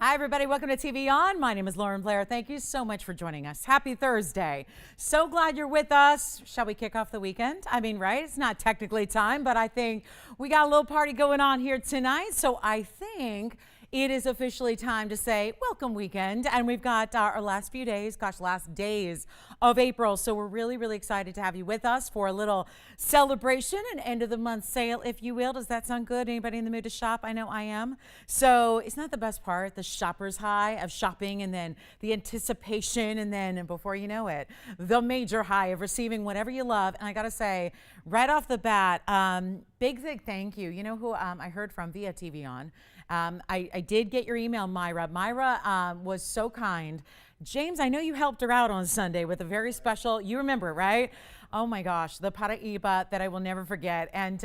Hi, everybody. Welcome to TVON. My name is Lauren Blair. Thank you so much for joining us. Happy Thursday. So glad you're with us. Shall we kick off the weekend? I mean, right? It's not technically time, but I think we got a little party going on here tonight. So I think it is officially time to say welcome weekend. And we've got our last few days, last days of April. So we're really, really excited to have you with us for a little celebration and end of the month sale, if you will. Does that sound good? Anybody in the mood to shop? I know I am. So it's not the best part, the shopper's high of shopping and then the anticipation and then before you know it, the major high of receiving whatever you love. And I got to say right off the bat, big thank you. You know who I heard from via TVON? I did get your email, Myra. Myra was so kind. James, I know you helped her out on Sunday with a very special, you remember, right? Oh my gosh, the Paraiba that I will never forget. And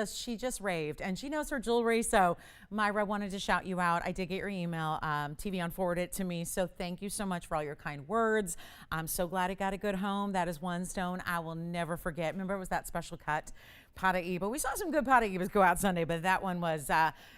she just raved and she knows her jewelry. So Myra, wanted to shout you out. I did get your email. TVON forwarded it to me. So thank you so much for all your kind words. I'm so glad it got a good home. That is one stone I will never forget. Remember, it was that special cut Paraiba. We saw some good Paraibas go out Sunday, but that one was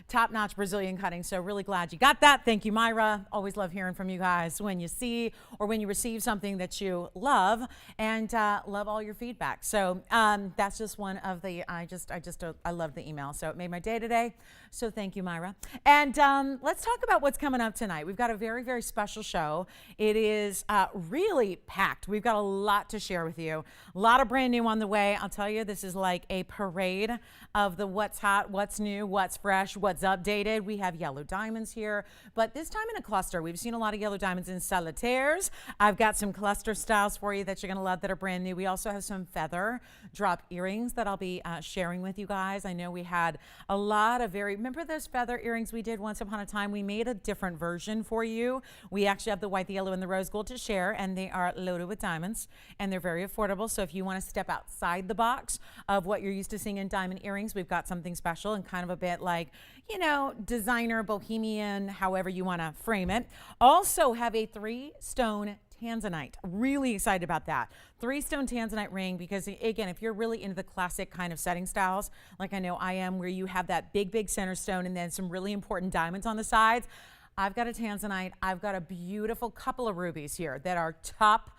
top-notch Brazilian cutting. So really glad you got that. Thank you, Myra. Always love hearing from you guys when you see or when you receive something that you love, and love all your feedback. So that's just one of the, I love the email. So it made my day today. So thank you, Myra. And let's talk about what's coming up tonight. We've got a very, very special show. It is really packed. We've got a lot to share with you. A lot of brand new on the way. I'll tell you, this is like a parade of the what's hot, what's new, what's fresh, what's updated. We have yellow diamonds here, but this time in a cluster. We've seen a lot of yellow diamonds in solitaires. I've got some cluster styles for you that you're going to love that are brand new. We also have some feather drop earrings that I'll be sharing with you guys. I know we had a lot of remember those feather earrings we did once upon a time? We made a different version for you. We actually have the white, the yellow, and the rose gold to share, and they are loaded with diamonds, and they're very affordable. So if you want to step outside the box of what you're used to seeing in diamond earrings, we've got something special and kind of a bit like, you know, designer, bohemian, however you want to frame it. Also have a 3-stone tanzanite. Really excited about that. 3-stone tanzanite ring because, again, if you're really into the classic kind of setting styles, like I know I am, where you have that big, big center stone and then some really important diamonds on the sides, I've got a tanzanite. I've got a beautiful couple of rubies here that are top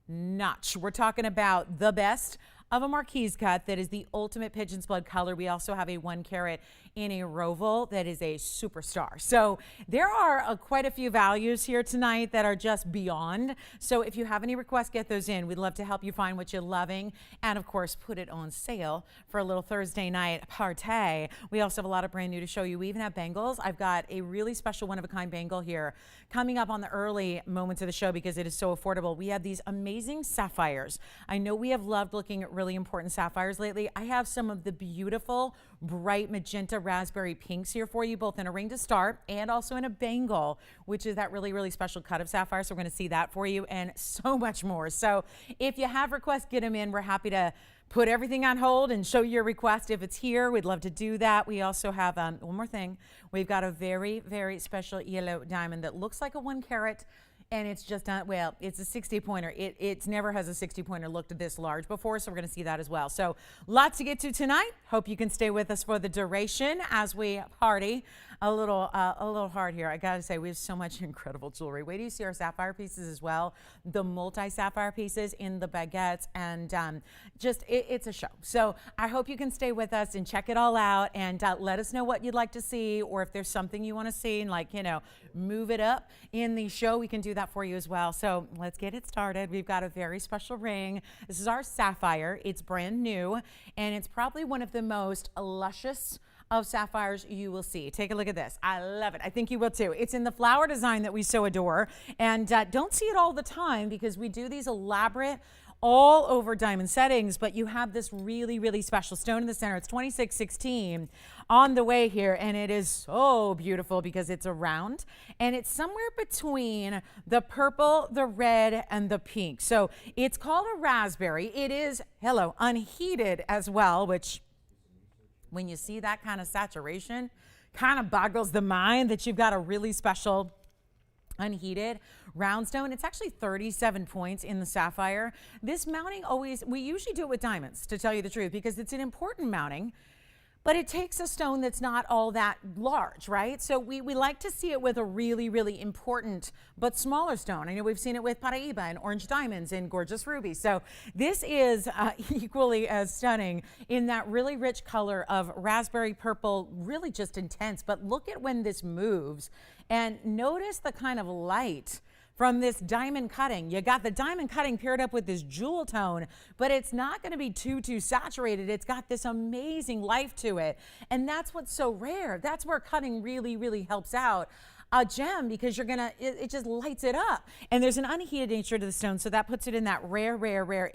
notch. We're talking about the best of a marquise cut that is the ultimate pigeon's blood color. We also have a 1 carat in a roval that is a superstar. So there are quite a few values here tonight that are just beyond. So if you have any requests, get those in. We'd love to help you find what you're loving and, of course, put it on sale for a little Thursday night party. We also have a lot of brand new to show you. We even have bangles. I've got a really special one-of-a-kind bangle here coming up on the early moments of the show because it is so affordable. We have these amazing sapphires. I know we have loved looking at really important sapphires lately. I have some of the beautiful bright magenta raspberry pinks here for you, both in a ring to start and also in a bangle, which is that really, really special cut of sapphire. So we're going to see that for you and so much more. So if you have requests, get them in. We're happy to put everything on hold and show your request if it's here. We'd love to do that. We also have one more thing. We've got a very, very special yellow diamond that looks like a 1 carat. And it's just not, well, it's a 60 pointer. It never has a 60 pointer looked this large before, so we're going to see that as well. So lots to get to tonight. Hope you can stay with us for the duration as we party a little hard here. I got to say, we have so much incredible jewelry. Wait till you see our sapphire pieces as well, the multi-sapphire pieces in the baguettes, and it's a show. So I hope you can stay with us and check it all out and let us know what you'd like to see, or if there's something you want to see and, like, you know, move it up in the show, we can do that for you as well. So let's get it started. We've got a very special ring. This is our sapphire. It's brand new, and it's probably one of the most luscious of sapphires you will see. Take a look at this. I love it. I think you will too. It's in the flower design that we so adore, and don't see it all the time because we do these elaborate all over diamond settings, but you have this really, really special stone in the center. It's 2616 on the way here, and it is so beautiful because it's a round, and it's somewhere between the purple, the red, and the pink. So it's called a raspberry. It is, hello, unheated as well, which when you see that kind of saturation, kind of boggles the mind that you've got a really special unheated round stone. It's actually 37 points in the sapphire. This mounting we usually do it with diamonds, to tell you the truth, because it's an important mounting. but it takes a stone that's not all that large, right? So we like to see it with a really, really important but smaller stone. I know we've seen it with Paraíba and orange diamonds and gorgeous rubies. So this is equally as stunning in that really rich color of raspberry purple, really just intense. But look at when this moves and notice the kind of light from this diamond cutting. You got the diamond cutting paired up with this jewel tone, but it's not going to be too saturated. It's got this amazing life to it. And that's what's so rare. That's where cutting really, really helps out a gem, because it just lights it up. And there's an unheated nature to the stone, so that puts it in that rare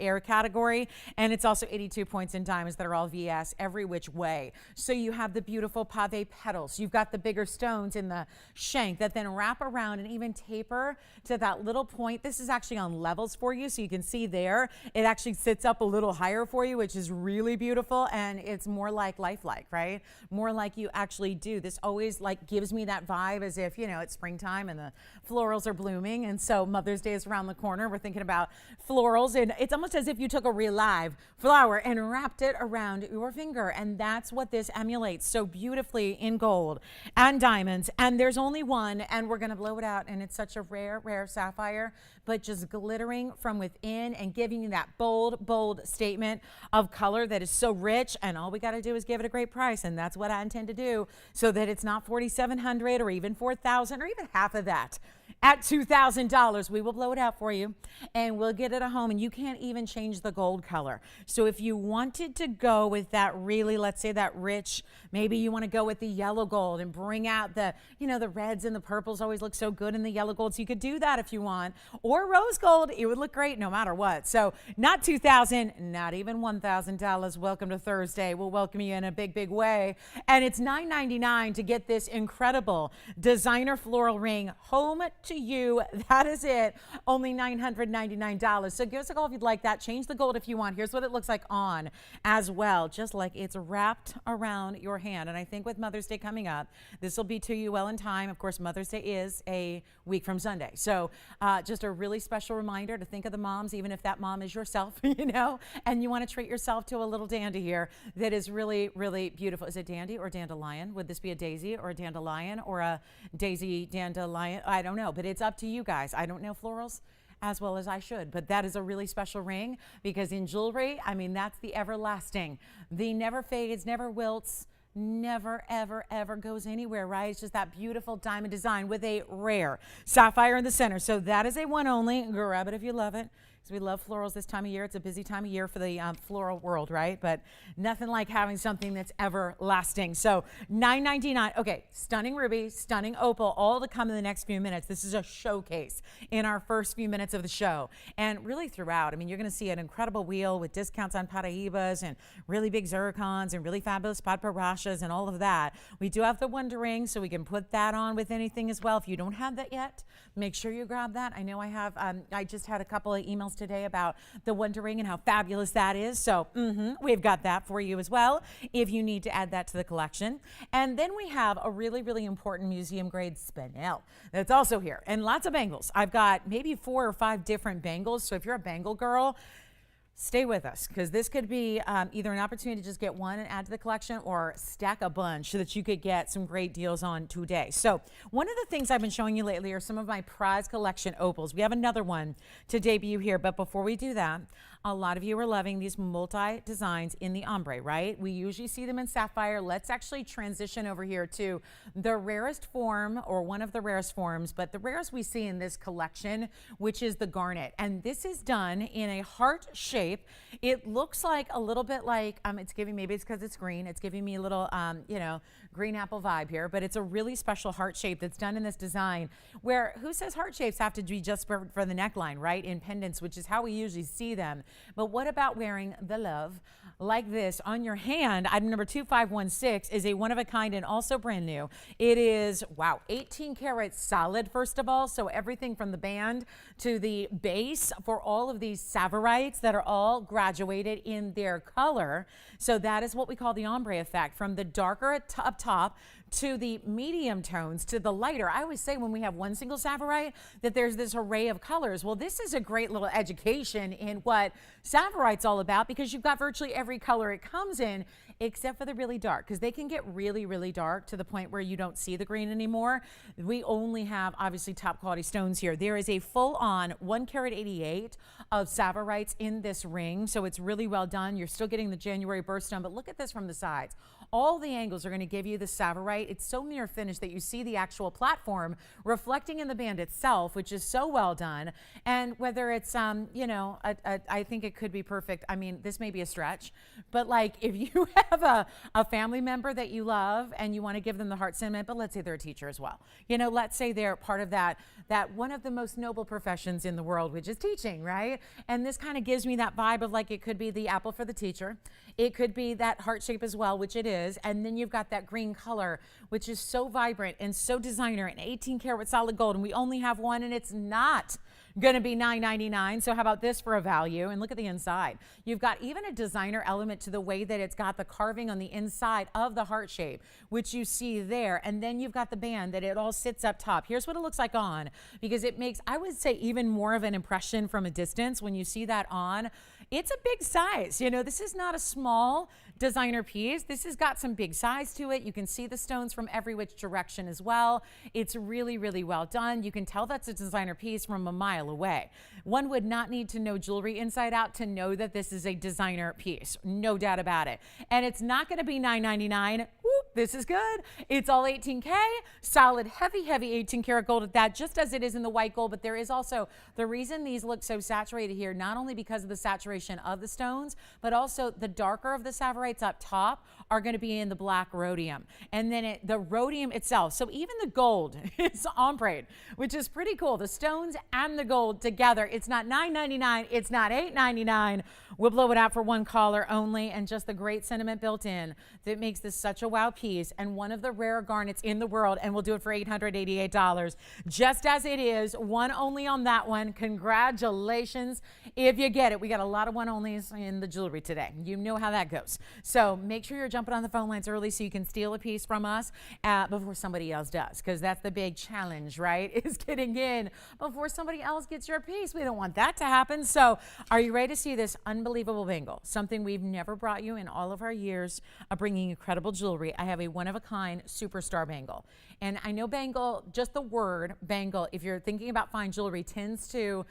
air category. And it's also 82 points in diamonds that are all VS every which way. So you have the beautiful pave petals. You've got the bigger stones in the shank that then wrap around and even taper to that little point. This is actually on levels for you, so you can see there. It actually sits up a little higher for you, which is really beautiful, and it's more like lifelike, right? More like you actually do. This always like gives me that vibe as if, it's springtime and the florals are blooming. And so Mother's Day is around the corner. We're thinking about florals, and it's almost as if you took a real live flower and wrapped it around your finger. And that's what this emulates so beautifully in gold and diamonds. And there's only one, and we're going to blow it out. And it's such a rare sapphire, but just glittering from within and giving you that bold statement of color that is so rich. And all we got to do is give it a great price. And that's what I intend to do, so that it's not $4,700 or even $4,000 or even half of that. At $2,000, we will blow it out for you, and we'll get it at home, and you can't even change the gold color. So if you wanted to go with that really, let's say that rich, maybe you want to go with the yellow gold and bring out the, the reds and the purples always look so good in the yellow gold. So you could do that if you want, or rose gold. It would look great no matter what. So not $2,000, not even $1,000. Welcome to Thursday. We'll welcome you in a big way. And it's $9.99 to get this incredible designer floral ring home to you. That is it. Only $999. So give us a call if you'd like that. Change the gold if you want. Here's what it looks like on as well, just like it's wrapped around your hand. And I think with Mother's Day coming up, this will be to you well in time. Of course, Mother's Day is a week from Sunday. So just a really special reminder to think of the moms, even if that mom is yourself, and you want to treat yourself to a little dandy here that is really, really beautiful. Is it dandy or dandelion? Would this be a daisy or a dandelion or a daisy dandelion? I don't know, but it's up to you guys. I don't know florals as well as I should, but that is a really special ring, because in jewelry, that's the everlasting, the never fades, never wilts, never ever goes anywhere, right? It's just that beautiful diamond design with a rare sapphire in the center. So that is a one only. Grab it if you love it, because we love florals this time of year. It's a busy time of year for the floral world, right? But nothing like having something that's everlasting. So $9.99. Okay, stunning ruby, stunning opal, all to come in the next few minutes. This is a showcase in our first few minutes of the show. And really throughout, you're going to see an incredible wheel with discounts on Paraíbas and really big zircons and really fabulous padparachas and all of that. We do have the Wonder Ring, so we can put that on with anything as well. If you don't have that yet, make sure you grab that. I know I have, I just had a couple of emails today about the Wonder Ring and how fabulous that is. So we've got that for you as well, if you need to add that to the collection. And then we have a really important museum grade spinel that's also here, and lots of bangles. I've got maybe 4 or 5 different bangles. So if you're a bangle girl, stay with us, because this could be either an opportunity to just get one and add to the collection, or stack a bunch so that you could get some great deals on today. So one of the things I've been showing you lately are some of my prize collection opals. We have another one to debut here, but before we do that, a lot of you are loving these multi-designs in the ombre, right? We usually see them in sapphire. Let's actually transition over here to the rarest form, or one of the rarest forms, but the rarest we see in this collection, which is the garnet. And this is done in a heart shape. It looks like a little bit like, it's giving, maybe it's because it's green, it's giving me a little, green apple vibe here, but it's a really special heart shape that's done in this design, where who says heart shapes have to be just for the neckline, right? In pendants, which is how we usually see them. But what about wearing the love like this on your hand? Item number 2516 is a one-of-a-kind and also brand new. It is, wow, 18 karat solid, first of all. So everything from the band to the base for all of these savorites that are all graduated in their color. So that is what we call the ombre effect, from the darker up top to the medium tones to the lighter. I always say when we have one single savorite that there's this array of colors. Well, this is a great little education in what savorite's all about, because you've got virtually every color it comes in except for the really dark, because they can get really, really dark to the point where you don't see the green anymore. We only have obviously top quality stones here. There is a full on 1 carat 88 of Savorites in this ring. So it's really well done. You're still getting the January birthstone, but look at this from the sides. All the angles are going to give you the Savorite. It's so mirror finished that you see the actual platform reflecting in the band itself, which is so well done. And whether it's, you know, I think it could be perfect. I mean, this may be a stretch, but like if you have a family member that you love and you want to give them the heart sentiment, but let's say they're a teacher as well. You know, let's say they're part of that one of the most noble professions in the world, which is teaching, right? And this kind of gives me that vibe of like it could be the apple for the teacher. It could be that heart shape as well, which it is. And then you've got that green color, which is so vibrant and so designer, and 18 karat with solid gold. And we only have one, and it's not going to be $9.99. So how about this for a value? And look at the inside. You've got even a designer element to the way that it's got the carving on the inside of the heart shape, which you see there. And then you've got the band that it all sits up top. Here's what it looks like on, because it makes, I would say, even more of an impression from a distance when you see that on. It's a big size. You know, this is not a small designer piece. This has got some big size to it. You can see the stones from every which direction as well. It's really, really well done. You can tell that's a designer piece from a mile away. One would not need to know jewelry inside out to know that this is a designer piece. No doubt about it. And it's not going to be $9.99. This is good. It's all 18K, solid, heavy, heavy 18 karat gold at that, just as it is in the white gold. But there is also the reason these look so saturated here, not only because of the saturation of the stones, but also the darker of the Savorites up top are going to be in the black rhodium. And then the rhodium itself. So even the gold is ombre, which is pretty cool. The stones and the gold together. It's not $9.99. It's not $8.99. We'll blow it out for one caller only, and just the great sentiment built in that makes this such a wow piece and one of the rare garnets in the world. And we'll do it for $888, just as it is. One only on that one. Congratulations if you get it. We got a lot of one onlys in the jewelry today. You know how that goes. So make sure you're jumping on the phone lines early so you can steal a piece from us before somebody else does, because that's the big challenge, right? Is getting in before somebody else gets your piece. We don't want that to happen. So are you ready to see this unbelievable bangle? Something we've never brought you in all of our years of bringing incredible jewelry. I have a one-of-a-kind superstar bangle. And I know bangle, just the word bangle, if you're thinking about fine jewelry, tends to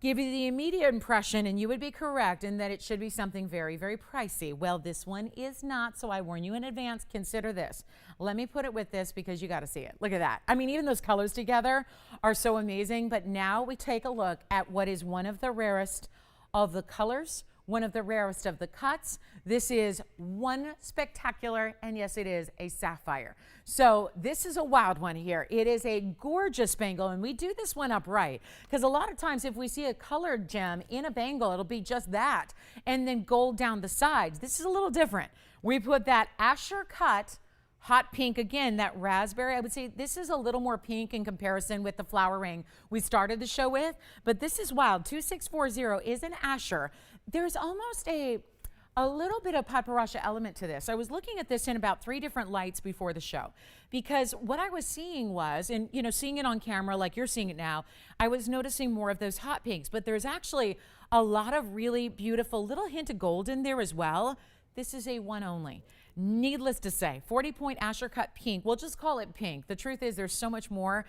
give you the immediate impression, and you would be correct, in that it should be something very, very pricey. Well, this one is not, so I warn you in advance, consider this. Let me put it with this because you got to see it. Look at that. I mean, even those colors together are so amazing, but now we take a look at what is one of the rarest of the colors, one of the rarest of the cuts. This is one spectacular, and yes, it is a sapphire. So this is a wild one here. It is a gorgeous bangle, and we do this one upright because a lot of times if we see a colored gem in a bangle, it'll be just that, and then gold down the sides. This is a little different. We put that Asher cut hot pink, again, that raspberry. I would say this is a little more pink in comparison with the flower ring we started the show with, but this is wild. 2640 is an Asher. There's almost a little bit of paparasha element to this. I was looking at this in about 3 different lights before the show, because what I was seeing was, and you know, seeing it on camera like you're seeing it now, I was noticing more of those hot pinks, but there's actually a lot of really beautiful little hint of gold in there as well. This is a one only. Needless to say, 40-point Asher cut pink. We'll just call it pink. The truth is there's so much more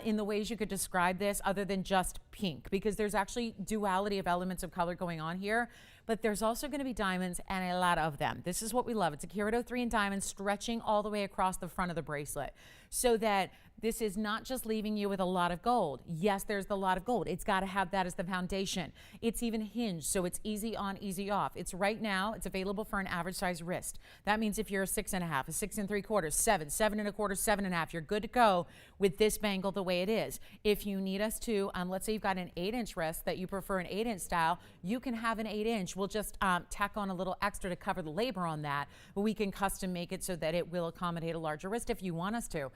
in the ways you could describe this other than just pink, because there's actually duality of elements of color going on here. But there's also going to be diamonds, and a lot of them. This is what we love. It's a carat 03 in diamonds stretching all the way across the front of the bracelet, so that this is not just leaving you with a lot of gold. Yes, there's the lot of gold. It's got to have that as the foundation. It's even hinged, so it's easy on, easy off. It's right now, it's available for an average size wrist. That means if you're a 6.5, a 6 3/4, 7, 7 1/4, 7.5, you're good to go with this bangle the way it is. If you need us to, let's say you've got an 8-inch wrist that you prefer an 8-inch style, you can have an 8-inch. We'll just tack on a little extra to cover the labor on that, but we can custom make it so that it will accommodate a larger wrist if you want us to.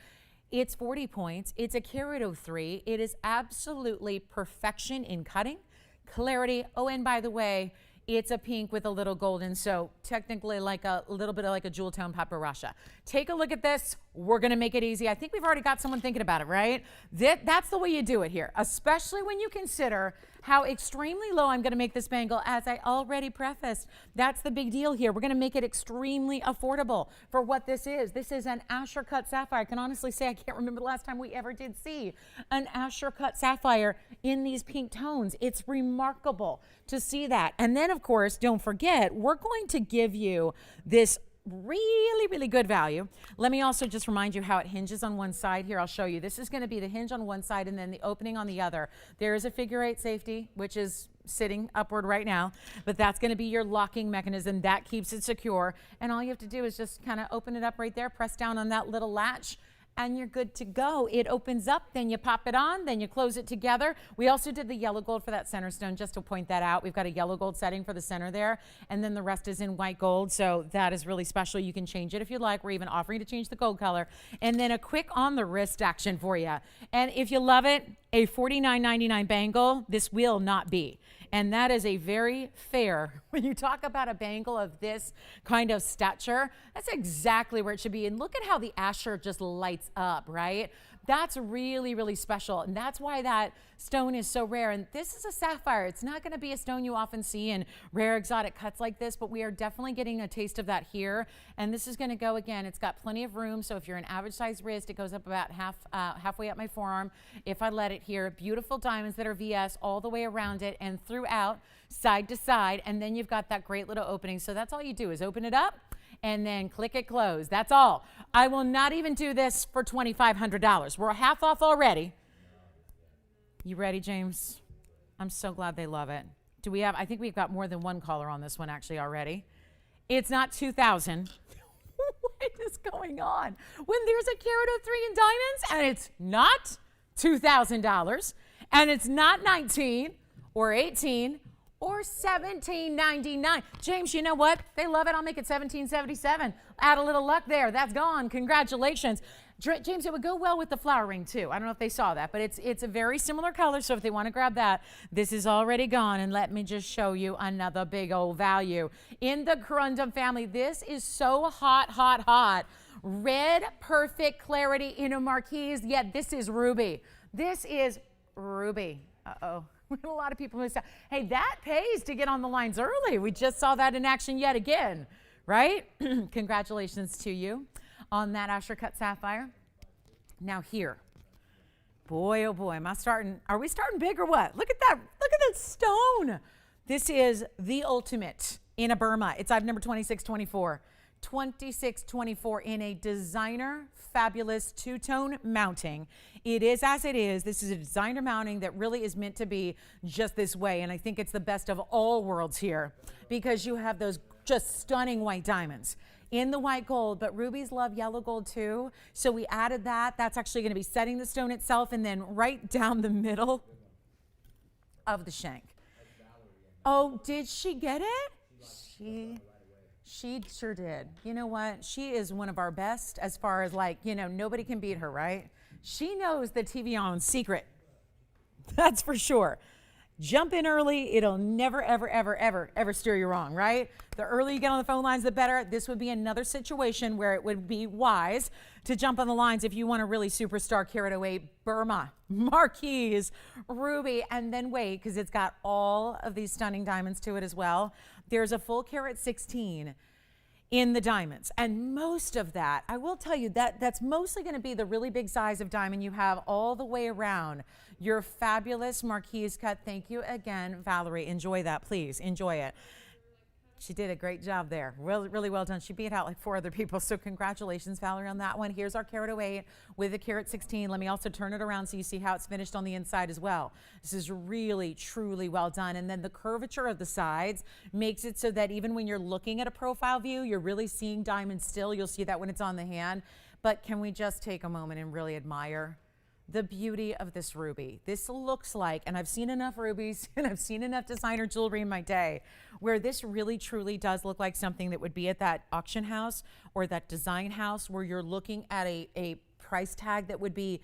It's 40 points. It's a carat 03. It is absolutely perfection in cutting, clarity. Oh, and by the way, it's a pink with a little golden, so technically like a little bit of like a jewel tone paparasha. take a look at this. We're going to make it easy. I think we've already got someone thinking about it, right? That's the way you do it here, especially when you consider how extremely low I'm going to make this bangle, as I already prefaced. That's the big deal here. We're going to make it extremely affordable for what this is. This is an Asher cut sapphire. I can honestly say I can't remember the last time we ever did see an Asher cut sapphire in these pink tones. It's remarkable to see that. And then, of course, don't forget, we're going to give you this really, really good value. Let me also just remind you how it hinges on one side here. I'll show you. This is going to be the hinge on one side and then the opening on the other. There is a figure 8 safety, which is sitting upward right now, but that's going to be your locking mechanism that keeps it secure. And all you have to do is just kind of open it up right there, press down on that little latch, and you're good to go. It opens up, then you pop it on, then you close it together. We also did the yellow gold for that center stone, just to point that out. We've got a yellow gold setting for the center there, and then the rest is in white gold, so that is really special. You can change it if you'd like. We're even offering to change the gold color. And then a quick on the wrist action for you. And if you love it, a $49.99 bangle, this will not be. And that is a very fair, when you talk about a bangle of this kind of stature, that's exactly where it should be. And look at how the Asher just lights up, right? That's really, really special. And that's why that stone is so rare. And this is a sapphire. It's not going to be a stone you often see in rare exotic cuts like this, but we are definitely getting a taste of that here. And this is going to go again. It's got plenty of room. So if you're an average size wrist, it goes up about halfway up my forearm. If I let it here, beautiful diamonds that are VS all the way around it and throughout, side to side. And then you've got that great little opening. So that's all you do is open it up and then click it close. That's all. I will not even do this for $2,500. We're half off already. You ready, James? I'm so glad they love it. Do we have, I think we've got more than one caller on this one actually already. It's not 2,000. What is going on? When there's a carat of 3 in diamonds and it's not $2,000 and it's not 19 or 18 or $17.99. James, you know what? They love it. I'll make it $17.77. Add a little luck there. That's gone. Congratulations. James, it would go well with the flower ring too. I don't know if they saw that, but it's a very similar color. So if they want to grab that, this is already gone. And let me just show you another big old value. In the Corundum family, this is so hot, hot, hot. Red, perfect clarity in a marquise. Yet this is ruby. This is ruby. Uh-oh. A lot of people miss out. Hey, that pays to get on the lines early. We just saw that in action yet again, right? Congratulations to you on that Asher cut sapphire. Now here, boy, oh boy, are we starting big or what? Look at that stone. This is the ultimate in a Burma. It's I've number 2624. 2624 in a designer fabulous two-tone mounting. It is as it is. This is a designer mounting that really is meant to be just this way, and I think it's the best of all worlds here because you have those just stunning white diamonds in the white gold, but rubies love yellow gold too, so we added that. That's actually going to be setting the stone itself and then right down the middle of the shank. Oh, did she get it? She sure did. You know what? She is one of our best as far as nobody can beat her, right? She knows the TVON secret. That's for sure. Jump in early. It'll never, ever, ever, ever, ever steer you wrong, right? The earlier you get on the phone lines, the better. This would be another situation where it would be wise to jump on the lines if you want a really superstar carat 08 Burma, Marquise, Ruby, and then wait, because it's got all of these stunning diamonds to it as well. There's a full carat 16 in the diamonds. And most of that, I will tell you that's mostly going to be the really big size of diamond you have all the way around your fabulous Marquise cut. Thank you again, Valerie. Enjoy that, please. Enjoy it. She did a great job there. Really, really well done. She beat out like 4 other people. So congratulations, Valerie, on that one. Here's our carat 08 with a carat 16. Let me also turn it around so you see how it's finished on the inside as well. This is really, truly well done. And then the curvature of the sides makes it so that even when you're looking at a profile view, you're really seeing diamonds still. You'll see that when it's on the hand. But can we just take a moment and really admire the beauty of this ruby? This looks like, and I've seen enough rubies and I've seen enough designer jewelry in my day where this really truly does look like something that would be at that auction house or that design house where you're looking at a price tag that would be,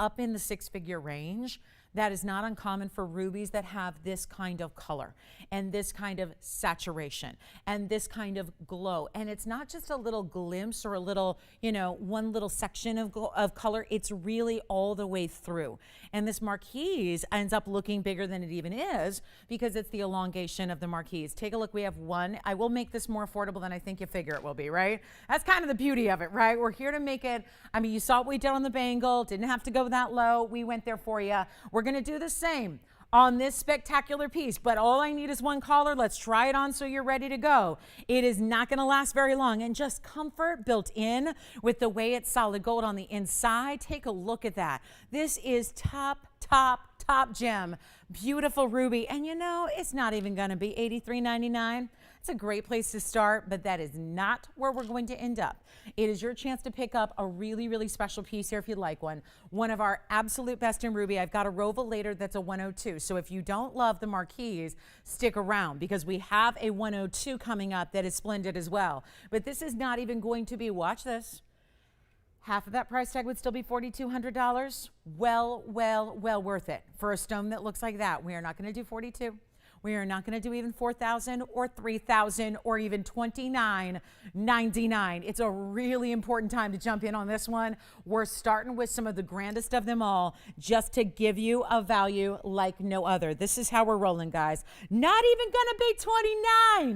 up in the 6-figure range. That is not uncommon for rubies that have this kind of color and this kind of saturation and this kind of glow. And it's not just a little glimpse or a little, one little section of color. It's really all the way through. And this marquise ends up looking bigger than it even is because it's the elongation of the marquise. Take a look. We have one. I will make this more affordable than I think you figure it will be, right? That's kind of the beauty of it, right? We're here to make it. I mean, you saw what we did on the bangle. Didn't have to go that low. We went there for you. We're going to do the same on this spectacular piece, but all I need is one collar. Let's try it on so you're ready to go. It is not going to last very long, and just comfort built in with the way it's solid gold on the inside. Take a look at that. This is top gem, beautiful ruby, and it's not even going to be $83.99. It's a great place to start, but that is not where we're going to end up. It is your chance to pick up a really, really special piece here if you'd like one. One of our absolute best in ruby. I've got a Roval later that's a 102. So if you don't love the marquise, stick around because we have a 102 coming up that is splendid as well. But this is not even going to be, watch this, half of that price tag would still be $4,200. Well worth it for a stone that looks like that. We are not going to do 42. We are not going to do even $4,000 or $3,000 or even $29.99. It's a really important time to jump in on this one. We're starting with some of the grandest of them all just to give you a value like no other. This is how we're rolling, guys. Not even going to be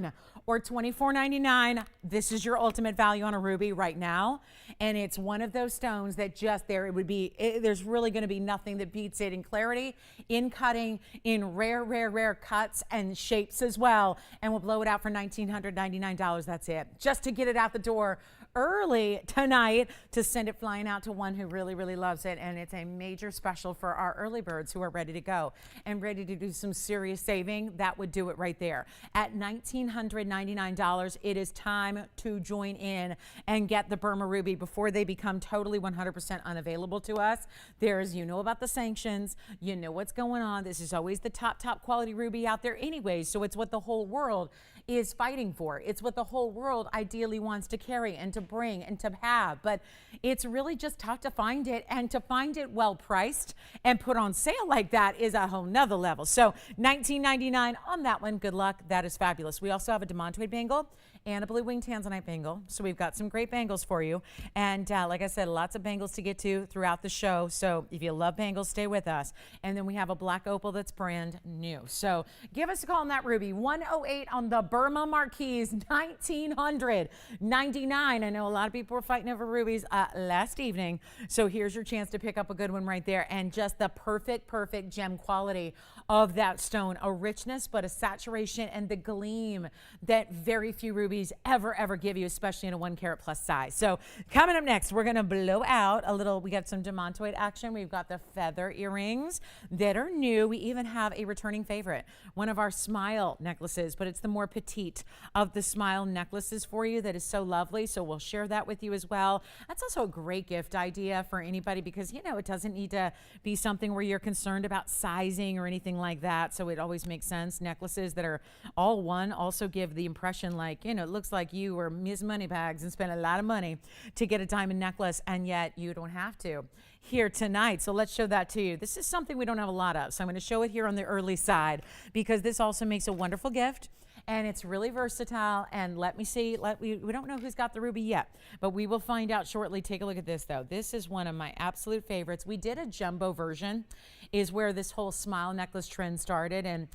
$29 or $24.99. This is your ultimate value on a ruby right now. And it's one of those stones that there's really going to be nothing that beats it in clarity, in cutting, in rare cuts and shapes as well. And we'll blow it out for $1,999. That's it. Just to get it out the door early tonight to send it flying out to one who really, really loves it. And it's a major special for our early birds who are ready to go and ready to do some serious saving. That would do it right there. At $1,999, it is time to join in and get the Burma Ruby before they become totally 100% unavailable to us. about the sanctions, what's going on. This is always the top quality ruby out there anyways. So it's what the whole world is fighting for. It's what the whole world ideally wants to carry and to bring and to have, but it's really just tough to find it, and to find it well priced and put on sale like that is a whole nother level. So $19.99 on that one. Good luck. That is fabulous. We also have a demontoid bangle and a blue winged tanzanite bangle. So we've got some great bangles for you. And like I said, lots of bangles to get to throughout the show. So if you love bangles, stay with us. And then we have a black opal that's brand new. So give us a call on that ruby. 108 on the Burma Marquise, $1,999. I know a lot of people were fighting over rubies last evening. So here's your chance to pick up a good one right there. And just the perfect gem quality of that stone. A richness, but a saturation and the gleam that very few rubies ever give you, especially in a 1 carat plus size. So coming up next, we're going to blow out a little. We got some demontoid action. We've got the feather earrings that are new. We even have a returning favorite, one of our smile necklaces, but it's the more petite of the smile necklaces for you that is so lovely. So we'll share that with you as well. That's also a great gift idea for anybody because, it doesn't need to be something where you're concerned about sizing or anything like that. So it always makes sense. Necklaces that are all one also give the impression like, it looks like you were Ms. Moneybags and spent a lot of money to get a diamond necklace, and yet you don't have to here tonight. So let's show that to you. This is something we don't have a lot of. So I'm going to show it here on the early side because this also makes a wonderful gift. And it's really versatile. And let me see, we don't know who's got the ruby yet, but we will find out shortly. Take a look at this though. This is one of my absolute favorites. We did a jumbo version, is where this whole smile necklace trend started. And,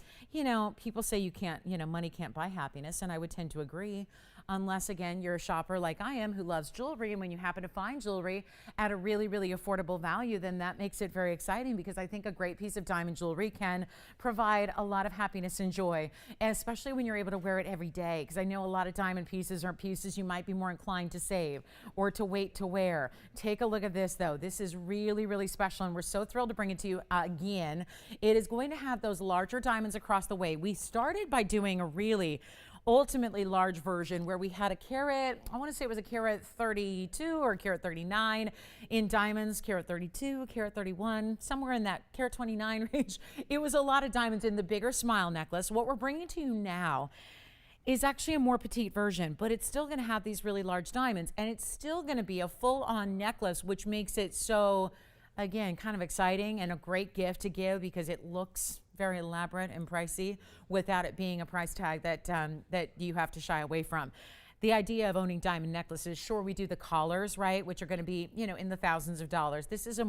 people say you can't, money can't buy happiness. And I would tend to agree. Unless, again, you're a shopper like I am who loves jewelry, and when you happen to find jewelry at a really, really affordable value, then that makes it very exciting because I think a great piece of diamond jewelry can provide a lot of happiness and joy, and especially when you're able to wear it every day, because I know a lot of diamond pieces are pieces you might be more inclined to save or to wait to wear. Take a look at this, though. This is really, really special, and we're so thrilled to bring it to you again. It is going to have those larger diamonds across the way. We started by doing a really ultimately large version where we had a carat, I want to say it was a carat 32 or a carat 39 in diamonds, carat 32, carat 31, somewhere in that carat 29 range. It was a lot of diamonds in the bigger smile necklace. What we're bringing to you now is actually a more petite version, but it's still going to have these really large diamonds, and it's still going to be a full-on necklace, which makes it so again, kind of exciting and a great gift to give because it looks very elaborate and pricey without it being a price tag that you have to shy away from. The idea of owning diamond necklaces, sure, we do the collars, right, which are going to be, in the thousands of dollars. This is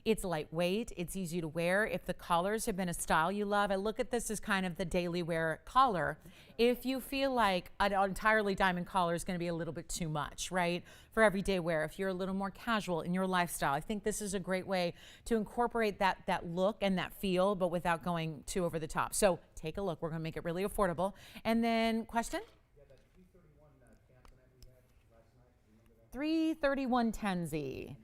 it's lightweight, it's easy to wear. If the collars have been a style you love, I look at this as kind of the daily wear collar. If you feel like an entirely diamond collar is going to be a little bit too much, right, for everyday wear, if you're a little more casual in your lifestyle, I think this is a great way to incorporate that look and that feel, but without going too over the top. So take a look. We're going to make it really affordable. And then, question? 331 Tenzi.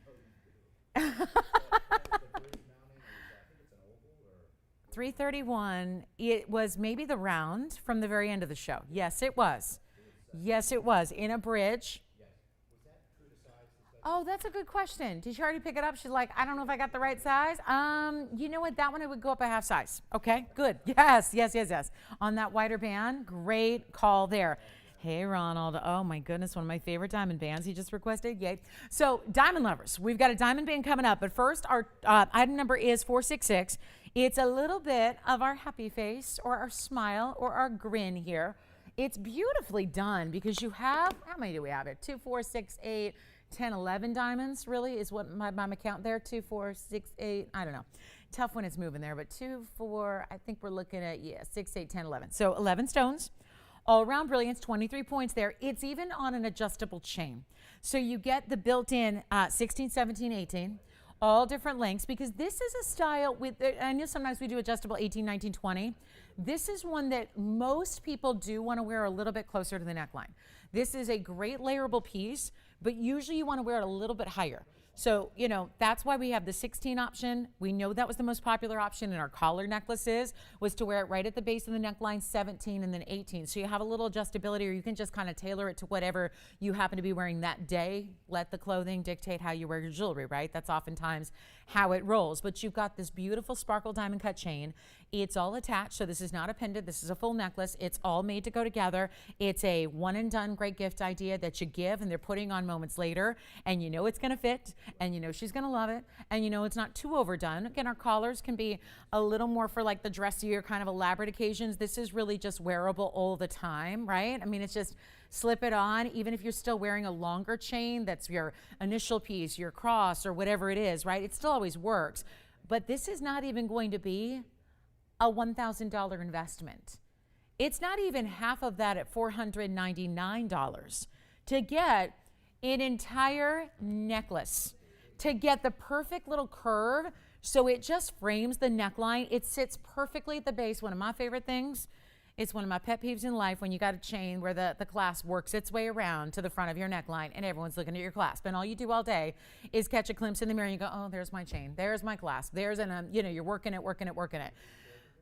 331. It was maybe the round from the very end of the show. Yes, it was. Yes, it was in a bridge. Oh, that's a good question. Did you already pick it up? She's like, I don't know if I got the right size. You know what? That one, it would go up a half size. Okay, good. Yes. On that wider band, great call there. Hey, Ronald. Oh, my goodness. One of my favorite diamond bands he just requested. Yay. So, diamond lovers, we've got a diamond band coming up. But first, our item number is 466. It's a little bit of our happy face or our smile or our grin here. It's beautifully done because you have, how many do we have it? 2, 4, 6, 8, 10, 11 diamonds, really, is what my count there. 2, 4, 6, 8, I don't know. Tough when it's moving there, but 2, 4, I think we're looking at, 6, 8, 10, 11. So, 11 stones. All around brilliance, 23 points there. It's even on an adjustable chain. So you get the built-in 16, 17, 18, all different lengths, because this is a style with, I know sometimes we do adjustable 18, 19, 20. This is one that most people do want to wear a little bit closer to the neckline. This is a great layerable piece, but usually you want to wear it a little bit higher. So, that's why we have the 16 option. We know that was the most popular option in our collar necklaces, was to wear it right at the base of the neckline, 17 and then 18. So you have a little adjustability, or you can just kind of tailor it to whatever you happen to be wearing that day. Let the clothing dictate how you wear your jewelry, right? That's oftentimes how it rolls. But you've got this beautiful sparkle diamond cut chain. It's all attached, so this is not a pendant. This is a full necklace. It's all made to go together. It's a one and done great gift idea that you give and they're putting on moments later, and you know it's going to fit, and you know she's going to love it, and you know it's not too overdone. Again, our collars can be a little more for like the dressier kind of elaborate occasions. This is really just wearable all the time, right? I mean, it's just slip it on, even if you're still wearing a longer chain that's your initial piece, your cross, or whatever it is, right? It still always works. But this is not even going to be a $1,000 investment. It's not even half of that at $499 to get an entire necklace, to get the perfect little curve so it just frames the neckline. It sits perfectly at the base. One of my favorite things, it's one of my pet peeves in life when you got a chain where the clasp works its way around to the front of your neckline and everyone's looking at your clasp, and all you do all day is catch a glimpse in the mirror and you go, oh, there's my chain, there's my clasp, there's you're working it.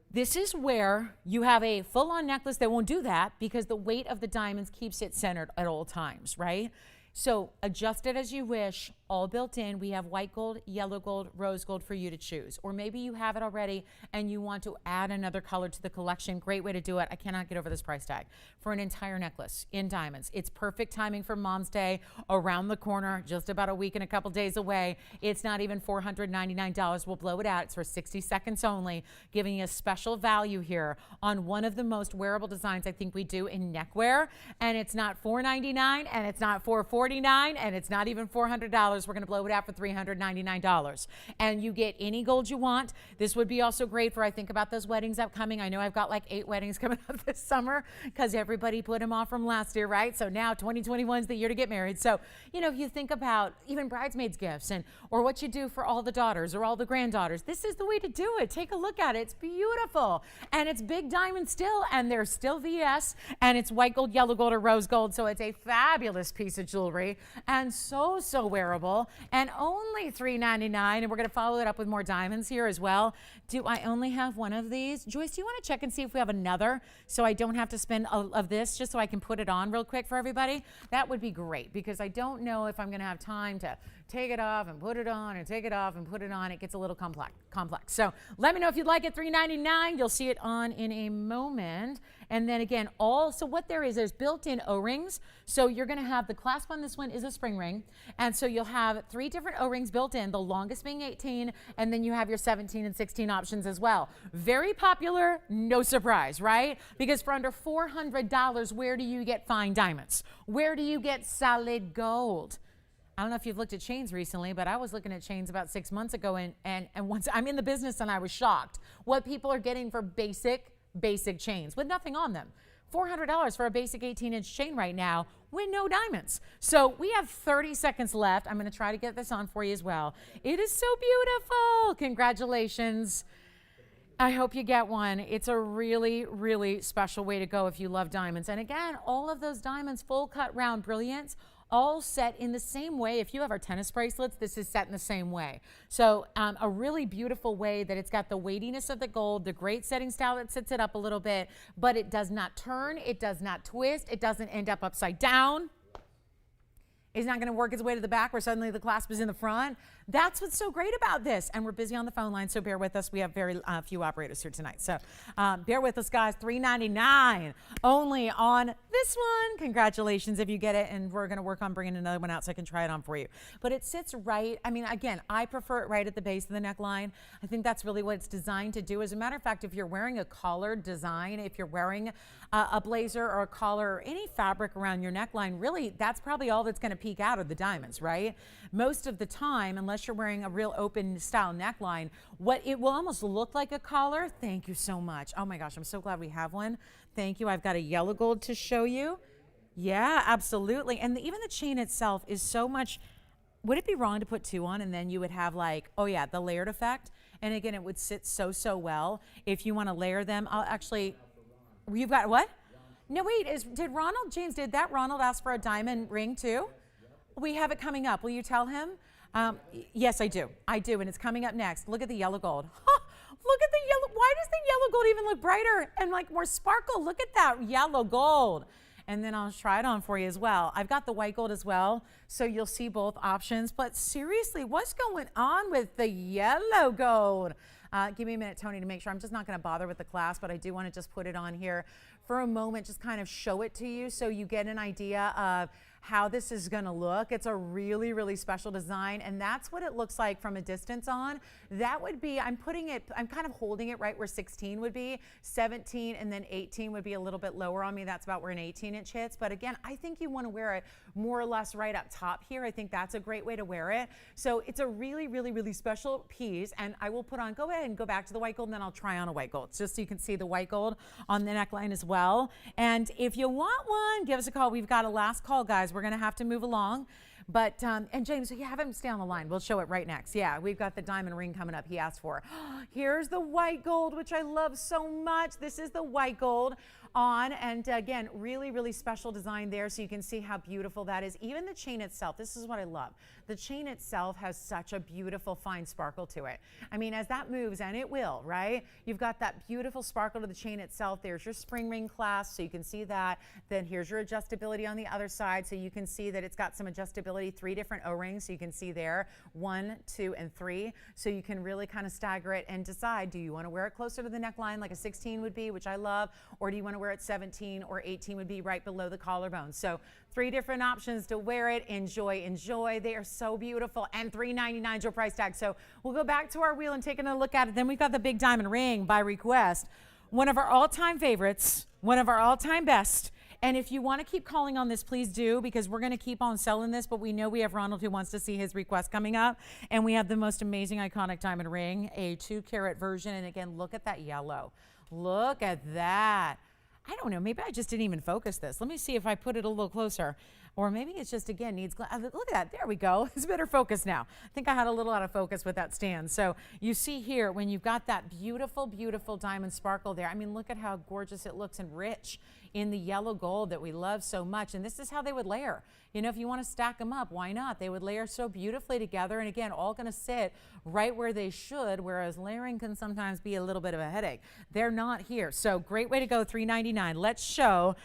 This is where you have a full-on necklace that won't do that because the weight of the diamonds keeps it centered at all times, right? So adjust it as you wish, all built in. We have white gold, yellow gold, rose gold for you to choose. Or maybe you have it already and you want to add another color to the collection. Great way to do it. I cannot get over this price tag for an entire necklace in diamonds. It's perfect timing for Mom's Day, around the corner, just about a week and a couple days away. It's not even $499. We'll blow it out. It's for 60 seconds only, giving you a special value here on one of the most wearable designs I think we do in neckwear. And it's not $499 and it's not $449 and it's not even $400. We're going to blow it out for $399. And you get any gold you want. This would be also great for, I think about those weddings upcoming. I know I've got like 8 weddings coming up this summer because everybody put them off from last year, right? So now 2021 is the year to get married. So, if you think about even bridesmaids gifts or what you do for all the daughters or all the granddaughters, this is the way to do it. Take a look at it. It's beautiful. And it's big diamond still, and there's still VS, and it's white gold, yellow gold, or rose gold. So it's a fabulous piece of jewelry and so wearable. And only $399, and we're going to follow it up with more diamonds here as well. Do I only have one of these? Joyce, do you want to check and see if we have another so I don't have to spend of this, just so I can put it on real quick for everybody? That would be great, because I don't know if I'm going to have time to take it off and put it on and take it off and put it on. It gets a little complex. So let me know if you'd like it. $399. You'll see it on in a moment. And then again, so what there's built-in O-rings. So you're going to have the clasp on this one is a spring ring. And so you'll have 3 different O-rings built in, the longest being 18, and then you have your 17 and 16 options as well. Very popular, no surprise, right? Because for under $400, where do you get fine diamonds? Where do you get solid gold? I don't know if you've looked at chains recently, but I was looking at chains about 6 months ago, and once I'm in the business and I was shocked what people are getting for basic chains with nothing on them. $400 for a basic 18-inch chain right now with no diamonds. So we have 30 seconds left. I'm going to try to get this on for you as well. It is so beautiful. Congratulations. I hope you get one. It's a really, really special way to go if you love diamonds. And again, all of those diamonds, full cut round brilliance, all set in the same way. If you have our tennis bracelets, this is set in the same way. So a really beautiful way that it's got the weightiness of the gold, the great setting style that sits it up a little bit, but it does not turn, it does not twist, it doesn't end up upside down. It's not going to work its way to the back where suddenly the clasp is in the front. That's what's so great about this. And we're busy on the phone line, so bear with us. We have very few operators here tonight. So bear with us, guys. $399 only on this one. Congratulations if you get it. And we're going to work on bringing another one out so I can try it on for you. But it sits right. I mean, again, I prefer it right at the base of the neckline. I think that's really what it's designed to do. As a matter of fact, if you're wearing a collared design, if you're wearing a blazer or a collar or any fabric around your neckline, really, that's probably all that's going to peek out of the diamonds, right? Most of the time, unless you're wearing a real open style neckline, what it will almost look like a collar. Thank you so much. Oh my gosh, I'm so glad we have one. Thank you. I've got a yellow gold to show you. Yeah, absolutely. And even the chain itself is so much. Would it be wrong to put 2 on and then you would have like, oh yeah, the layered effect? And again, it would sit so well. If you want to layer them, I'll actually, you've got what? No, wait, did Ronald ask for a diamond ring too? We have it coming up. Will you tell him? Yes, I do. And it's coming up next. Look at the yellow gold. Look at the yellow. Why does the yellow gold even look brighter and like more sparkle? Look at that yellow gold. And then I'll try it on for you as well. I've got the white gold as well, so you'll see both options. But seriously, what's going on with the yellow gold? Give me a minute, Tony, to make sure. I'm just not going to bother with the class, but I do want to just put it on here for a moment, just kind of show it to you so you get an idea of how this is going to look. It's a really, really special design, and that's what it looks like from a distance on. That would be, I'm kind of holding it right where 16 would be, 17, and then 18 would be a little bit lower on me. That's about where an 18-inch hits. But again, I think you want to wear it more or less right up top here. I think that's a great way to wear it. So it's a really, really, really special piece, and I will put on, go ahead and go back to the white gold, and then I'll try on a white gold, just so you can see the white gold on the neckline as well. And if you want one, give us a call. We've got a last call, guys. We're going to have to move along. But, and James, you have him stay on the line. We'll show it right next. Yeah, we've got the diamond ring coming up he asked for. Here's the white gold, which I love so much. This is the white gold on, and again, really, really special design there, so you can see how beautiful that is. Even the chain itself, this is what I love. The chain itself has such a beautiful fine sparkle to it. I mean, as that moves, and it will, right? You've got that beautiful sparkle to the chain itself. There's your spring ring clasp, so you can see that. Then here's your adjustability on the other side, so you can see that it's got some adjustability, 3 different O-rings, so you can see there, 1, 2, and 3. So you can really kind of stagger it and decide, do you want to wear it closer to the neckline like a 16 would be, which I love, or do you want to wear it 17 or 18 would be right below the collarbone. So 3 different options to wear it. Enjoy, enjoy. They are so beautiful, and $399 is your price tag. So we'll go back to our wheel and take a look at it. Then we've got the big diamond ring by request. One of our all-time favorites, one of our all-time best. And if you want to keep calling on this, please do, because we're going to keep on selling this, but we know we have Ronald who wants to see his request coming up. And we have the most amazing iconic diamond ring, a 2-carat version. And again, look at that yellow. Look at that. I don't know, maybe I just didn't even focus this. Let me see if I put it a little closer. Or maybe it's just, again, needs, look at that, there we go. It's better focus now. I think I had a little out of focus with that stand. So you see here, when you've got that beautiful, beautiful diamond sparkle there, I mean, look at how gorgeous it looks and rich in the yellow gold that we love so much. And this is how they would layer. You know, if you want to stack them up, why not? They would layer so beautifully together. And again, all going to sit right where they should, whereas layering can sometimes be a little bit of a headache. They're not here. So great way to go, $399. Let's show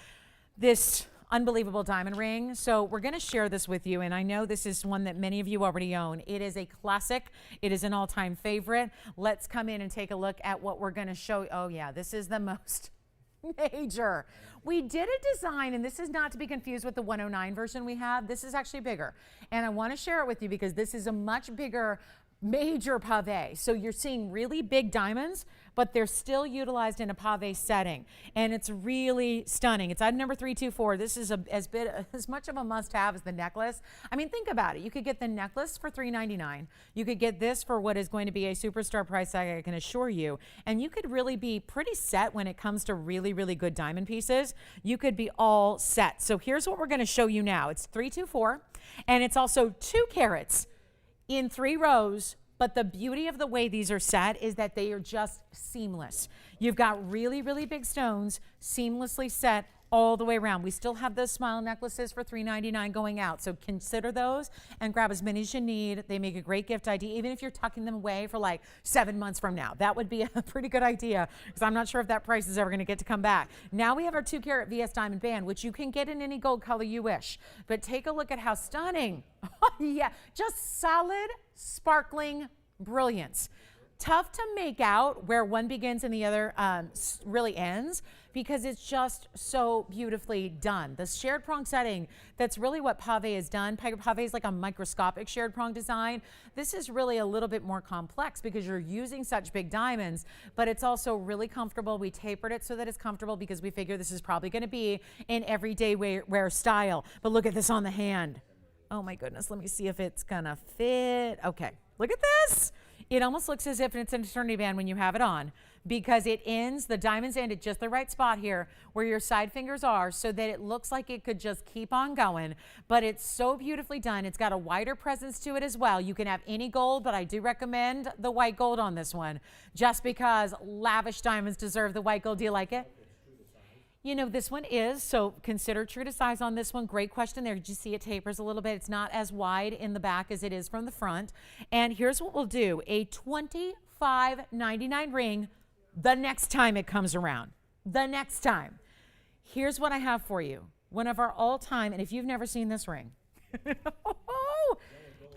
this unbelievable diamond ring. So we're going to share this with you, and I know this is one that many of you already own. It is a classic. It is an all-time favorite. Let's come in and take a look at what we're going to show. Oh yeah, this is the most Major. We did a design, and this is not to be confused with the 109 version we have. This is actually bigger. And I want to share it with you because this is a much bigger major pave. So you're seeing really big diamonds, but they're still utilized in a pave setting. And it's really stunning. It's item number 324. This is as much of a must-have as the necklace. I mean, think about it. You could get the necklace for $399. You could get this for what is going to be a superstar price tag, I can assure you. And you could really be pretty set when it comes to really, really good diamond pieces. You could be all set. So here's what we're going to show you now. It's 324, and it's also 2 carats in 3 rows, but the beauty of the way these are set is that they are just seamless. You've got really, really big stones seamlessly set all the way around. We still have those smile necklaces for $399 going out, so consider those and grab as many as you need. They make a great gift idea, even if you're tucking them away for like 7 months from now. That would be a pretty good idea because I'm not sure if that price is ever going to get to come back. Now we have our 2 carat VS diamond band, which you can get in any gold color you wish, but take a look at how stunning. Yeah, just solid, sparkling brilliance. Tough to make out where one begins and the other really ends because it's just so beautifully done. The shared prong setting, that's really what pave has done. Pave is like a microscopic shared prong design. This is really a little bit more complex because you're using such big diamonds, but it's also really comfortable. We tapered it so that it's comfortable because we figure this is probably going to be an everyday wear style. But look at this on the hand. Oh my goodness, let me see if it's gonna fit. Okay, look at this. It almost looks as if it's an eternity band when you have it on because it ends, the diamonds end at just the right spot here where your side fingers are so that it looks like it could just keep on going, but it's so beautifully done. It's got a wider presence to it as well. You can have any gold, but I do recommend the white gold on this one just because lavish diamonds deserve the white gold. Do you like it? You know, this one is, so consider true to size on this one. Great question there. Did you see it tapers a little bit? It's not as wide in the back as it is from the front. And here's what we'll do. A $25.99 ring the next time it comes around. The next time. Here's what I have for you. One of our all-time, and if you've never seen this ring,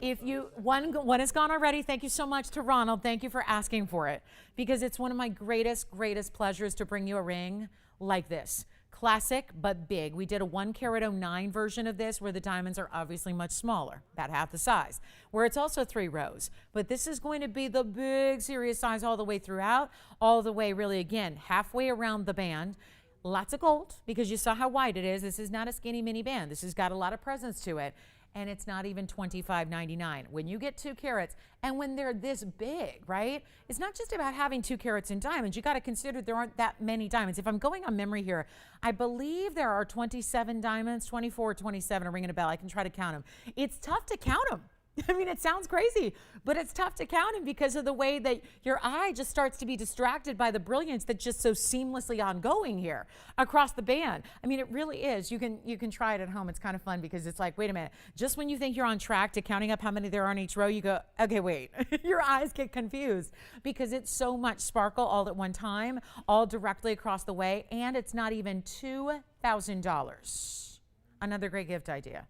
if you, one is gone already. Thank you so much to Ronald. Thank you for asking for it because it's one of my greatest pleasures to bring you a ring like this. Classic, but big. We did a 1 carat 09 version of this where the diamonds are obviously much smaller, about half the size, where it's also 3 rows. But this is going to be the big serious size all the way throughout, all the way really, again, halfway around the band. Lots of gold because you saw how wide it is. This is not a skinny mini band. This has got a lot of presence to it. And it's not even $25.99. When you get 2 carats, and when they're this big, right? It's not just about having 2 carats in diamonds. You got to consider there aren't that many diamonds. If I'm going on memory here, I believe there are 27 diamonds, 24, 27, are ringing a bell. I can try to count them. It's tough to count them. I mean, it sounds crazy, but it's tough to count them because of the way that your eye just starts to be distracted by the brilliance that's just so seamlessly ongoing here across the band. I mean, it really is. You can try it at home. It's kind of fun because it's like, wait a minute, just when you think you're on track to counting up how many there are on each row, you go, okay, wait. Your eyes get confused because it's so much sparkle all at one time, all directly across the way, and it's not even $2,000. Another great gift idea.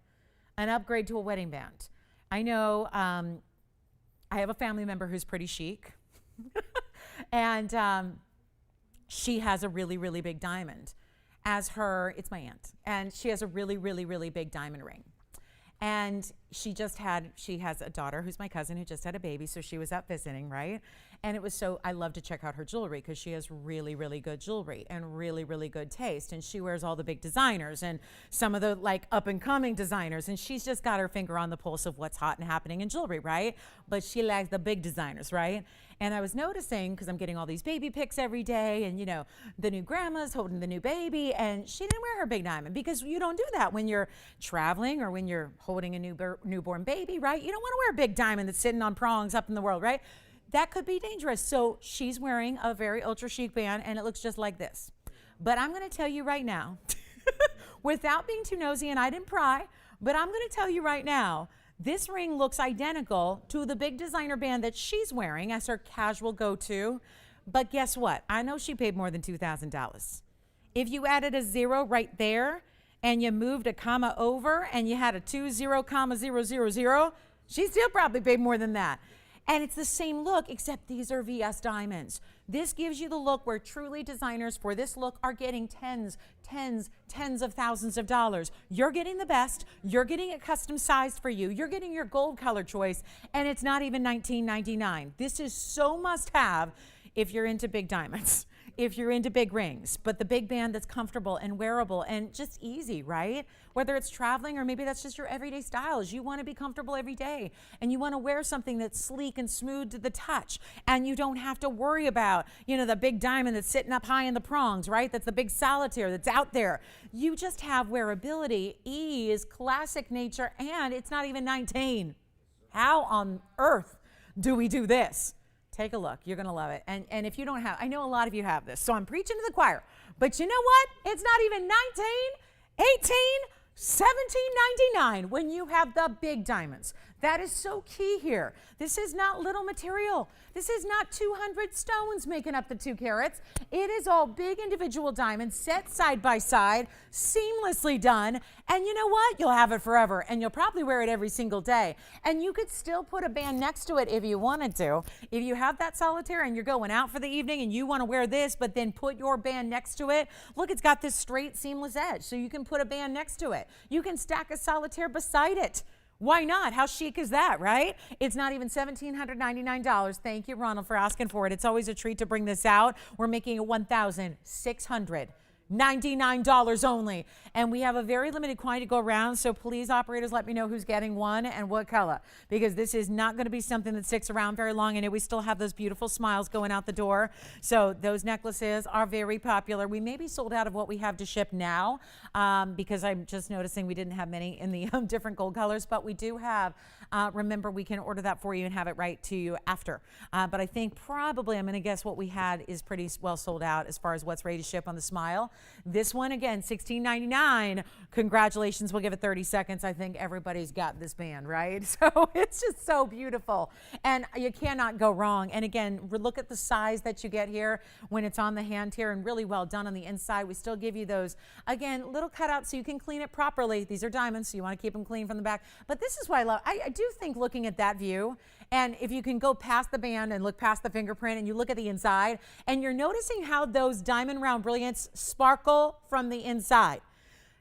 An upgrade to a wedding band. I know I have a family member who's pretty chic, and she has a really, really big diamond. It's my aunt, and she has a really, really, really big diamond ring. And she has a daughter who's my cousin who just had a baby, so she was out visiting, right? And I love to check out her jewelry because she has really, really good jewelry and really, really good taste. And she wears all the big designers and some of the like up and coming designers. And she's just got her finger on the pulse of what's hot and happening in jewelry, right? But she likes the big designers, right? And I was noticing, because I'm getting all these baby pics every day, and you know, the new grandma's holding the new baby, and she didn't wear her big diamond because you don't do that when you're traveling or when you're holding a newborn baby, right? You don't want to wear a big diamond that's sitting on prongs up in the world, right? That could be dangerous. So she's wearing a very ultra chic band, and it looks just like this. But I'm going to tell you right now, without being too nosy, and I didn't pry, but I'm going to tell you right now, this ring looks identical to the big designer band that she's wearing as her casual go-to. But guess what? I know she paid more than $2,000. If you added a 0 right there and you moved a comma over and you had a 20,000, she still probably paid more than that. And it's the same look, except these are VS diamonds. This gives you the look where truly designers for this look are getting tens of thousands of dollars. You're getting the best. You're getting it custom sized for you. You're getting your gold color choice, and it's not even $19.99. This is so must have if you're into big diamonds, if you're into big rings, but the big band that's comfortable and wearable and just easy, right? Whether it's traveling or maybe that's just your everyday styles. You want to be comfortable every day and you want to wear something that's sleek and smooth to the touch, and you don't have to worry about, the big diamond that's sitting up high in the prongs, right? That's the big solitaire that's out there. You just have wearability, ease, classic nature, and it's not even 19. How on earth do we do this? Take a look. You're going to love it. And if you don't have, I know a lot of you have this, so I'm preaching to the choir. But you know what? It's not even 19, 18, 17.99 when you have the big diamonds. That is so key here. This is not little material. This is not 200 stones making up the 2 carats. It is all big individual diamonds set side by side, seamlessly done. And you know what? You'll have it forever, and you'll probably wear it every single day. And you could still put a band next to it if you wanted to. If you have that solitaire and you're going out for the evening and you want to wear this, but then put your band next to it, look, it's got this straight seamless edge, so you can put a band next to it. You can stack a solitaire beside it. Why not? How chic is that, right? It's not even $1,799. Thank you, Ronald, for asking for it. It's always a treat to bring this out. We're making it $1,699 only. And we have a very limited quantity to go around, so please, operators, let me know who's getting one and what color, because this is not going to be something that sticks around very long. And we still have those beautiful smiles going out the door. So those necklaces are very popular. We may be sold out of what we have to ship now, because I'm just noticing we didn't have many in the different gold colors, but we do have, remember, we can order that for you and have it right to you after. But I think probably, I'm going to guess what we had is pretty well sold out as far as what's ready to ship on the smile. This one, again, $16.99. Congratulations. We'll give it 30 seconds. I think everybody's got this band, right? So it's just so beautiful, and you cannot go wrong. And again, look at the size that you get here when it's on the hand here, and really well done on the inside. We still give you those, again, little cutouts so you can clean it properly. These are diamonds, so you want to keep them clean from the back. But this is why I do think looking at that view, and if you can go past the band and look past the fingerprint and you look at the inside, and you're noticing how those diamond round brilliants sparkle from the inside.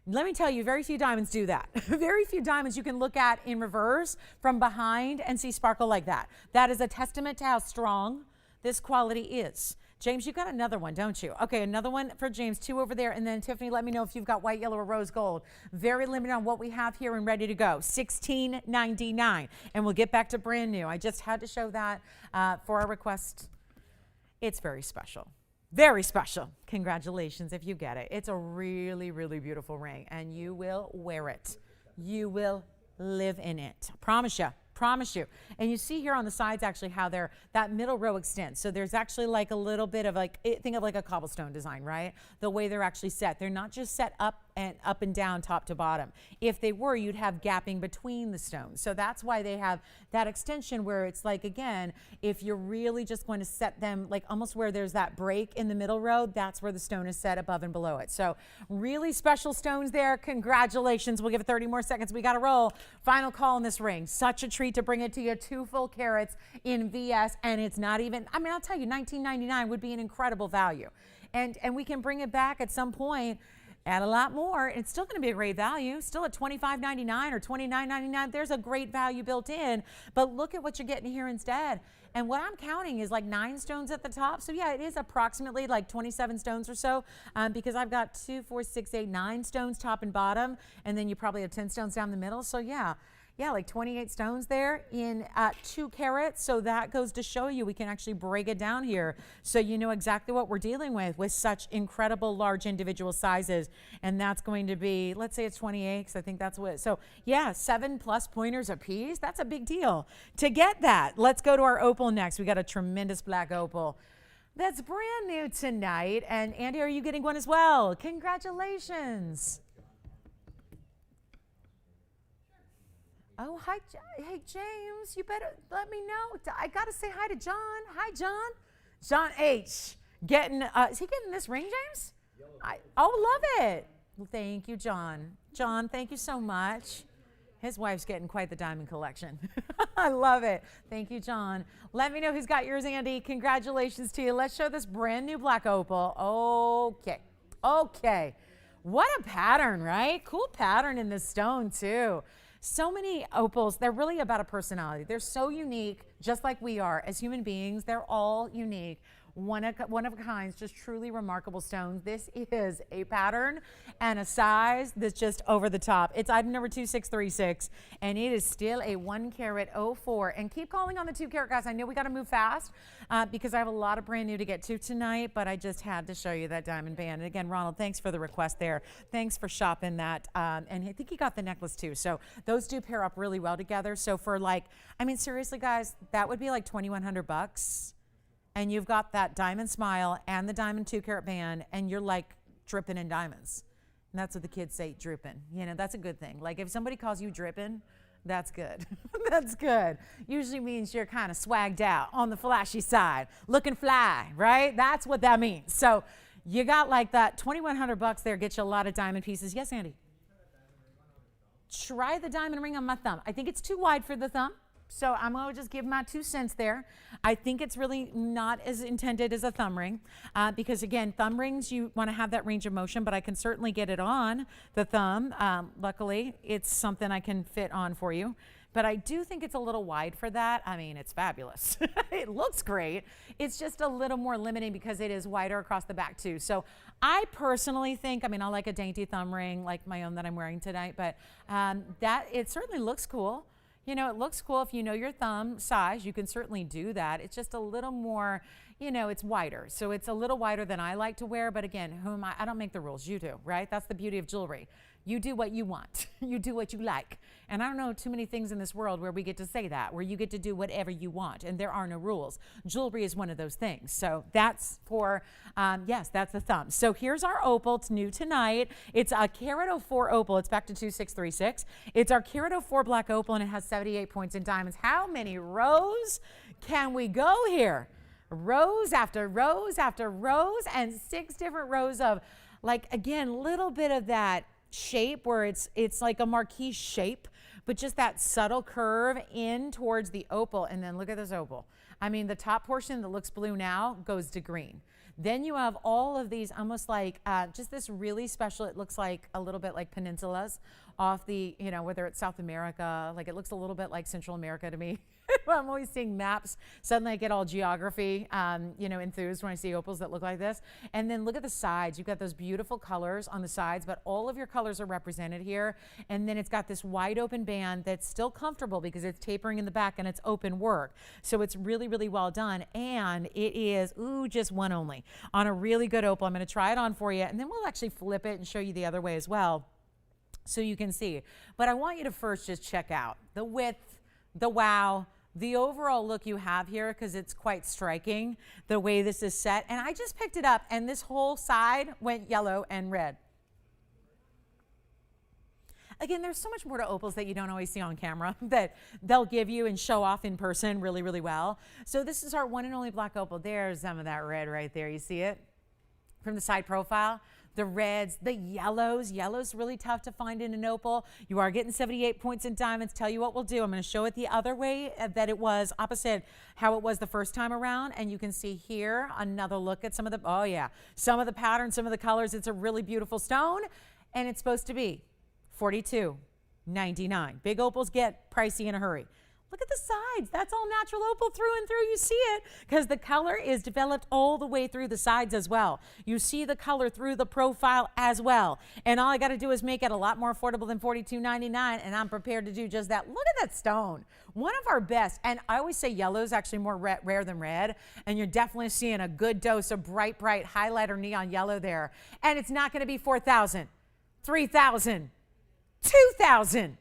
Let me tell you, very few diamonds do that. Very few diamonds you can look at in reverse from behind and see sparkle like that. That is a testament to how strong this quality is. James, you've got another one, don't you? Okay, another one for James, 2 over there. And then Tiffany, let me know if you've got white, yellow, or rose gold. Very limited on what we have here and ready to go. $16.99. And we'll get back to brand new. I just had to show that for our request. It's very special. Very special. Congratulations if you get it. It's a really, really beautiful ring, and you will wear it. You will live in it. Promise you. Promise you. And you see here on the sides actually how that middle row extends. So there's actually like a little bit of think of like a cobblestone design, right? The way they're actually set. They're not just set up and down, top to bottom. If they were, you'd have gapping between the stones. So that's why they have that extension where it's like, again, if you're really just going to set them like almost where there's that break in the middle row, that's where the stone is set above and below it. So really special stones there. Congratulations. We'll give it 30 more seconds. We got to roll. Final call on this ring. Such a treat to bring it to you. 2 full carats in VS, and it's not even, I mean, I'll tell you, $19.99 would be an incredible value. And we can bring it back at some point at a lot more. It's still going to be a great value, still at $25.99 or $29.99. There's a great value built in, but look at what you're getting here instead. And what I'm counting is like 9 stones at the top. So yeah, it is approximately like 27 stones or so, because I've got 2, 4, 6, 8, 9 stones top and bottom, and then you probably have 10 stones down the middle. So yeah, like 28 stones there in 2 carats. So that goes to show you we can actually break it down here so you know exactly what we're dealing with such incredible large individual sizes. And that's going to be, let's say it's 28, because I think that's what, so yeah, 7+ pointers a piece. That's a big deal. To get that, let's go to our opal next. We got a tremendous black opal that's brand new tonight. And Andy, are you getting one as well? Congratulations. Oh, hi. Hey, James, you better let me know. I got to say hi to John. Hi, John. John H. Getting, is he getting this ring, James? Love it. Well, thank you, John. John, thank you so much. His wife's getting quite the diamond collection. I love it. Thank you, John. Let me know who's got yours, Andy. Congratulations to you. Let's show this brand new black opal. Okay. What a pattern, right? Cool pattern in this stone, too. So many opals, they're really about a personality. They're so unique, just like we are as human beings. They're all unique. One of a kind, just truly remarkable stones. This is a pattern and a size that's just over the top. It's item number 2636, and it is still a 1 carat 04. And keep calling on the 2 carat guys. I know we got to move fast because I have a lot of brand new to get to tonight, but I just had to show you that diamond band. And again, Ronald, thanks for the request there. Thanks for shopping that. And I think he got the necklace too. So those do pair up really well together. So for seriously guys, that would be like $2,100. And you've got that diamond smile and the diamond 2 carat band, and you're like dripping in diamonds. And that's what the kids say, dripping. You know, that's a good thing. Like if somebody calls you dripping, that's good. That's good. Usually means you're kind of swagged out on the flashy side, looking fly, right? That's what that means. So you got like that $2,100 there, get you a lot of diamond pieces. Yes, Andy? Try the diamond ring on my thumb. I think it's too wide for the thumb. So I'm going to just give my 2 cents there. I think it's really not as intended as a thumb ring because, again, thumb rings, you want to have that range of motion, but I can certainly get it on the thumb. Luckily, it's something I can fit on for you. But I do think it's a little wide for that. I mean, it's fabulous. It looks great. It's just a little more limiting because it is wider across the back, too. So I personally think, I like a dainty thumb ring like my own that I'm wearing tonight, but it certainly looks cool. You know, it looks cool. If you know your thumb size, you can certainly do that. It's just a little more, it's wider. So it's a little wider than I like to wear. But again, who am I? I don't make the rules. You do, right? That's the beauty of jewelry. You do what you want. You do what you like. And I don't know too many things in this world where we get to say that, where you get to do whatever you want and there are no rules. Jewelry is one of those things. So that's for, yes, that's the thumb. So here's our opal. It's new tonight. It's a carat 04 opal. It's back to 2636. It's our carat 04 black opal, and it has 78 points in diamonds. How many rows can we go here? Rows after rows after rows, and 6 different rows of, again, little bit of that shape where it's like a marquise shape, but just that subtle curve in towards the opal. And then look at this opal. The top portion that looks blue now goes to green. Then you have all of these almost like just this really special, it looks like a little bit like peninsulas off the, whether it's South America, it looks a little bit like Central America to me. I'm always seeing maps. Suddenly I get all geography, enthused when I see opals that look like this. And then look at the sides. You've got those beautiful colors on the sides, but all of your colors are represented here. And then it's got this wide open band that's still comfortable because it's tapering in the back and it's open work. So it's really, really well done. And it is, just one only on a really good opal. I'm going to try it on for you, and then we'll actually flip it and show you the other way as well so you can see. But I want you to first just check out the width, the wow, the overall look you have here, because it's quite striking the way this is set. And I just picked it up, and this whole side went yellow and red. Again, there's so much more to opals that you don't always see on camera that they'll give you and show off in person really, really well. So this is our one and only black opal. There's some of that red right there. You see it from the side profile? The reds, the yellows. Yellow's really tough to find in an opal. You are getting 78 points in diamonds. Tell you what we'll do. I'm going to show it the other way that it was, opposite how it was the first time around. And you can see here another look at some of the, some of the patterns, some of the colors. It's a really beautiful stone, and it's supposed to be $42.99. Big opals get pricey in a hurry. Look at the sides. That's all natural opal through and through. You see it because the color is developed all the way through the sides as well. You see the color through the profile as well. And all I got to do is make it a lot more affordable than $42.99, and I'm prepared to do just that. Look at that stone. One of our best. And I always say yellow is actually more rare than red. And you're definitely seeing a good dose of bright, bright highlighter neon yellow there. And it's not going to be $4,000, $3,000, $2,000.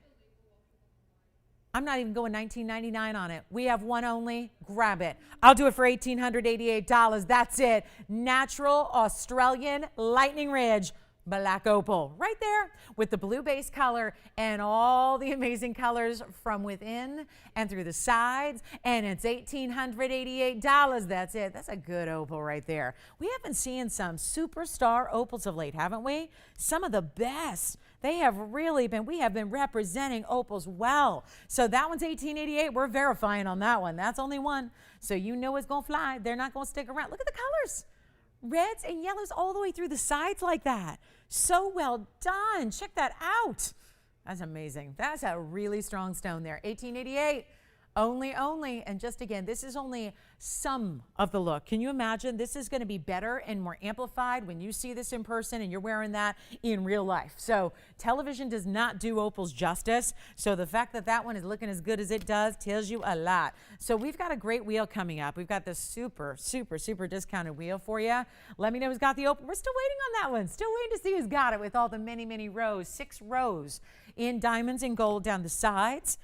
I'm not even going $19.99 on it. We have one only. Grab it. I'll do it for $1,888. That's it. Natural Australian Lightning Ridge black opal. Right there with the blue base color and all the amazing colors from within and through the sides. And it's $1,888. That's it. That's a good opal right there. We have been seeing some superstar opals of late, haven't we? Some of the best They have really been, we have been representing opals well. So that one's 1888. We're verifying on that one. That's only one. So you know it's going to fly. They're not going to stick around. Look at the colors. Reds and yellows all the way through the sides like that. So well done. Check that out. That's amazing. That's a really strong stone there. 1888. Only, and just again, this is only some of the look. Can you imagine? This is going to be better and more amplified when you see this in person and you're wearing that in real life. So television does not do opals justice. So the fact that that one is looking as good as it does tells you a lot. So we've got a great wheel coming up. We've got this super discounted wheel for you. Let me know who's got the opal. We're still waiting on that one. Still waiting to see who's got it with all the many rows, 6 rows in diamonds and gold down the sides.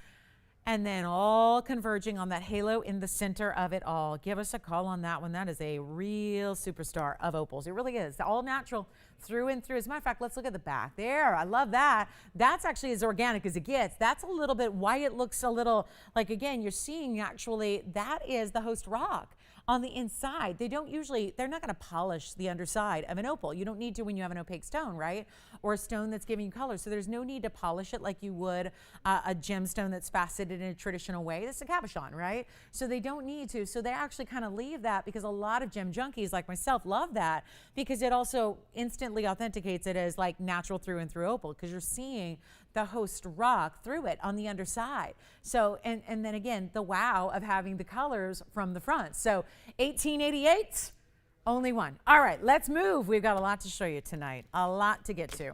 And then all converging on that halo in the center of it all. Give us a call on that one. That is a real superstar of opals. It really is. All natural through and through. As a matter of fact, let's look at the back. There, I love that. That's actually as organic as it gets. That's a little bit why it looks a little like, again, you're seeing actually that is the host rock. On the inside, they're not going to polish the underside of an opal. You don't need to when you have an opaque stone, right? Or a stone that's giving you color. So there's no need to polish it like you would a gemstone that's faceted in a traditional way. This is a cabochon, right? So they don't need to. So they actually kind of leave that because a lot of gem junkies like myself love that because it also instantly authenticates it as like natural through and through opal because you're seeing the host rock through it on the underside. So, and then again, the wow of having the colors from the front. So 1888, only one. All right, let's move. We've got a lot to show you tonight, a lot to get to.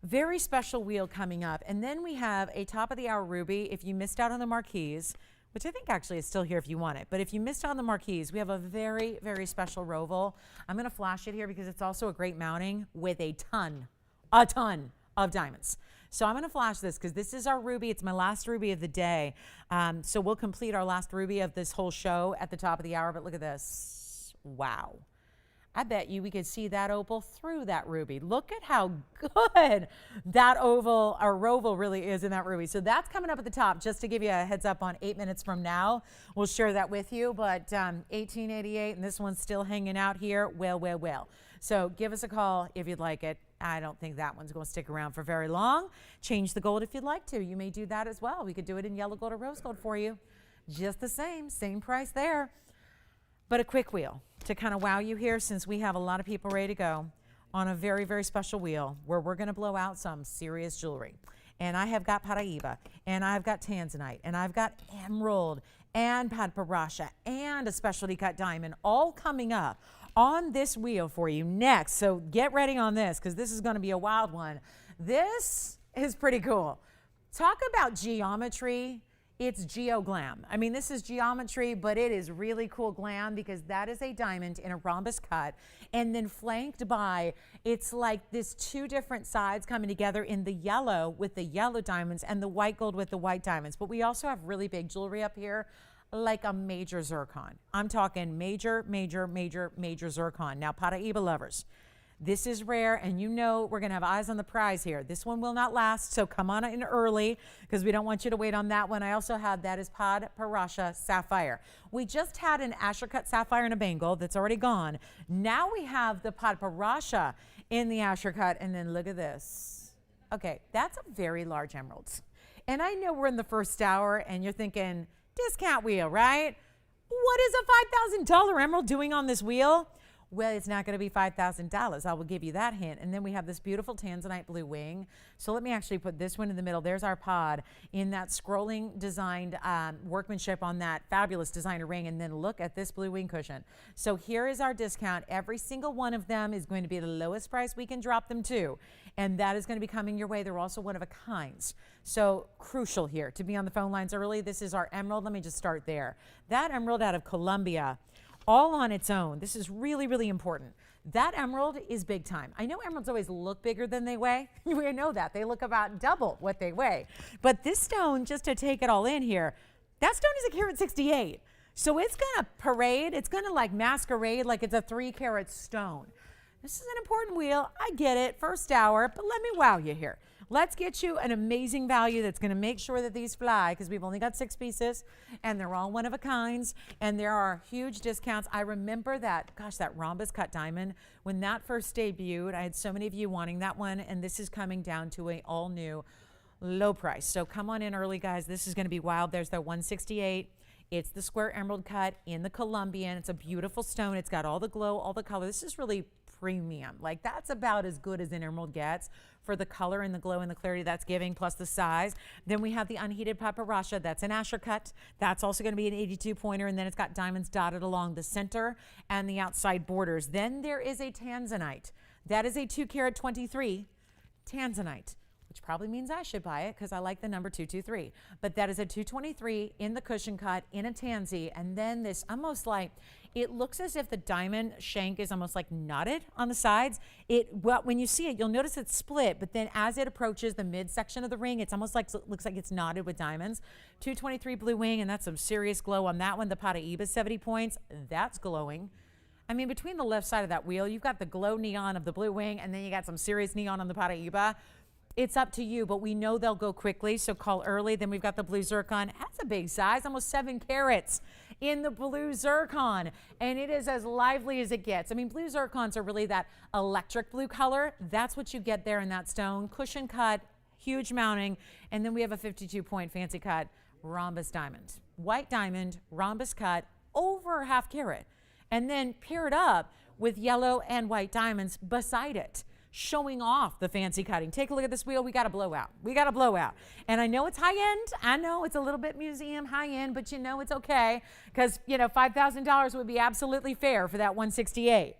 Very special wheel coming up. And then we have a top of the hour ruby. If you missed out on the marquise, which I think actually is still here if you want it. But if you missed out on the marquise, we have a very special roval. I'm going to flash it here because it's also a great mounting with a ton of diamonds. So I'm going to flash this because this is our ruby. It's my last ruby of the day. So we'll complete our last ruby of this whole show at the top of the hour. But look at this. Wow. I bet you we could see that opal through that ruby. Look at how good that oval or roval really is in that ruby. So that's coming up at the top. Just to give you a heads up on 8 minutes from now, we'll share that with you. But 1888, and this one's still hanging out here. Well. So give us a call if you'd like it. I don't think that one's going to stick around for very long. Change the gold if you'd like to. You may do that as well. We could do it in yellow gold or rose gold for you. Just the same price there. But a quick wheel to kind of wow you here since we have a lot of people ready to go on a very special wheel where we're going to blow out some serious jewelry. And I have got Paraíba, and I've got Tanzanite, and I've got Emerald, and Padparacha, and a specialty cut diamond all coming up on this wheel for you next. So get ready on this because this is going to be a wild one. This is pretty cool. Talk about geometry. It's glam. I mean, this is geometry, but it is really cool glam because that is a diamond in a rhombus cut and then flanked by, it's like this 2 different sides coming together in the yellow with the yellow diamonds and the white gold with the white diamonds. But we also have really big jewelry up here, like a major zircon. I'm talking major zircon. Now, Paraíba lovers, this is rare, and you know we're going to have eyes on the prize here. This one will not last, so come on in early because we don't want you to wait on that one. I also have that is Padparacha Sapphire. We just had an Asher cut sapphire in a bangle that's already gone. Now we have the Padparacha in the Asher cut, and then look at this. Okay, that's a very large emerald. And I know we're in the first hour, and you're thinking, discount wheel, right? What is a $5,000 emerald doing on this wheel? Well, it's not going to be $5,000. I will give you that hint. And then we have this beautiful Tanzanite blue wing. So let me actually put this one in the middle. There's our pod in that scrolling designed workmanship on that fabulous designer ring. And then look at this blue wing cushion. So here is our discount. Every single one of them is going to be the lowest price we can drop them to. And that is going to be coming your way. They're also one of a kinds. So crucial here to be on the phone lines early. This is our emerald. Let me just start there. That emerald out of Colombia, all on its own. This is really important. That emerald is big time. I know emeralds always look bigger than they weigh. We know that. They look about double what they weigh. But this stone, just to take it all in here, that stone is a carat 68. So it's going to parade. It's going to like masquerade like it's a 3-carat stone. This is an important wheel. I get it. First hour, but let me wow you here. Let's get you an amazing value that's going to make sure that these fly, because we've only got 6 pieces and they're all one of a kinds, and there are huge discounts. I remember that, gosh, that rhombus cut diamond, when that first debuted, I had so many of you wanting that one, and this is coming down to a all new low price. So come on in early, guys. This is going to be wild. There's the 168. It's the square emerald cut in the Colombian. It's a beautiful stone. It's got all the glow, all the color. This is really premium. Like, that's about as good as an emerald gets for the color and the glow and the clarity that's giving, plus the size. Then we have the unheated papyrusha. That's an Asher cut. That's also going to be an 82 pointer, and then it's got diamonds dotted along the center and the outside borders. Then there is a tanzanite. That is a 2 carat 23 tanzanite, which probably means I should buy it because I like the number 223. But that is a 223 in the cushion cut in a tansy, and then this almost like, it looks as if the diamond shank is almost like knotted on the sides. Well, when you see it, you'll notice it's split, but then as it approaches the midsection of the ring, it's almost like, looks like it's knotted with diamonds. 223 blue wing, and that's some serious glow on that one. The Paraíba 70 points, that's glowing. I mean, between the left side of that wheel, you've got the glow neon of the blue wing, and then you got some serious neon on the Paraíba. It's up to you, but we know they'll go quickly, so call early. Then we've got the blue zircon. That's a big size, almost 7 carats in the blue zircon, and it is as lively as it gets. I mean, blue zircons are really that electric blue color. That's what you get there in that stone. Cushion cut, huge mounting, and then we have a 52-point fancy cut rhombus diamond. White diamond, rhombus cut, over ½ carat, and then paired up with yellow and white diamonds beside it, showing off the fancy cutting. Take a look at this wheel. We got a blowout. We got a blowout. And I know it's high end. I know it's a little bit museum high end, but you know it's okay because, you know, $5,000 would be absolutely fair for that 168.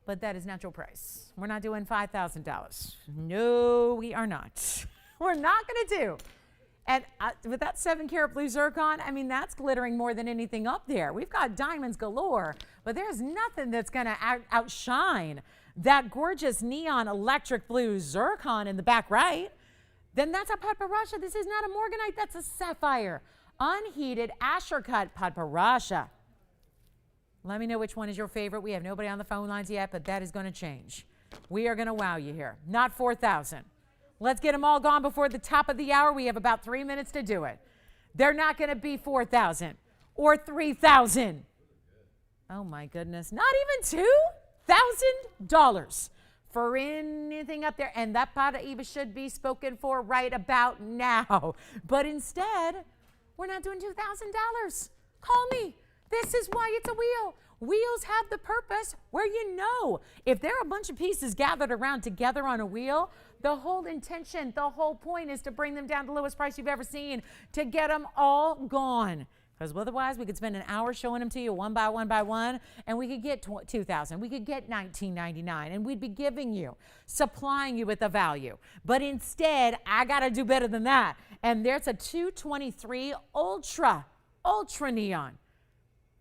But that is natural price. We're not doing $5,000. No, we are not. We're not going to do. And with that 7 carat blue zircon, I mean, that's glittering more than anything up there. We've got diamonds galore, but there's nothing that's going to outshine that gorgeous neon electric blue zircon in the back right. Then that's a papyrusha. This is not a morganite, that's a sapphire. Unheated Asher cut papyrusha. Let me know which one is your favorite. We have nobody on the phone lines yet, but that is going to change. We are going to wow you here. Not 4,000. Let's get them all gone before the top of the hour. We have about 3 minutes to do it. They're not going to be 4,000 or 3,000. Oh my goodness. Not even $2,000 for anything up there. And that Paraíba should be spoken for right about now. But instead, we're not doing $2,000. Call me. This is why it's a wheel. Wheels have the purpose where you know. If there are a bunch of pieces gathered around together on a wheel, the whole intention, the whole point is to bring them down to the lowest price you've ever seen, to get them all gone. Because otherwise, we could spend an hour showing them to you one by one, and we could get $2,000. We could get $19.99, and we'd be giving you, supplying you with the value. But instead, I got to do better than that. And there's a 223 ultra neon.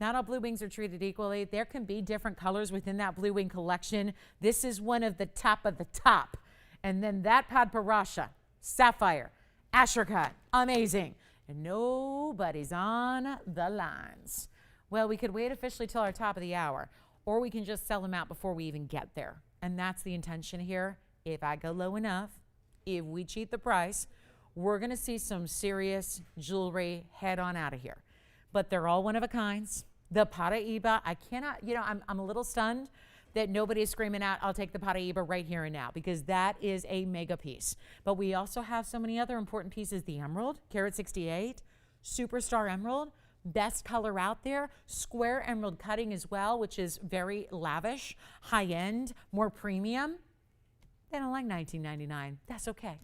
Not all blue wings are treated equally. There can be different colors within that blue wing collection. This is one of the top of the top. And then that papyrusha, sapphire, Asher cut, amazing. And nobody's on the lines. Well, we could wait officially till our top of the hour, or we can just sell them out before we even get there. And that's the intention here. If I go low enough, if we cheat the price, we're going to see some serious jewelry head on out of here. But they're all one of a kinds. The Paraíba, I cannot, you know, I'm a little stunned that nobody is screaming out, I'll take the Paraíba right here and now, because that is a mega piece. But we also have so many other important pieces. The emerald, carat 68, superstar emerald, best color out there, square emerald cutting as well, which is very lavish, high end, more premium. They don't like $19.99. That's okay.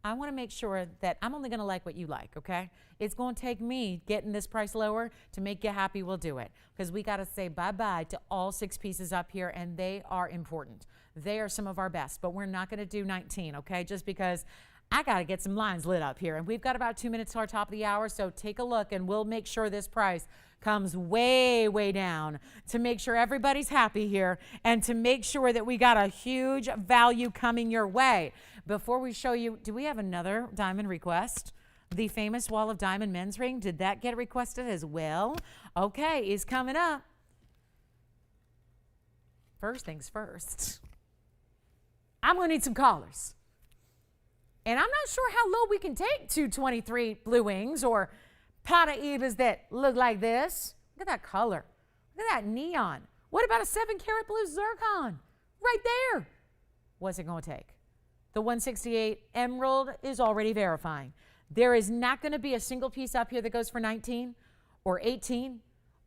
I want to make sure that I'm only going to like what you like, okay? It's going to take me getting this price lower to make you happy. We'll do it, because we got to say bye-bye to all 6 pieces up here, and they are important. They are some of our best, but we're not going to do 19, okay? Just because I got to get some lines lit up here, and we've got about 2 minutes to our top of the hour, so take a look, and we'll make sure this price comes way, way down to make sure everybody's happy here and to make sure that we got a huge value coming your way. Before we show you, do we have another diamond request? The famous Wall of Diamond men's ring, did that get requested as well? Okay, is coming up. First things first, I'm going to need some callers. And I'm not sure how low we can take 223 blue wings or Paraibas that look like this. Look at that color. Look at that neon. What about a 7-carat blue zircon? Right there. What's it going to take? The 168 emerald is already verifying. There is not going to be a single piece up here that goes for 19 or 18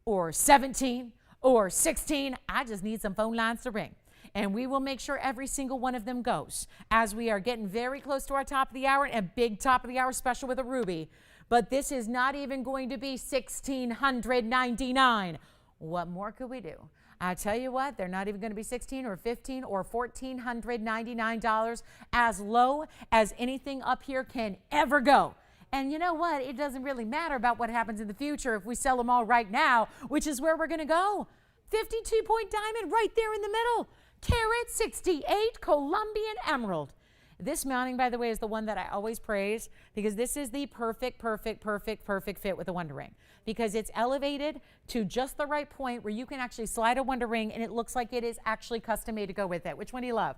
or 17 or 16. I just need some phone lines to ring. And we will make sure every single one of them goes as we are getting very close to our top of the hour and a big top of the hour special with a ruby. But this is not even going to be $1,699. What more could we do? I tell you what, they're not even going to be $1,600 or $1,500 or $1,499, as low as anything up here can ever go. And you know what? It doesn't really matter about what happens in the future if we sell them all right now, which is where we're going to go. 52-point diamond right there in the middle. Carat 68 Colombian emerald. This mounting, by the way, is the one that I always praise because this is the perfect fit with a Wonder Ring, because it's elevated to just the right point where you can actually slide a Wonder Ring and it looks like it is actually custom made to go with it. Which one do you love?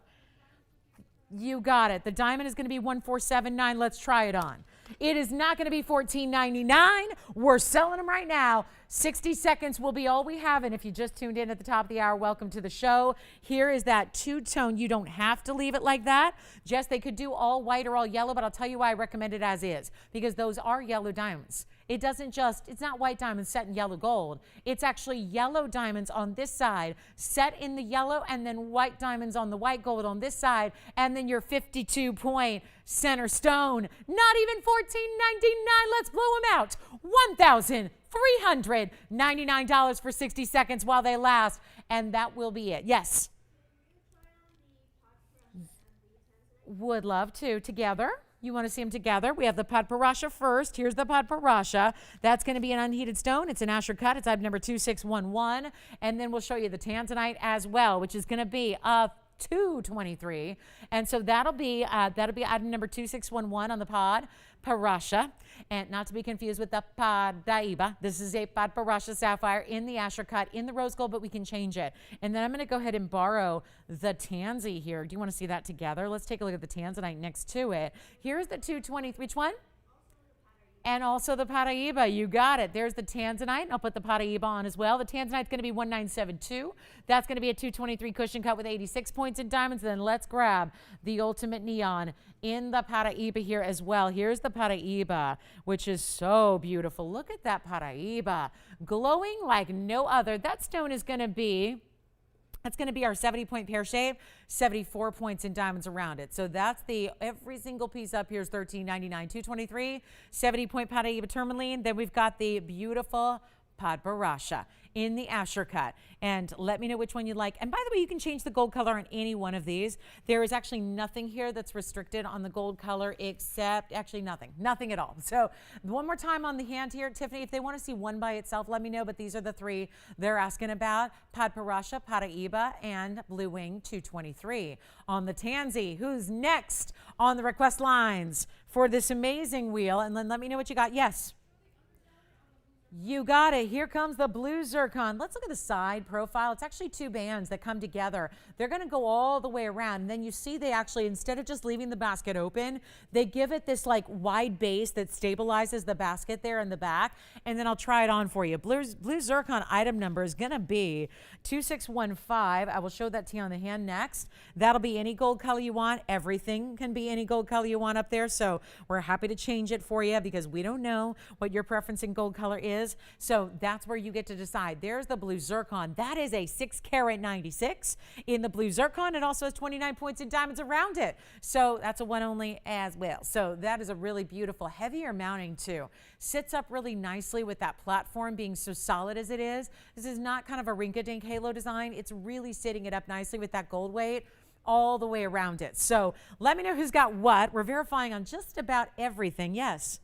You got it. The diamond is going to be $1,479. Let's try it on. It is not going to be $1,499. We're selling them right now. 60 seconds will be all we have. And if you just tuned in at the top of the hour, welcome to the show. Here is that two-tone. You don't have to leave it like that. Jess, they could do all white or all yellow, but I'll tell you why I recommend it as is, because those are yellow diamonds. It doesn't just, it's not white diamonds set in yellow gold. It's actually yellow diamonds on this side set in the yellow, and then white diamonds on the white gold on this side, and then your 52-point center stone. Not even $1,499. Let's blow them out. $1,399 for 60 seconds while they last, and that will be it. Yes. Would love to. Together. You want to see them together? We have the Padparasha first. Here's the Padparasha. That's going to be an unheated stone. It's an Asher cut. It's item number 2611. And then we'll show you the tanzanite as well, which is going to be a 223. And so that'll be item number 2611 on the Padparasha. And not to be confused with the Padaiba. This is a Padparasha sapphire in the Asher cut, in the rose gold, but we can change it. And then I'm going to go ahead and borrow the tansy here. Do you want to see that together? Let's take a look at the tanzanite next to it. Here's the 223. Which one? And also the Paraiba. You got it. There's the tanzanite. I'll put the Paraiba on as well. The tanzanite's going to be 1972. That's going to be a 223 cushion cut with 86 points in diamonds. Then let's grab the ultimate neon in the Paraiba here as well. Here's the Paraiba, which is so beautiful. Look at that Paraiba, glowing like no other. That stone is going to be, that's going to be our 70-point pear shape, 74 points in diamonds around it. So that's every single piece up here is $1,399. 223, 70-point Paraiba tourmaline. Then we've got the beautiful Padparasha in the Asher cut. And let me know which one you like. And by the way, you can change the gold color on any one of these. There is actually nothing here that's restricted on the gold color except actually nothing at all. So one more time on the hand here, Tiffany, if they want to see one by itself, let me know. But these are the three they're asking about: Padparasha, Paraiba, and Blue Wing 223. On the Tansy, who's next on the request lines for this amazing wheel? And then let me know what you got. Yes. You got it. Here comes the blue zircon. Let's look at the side profile. It's actually two bands that come together. They're going to go all the way around. And then you see they actually, instead of just leaving the basket open, they give it this like wide base that stabilizes the basket there in the back. And then I'll try it on for you. Blue zircon item number is going to be 2615. I will show that to you on the hand next. That'll be any gold color you want. Everything can be any gold color you want up there. So we're happy to change it for you because we don't know what your preference in gold color is. So that's where you get to decide. There's the blue zircon. That is a 6-carat 96 in the blue zircon. It also has 29 points in diamonds around it. So that's a one only as well. So that is a really beautiful, heavier mounting too. Sits up really nicely with that platform being so solid as it is. This is not kind of a rink-a-dink halo design. It's really sitting it up nicely with that gold weight all the way around it. So let me know who's got what. We're verifying on just about everything. Yes.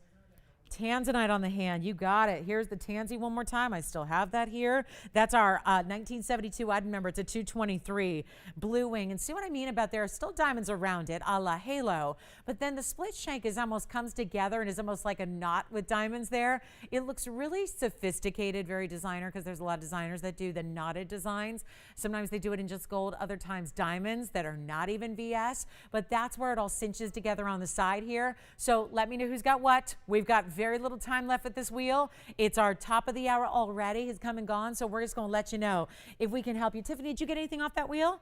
Tanzanite on the hand. You got it. Here's the tansy one more time. I still have that here. That's our 1972 item number. It's a 223 blue wing. And see what I mean about there are still diamonds around it, a la halo. But then the split shank is almost comes together and is almost like a knot with diamonds there. It looks really sophisticated, very designer, because there's a lot of designers that do the knotted designs. Sometimes they do it in just gold, other times diamonds that are not even VS. But that's where it all cinches together on the side here. So let me know who's got what. We've got very little time left with this wheel. It's our top of the hour already, has come and gone, so we're just going to let you know if we can help you. Tiffany, did you get anything off that wheel?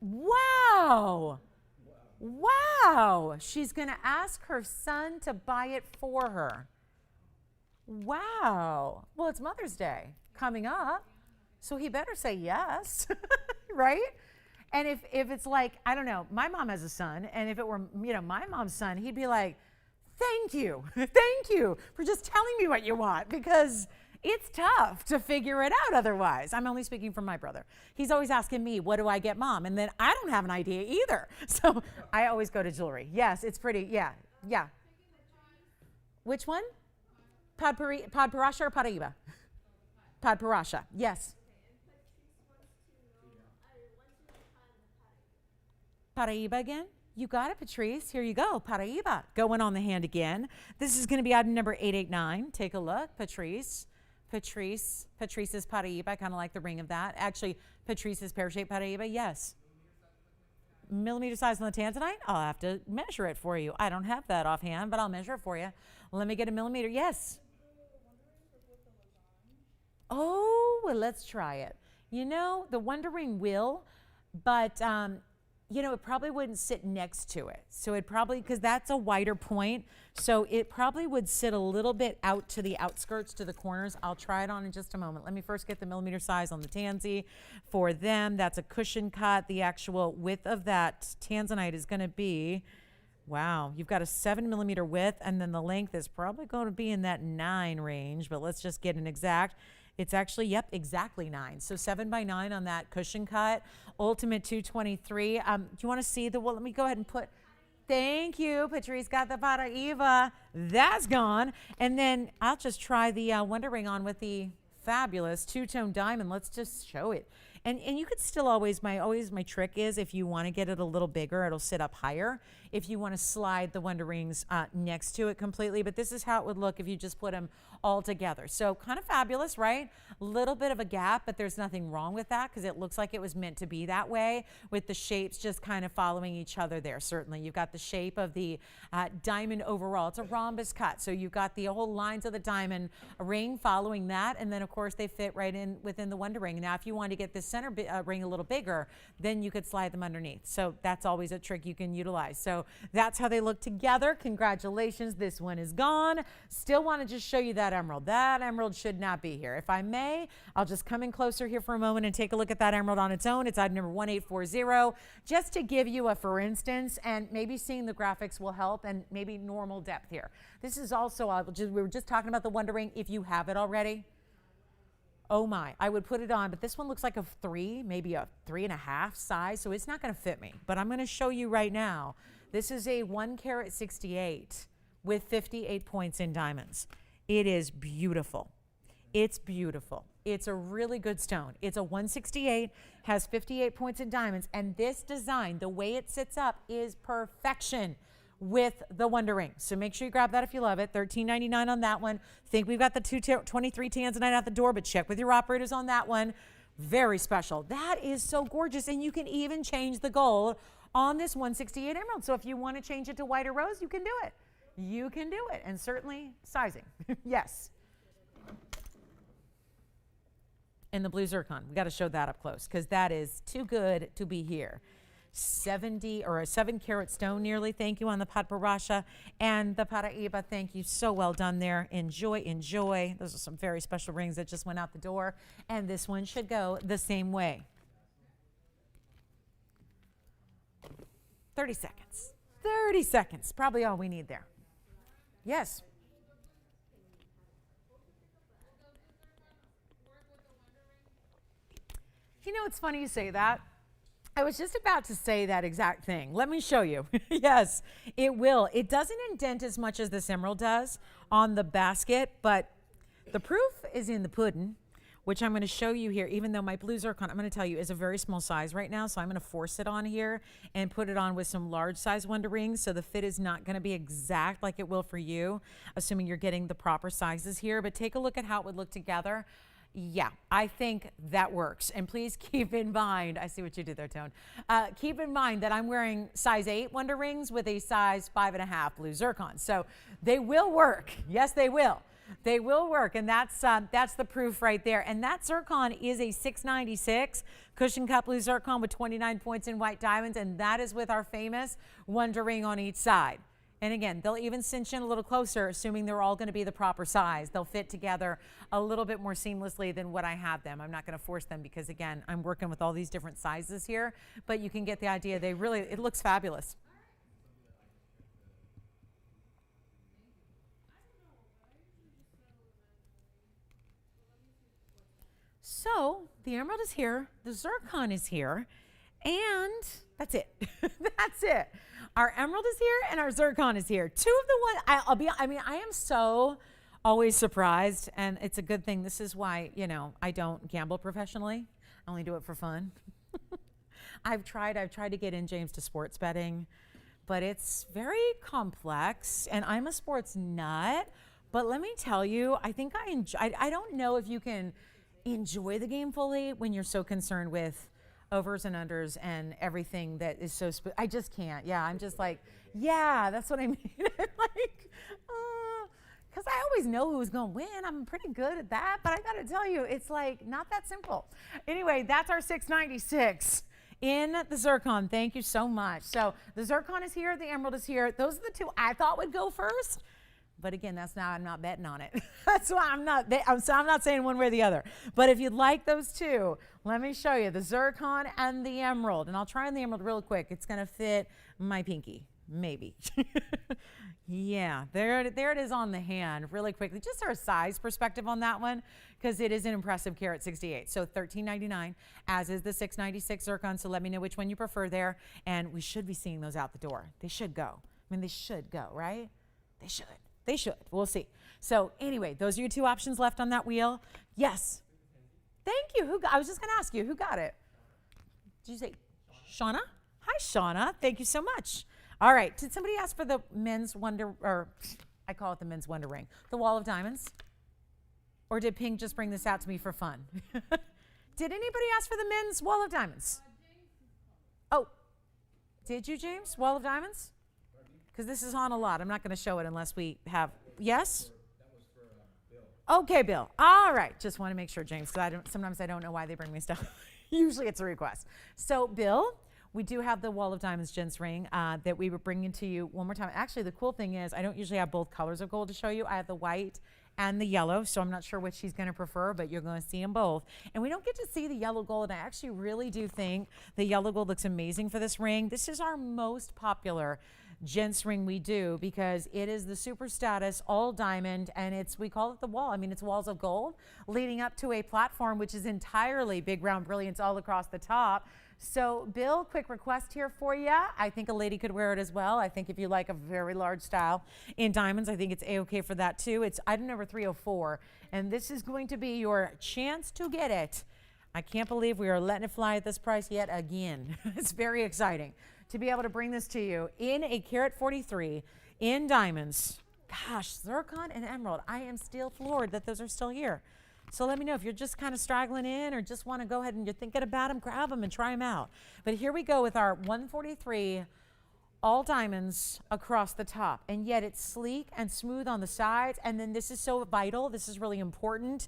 Wow. Wow. She's going to ask her son to buy it for her. Wow. Well, it's Mother's Day coming up, so he better say yes, right? And if it's like, I don't know, my mom has a son, and if it were, my mom's son, he'd be like, thank you for just telling me what you want, because it's tough to figure it out otherwise. I'm only speaking for my brother. He's always asking me, what do I get, Mom? And then I don't have an idea either. So I always go to jewelry. Yes, it's pretty, yeah. Which one? Padparasha or Paraiba? Padparasha, yes. Paraiba again? You got it, Patrice. Here you go. Paraiba. Going on the hand again. This is going to be item number 889. Take a look. Patrice's Paraiba. I kind of like the ring of that. Actually, Patrice's pear-shaped Paraiba, yes. Millimeter size on the tanzanite? I'll have to measure it for you. I don't have that offhand, but I'll measure it for you. Let me get a millimeter. Yes. Oh, well, let's try it. The Wonder Ring will, but it probably wouldn't sit next to it. So it probably, because that's a wider point, so it probably would sit a little bit out to the outskirts, to the corners. I'll try it on in just a moment. Let me first get the millimeter size on the tansy for them. That's a cushion cut. The actual width of that tanzanite is going to be, wow, you've got a 7 millimeter width, and then the length is probably going to be in that 9 range, but let's just get an exact. It's actually, yep, exactly 9. So 7 by 9 on that cushion cut. Ultimate 223. Do you want to see well, let me go ahead and put, thank you. Patrice got the Paraiba. That's gone. And then I'll just try the Wonder Ring on with the fabulous two-tone diamond. Let's just show it. And you could still always my trick is, if you want to get it a little bigger, it'll sit up higher. If you want to slide the Wonder Rings next to it completely, but this is how it would look if you just put them all together. So kind of fabulous, right? A little bit of a gap, but there's nothing wrong with that, because it looks like it was meant to be that way, with the shapes just kind of following each other there. Certainly, you've got the shape of the diamond overall. It's a rhombus cut, so you've got the whole lines of the diamond ring following that, and then of course they fit right in within the Wonder Ring. Now, if you want to get this center ring a little bigger, then you could slide them underneath. So that's always a trick you can utilize. So that's how they look together. Congratulations, this one is gone. Still want to just show you that emerald. That emerald should not be here. If I may, I'll just come in closer here for a moment and take a look at that emerald on its own. It's item number 1840, just to give you a for instance, and maybe seeing the graphics will help, and maybe normal depth here. This is also, we were just talking about the Wonder Ring. If you have it already, oh my, I would put it on, but this one looks like a 3, maybe a 3.5 size, so it's not going to fit me. But I'm going to show you right now. This is a 1 carat 68 with 58 points in diamonds. It is beautiful. It's beautiful. It's a really good stone. It's a 168, has 58 points in diamonds, and this design, the way it sits up, is perfection with the Wonder Ring. So make sure you grab that if you love it. $13.99 on that one. Think we've got the 223 tanzanite at the door, but check with your operators on that one. Very special. That is so gorgeous, and you can even change the gold on this 168 emerald. So if you want to change it to white or rose, you can do it. You can do it, and certainly sizing. Yes. And the blue zircon, we got to show that up close, because that is too good to be here. 70 or a 7 carat stone nearly. Thank you on the Padparasha and the Paraiba. Thank you. So well done there. Enjoy, enjoy. Those are some very special rings that just went out the door, and this one should go the same way. 30 seconds. 30 seconds. Probably all we need there. Yes. It's funny you say that. I was just about to say that exact thing. Let me show you. Yes, it will. It doesn't indent as much as this emerald does on the basket, but the proof is in the pudding, which I'm going to show you here, even though my blue zircon, I'm going to tell you, is a very small size right now. So I'm going to force it on here and put it on with some large size Wonder rings. So the fit is not going to be exact like it will for you, assuming you're getting the proper sizes here. But take a look at how it would look together. Yeah, I think that works. And please keep in mind, I see what you did there, Tone. Keep in mind that I'm wearing size 8 Wonder rings with a size 5.5 blue zircon. So they will work. Yes, they will. They will work, and that's the proof right there. And that zircon is a 696 cushion cut blue zircon with 29 points in white diamonds, and that is with our famous Wonder ring on each side. And again, they'll even cinch in a little closer, assuming they're all going to be the proper size. They'll fit together a little bit more seamlessly than what I have them. I'm not going to force them because, again, I'm working with all these different sizes here, but you can get the idea. It looks fabulous. So the emerald is here, the zircon is here, and that's it. That's it. Our emerald is here and our zircon is here. Two of the one, I am so always surprised, and it's a good thing. This is why, I don't gamble professionally. I only do it for fun. I've tried to get in, James, to sports betting, but it's very complex, and I'm a sports nut. But let me tell you, I think I don't know if you can enjoy the game fully when you're so concerned with overs and unders and everything that is so I just can't. Yeah, I'm just like, yeah, that's what I mean. Like, because I always know who's going to win. I'm pretty good at that, but I got to tell you, it's like not that simple. Anyway, that's our 696 in the zircon. Thank you so much. So the zircon is here, the emerald is here. Those are the two I thought would go first. But again, I'm not betting on it. That's why I'm not saying one way or the other. But if you'd like those two, let me show you the zircon and the emerald. And I'll try on the emerald real quick. It's going to fit my pinky, maybe. Yeah, there it is on the hand really quickly. Just our size perspective on that one, because it is an impressive carat 68. So $13.99, as is the 696 zircon. So let me know which one you prefer there. And we should be seeing those out the door. They should go. I mean, they should go, right? They should. They should. We'll see. So anyway, those are your two options left on that wheel. Yes. Thank you. I was just going to ask you, who got it? Did you say Shauna? Hi, Shauna. Thank you so much. All right. Did somebody ask for the men's wonder, or I call it the men's wonder ring, the wall of diamonds? Or did Ping just bring this out to me for fun? Did anybody ask for the men's wall of diamonds? Oh, did you, James? Wall of diamonds? Because this is on a lot. I'm not going to show it unless we have, yes? That was for Bill. Okay, Bill. All right. Just want to make sure, James, because sometimes I don't know why they bring me stuff. Usually it's a request. So, Bill, we do have the Wall of Diamonds Gents ring that we were bringing to you one more time. Actually, the cool thing is I don't usually have both colors of gold to show you. I have the white and the yellow, so I'm not sure which she's going to prefer, but you're going to see them both. And we don't get to see the yellow gold, and I actually really do think the yellow gold looks amazing for this ring. This is our most popular gents ring we do because it is the super status all diamond, and we call it the wall. I mean, it's walls of gold leading up to a platform which is entirely big round brilliance all across the top. So Bill, quick request here for you. I think a lady could wear it as well. I think if you like a very large style in diamonds, I think it's a-okay for that too. It's item number 304, and this is going to be your chance to get it. I can't believe we are letting it fly at this price yet again. It's very exciting to be able to bring this to you in a carat 43 in diamonds. Gosh, zircon and emerald. I am still floored that those are still here. So let me know if you're just kind of straggling in or just want to go ahead and you're thinking about them, grab them and try them out. But here we go with our 143 all diamonds across the top. And yet it's sleek and smooth on the sides. And then this is so vital. This is really important.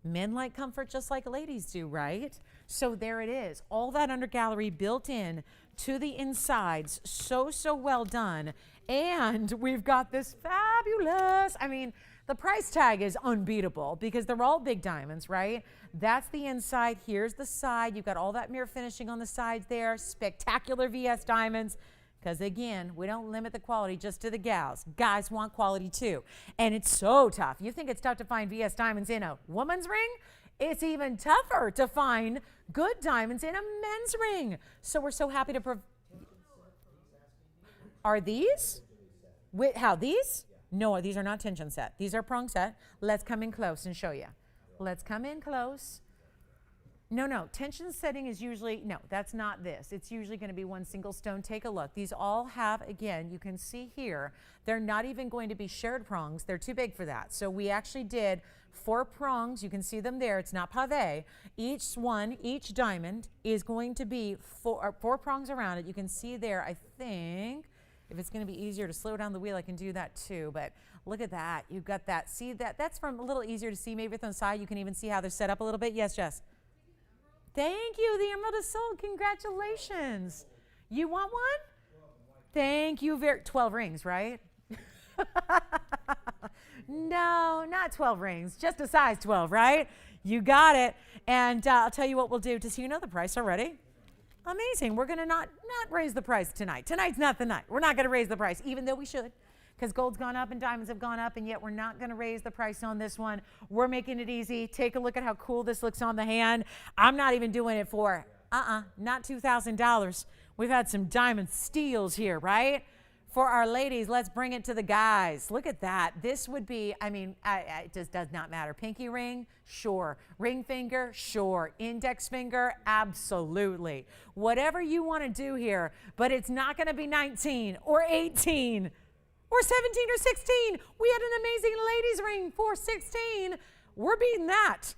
Men like comfort just like ladies do, right? So there it is. All that under gallery built in to the insides. So well done. And we've got this fabulous, the price tag is unbeatable because they're all big diamonds, right? That's the inside. Here's the side. You've got all that mirror finishing on the sides there. Spectacular VS diamonds. Because again, we don't limit the quality just to the gals. Guys want quality too. And it's so tough. You think it's tough to find VS diamonds in a woman's ring? It's even tougher to find good diamonds in a men's ring. So we're so happy to Are these? How, these? No, these are not tension set. These are prong set. Let's come in close and show you. Let's come in close. No, tension setting is usually, no, that's not this. It's usually going to be one single stone. Take a look. These all have, again, you can see here, they're not even going to be shared prongs. They're too big for that. So we actually did 4 prongs. You can see them there. It's not pave. Each diamond is going to be 4 prongs around it. You can see there, I think, if it's going to be easier to slow down the wheel, I can do that too. But look at that. You've got that. See that? That's from a little easier to see. Maybe with on the side, you can even see how they're set up a little bit. Yes, Jess. Thank you. The emerald is sold. Congratulations. You want one? Thank you. 12 rings, right? No, not 12 rings. Just a size 12, right? You got it. And I'll tell you what we'll do. Does you know the price already? Amazing. We're going to not raise the price tonight. Tonight's not the night. We're not going to raise the price, even though we should, because gold's gone up and diamonds have gone up, and yet we're not going to raise the price on this one. We're making it easy. Take a look at how cool this looks on the hand. I'm not even doing it for, not $2,000. We've had some diamond steals here, right? For our ladies, let's bring it to the guys. Look at that. This would be, it just does not matter. Pinky ring, sure. Ring finger, sure. Index finger, absolutely. Whatever you want to do here, but it's not going to be 19 or 18 or 17 or 16. We had an amazing ladies ring for 16. We're beating that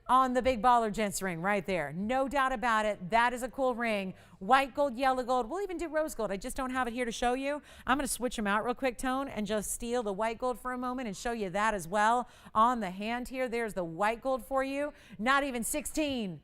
on the Big Baller Gents ring right there. No doubt about it. That is a cool ring. White gold, yellow gold. We'll even do rose gold. I just don't have it here to show you. I'm going to switch them out real quick, Tone, and just steal the white gold for a moment and show you that as well. On the hand here, there's the white gold for you. Not even 16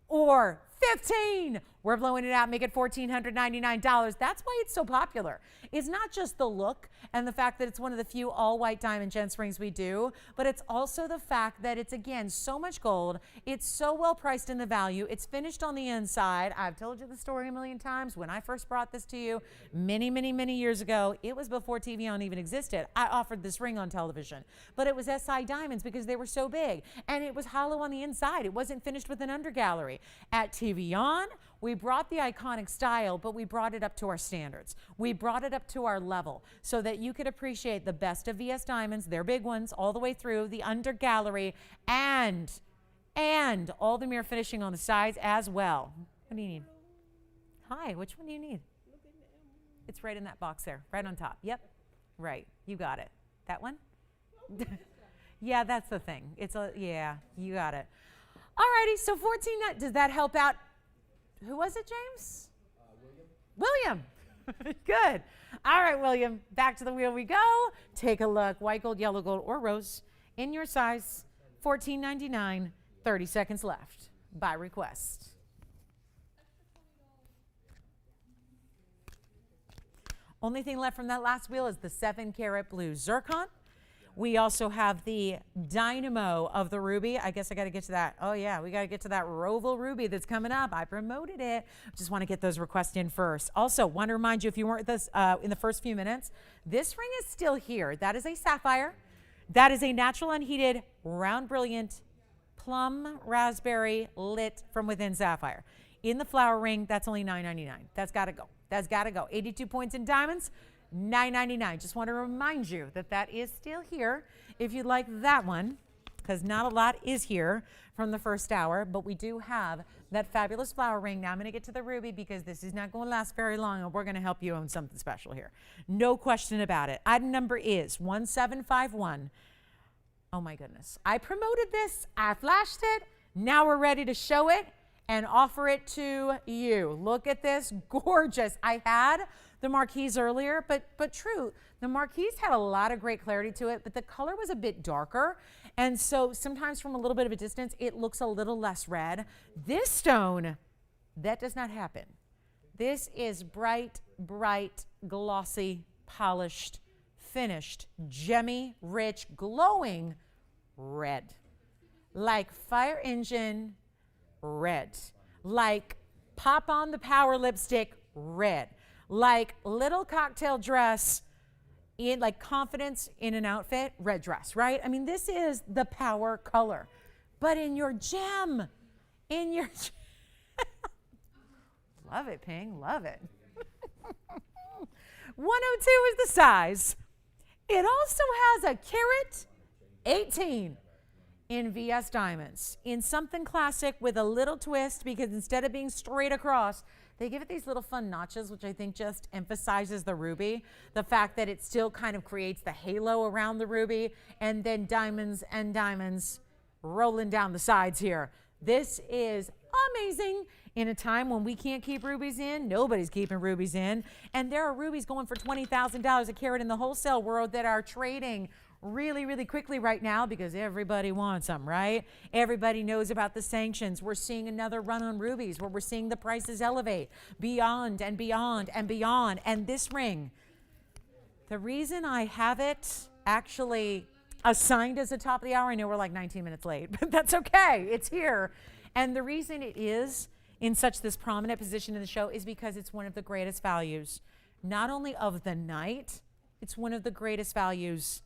or 15. We're blowing it out, make it $1,499. That's why it's so popular. It's not just the look and the fact that it's one of the few all-white diamond gents rings we do, but it's also the fact that it's, again, so much gold. It's so well priced in the value. It's finished on the inside. I've told you the story a million times. When I first brought this to you many, many, many years ago, it was before TVON even existed. I offered this ring on television, but it was SI diamonds because they were so big, and it was hollow on the inside. It wasn't finished with an undergallery. At TVON, we brought the iconic style, but we brought it up to our standards. We brought it up to our level so that you could appreciate the best of VS diamonds, their big ones, all the way through, the under gallery, and all the mirror finishing on the sides as well. What do you need? Hi, which one do you need? It's right in that box there, right on top. Yep, right, you got it. That one? Yeah, that's the thing. Yeah, you got it. Alrighty, so 14, does that help out? Who was it, James? William. Good. All right, William, back to the wheel we go. Take a look. White gold, yellow gold, or rose in your size. $14.99. 30 seconds left by request. Only thing left from that last wheel is the 7-carat blue zircon. We also have the dynamo of the ruby. I guess I got to get to that. Oh, yeah, we got to get to that Roval ruby that's coming up. I promoted it. Just want to get those requests in first. Also, want to remind you, if you weren't with us in the first few minutes, this ring is still here. That is a sapphire. That is a natural unheated, round, brilliant, plum raspberry lit from within sapphire. In the flower ring, that's only $9.99. That's got to go. That's got to go. 82 points in diamonds. $9.99. Just want to remind you that that is still here if you'd like that one, because not a lot is here from the first hour, but we do have that fabulous flower ring. Now I'm going to get to the ruby because this is not going to last very long, and we're going to help you own something special here. No question about it. Item number is 1751. Oh my goodness. I promoted this. I flashed it. Now we're ready to show it and offer it to you. Look at this. Gorgeous. I had the marquise earlier, but true, the marquise had a lot of great clarity to it, but the color was a bit darker, and so sometimes from a little bit of a distance it looks a little less red. This stone, that does not happen. This is bright, glossy, polished, finished, gemmy, rich, glowing red, like fire engine red, like pop on the power lipstick red, like little cocktail dress, in like confidence in an outfit, red dress, right? I mean, this is the power color. but in your gem, love it, Ping, love it. 102 is the size. It also has a carat 18 in VS diamonds, in something classic with a little twist, because instead of being straight across, they give it these little fun notches, which I think just emphasizes the ruby, the fact that it still kind of creates the halo around the ruby, and then diamonds and diamonds rolling down the sides here. This is amazing. In a time when we can't keep rubies in, nobody's keeping rubies in. And there are rubies going for $20,000 a carat in the wholesale world that are trading really, really quickly right now because everybody wants them, right? Everybody knows about the sanctions. We're seeing another run on rubies where we're seeing the prices elevate beyond and beyond and beyond. And this ring, the reason I have it actually assigned as the top of the hour, I know we're like 19 minutes late, but that's okay. It's here. And the reason it is in such this prominent position in the show is because it's one of the greatest values, not only of the night, it's one of the greatest values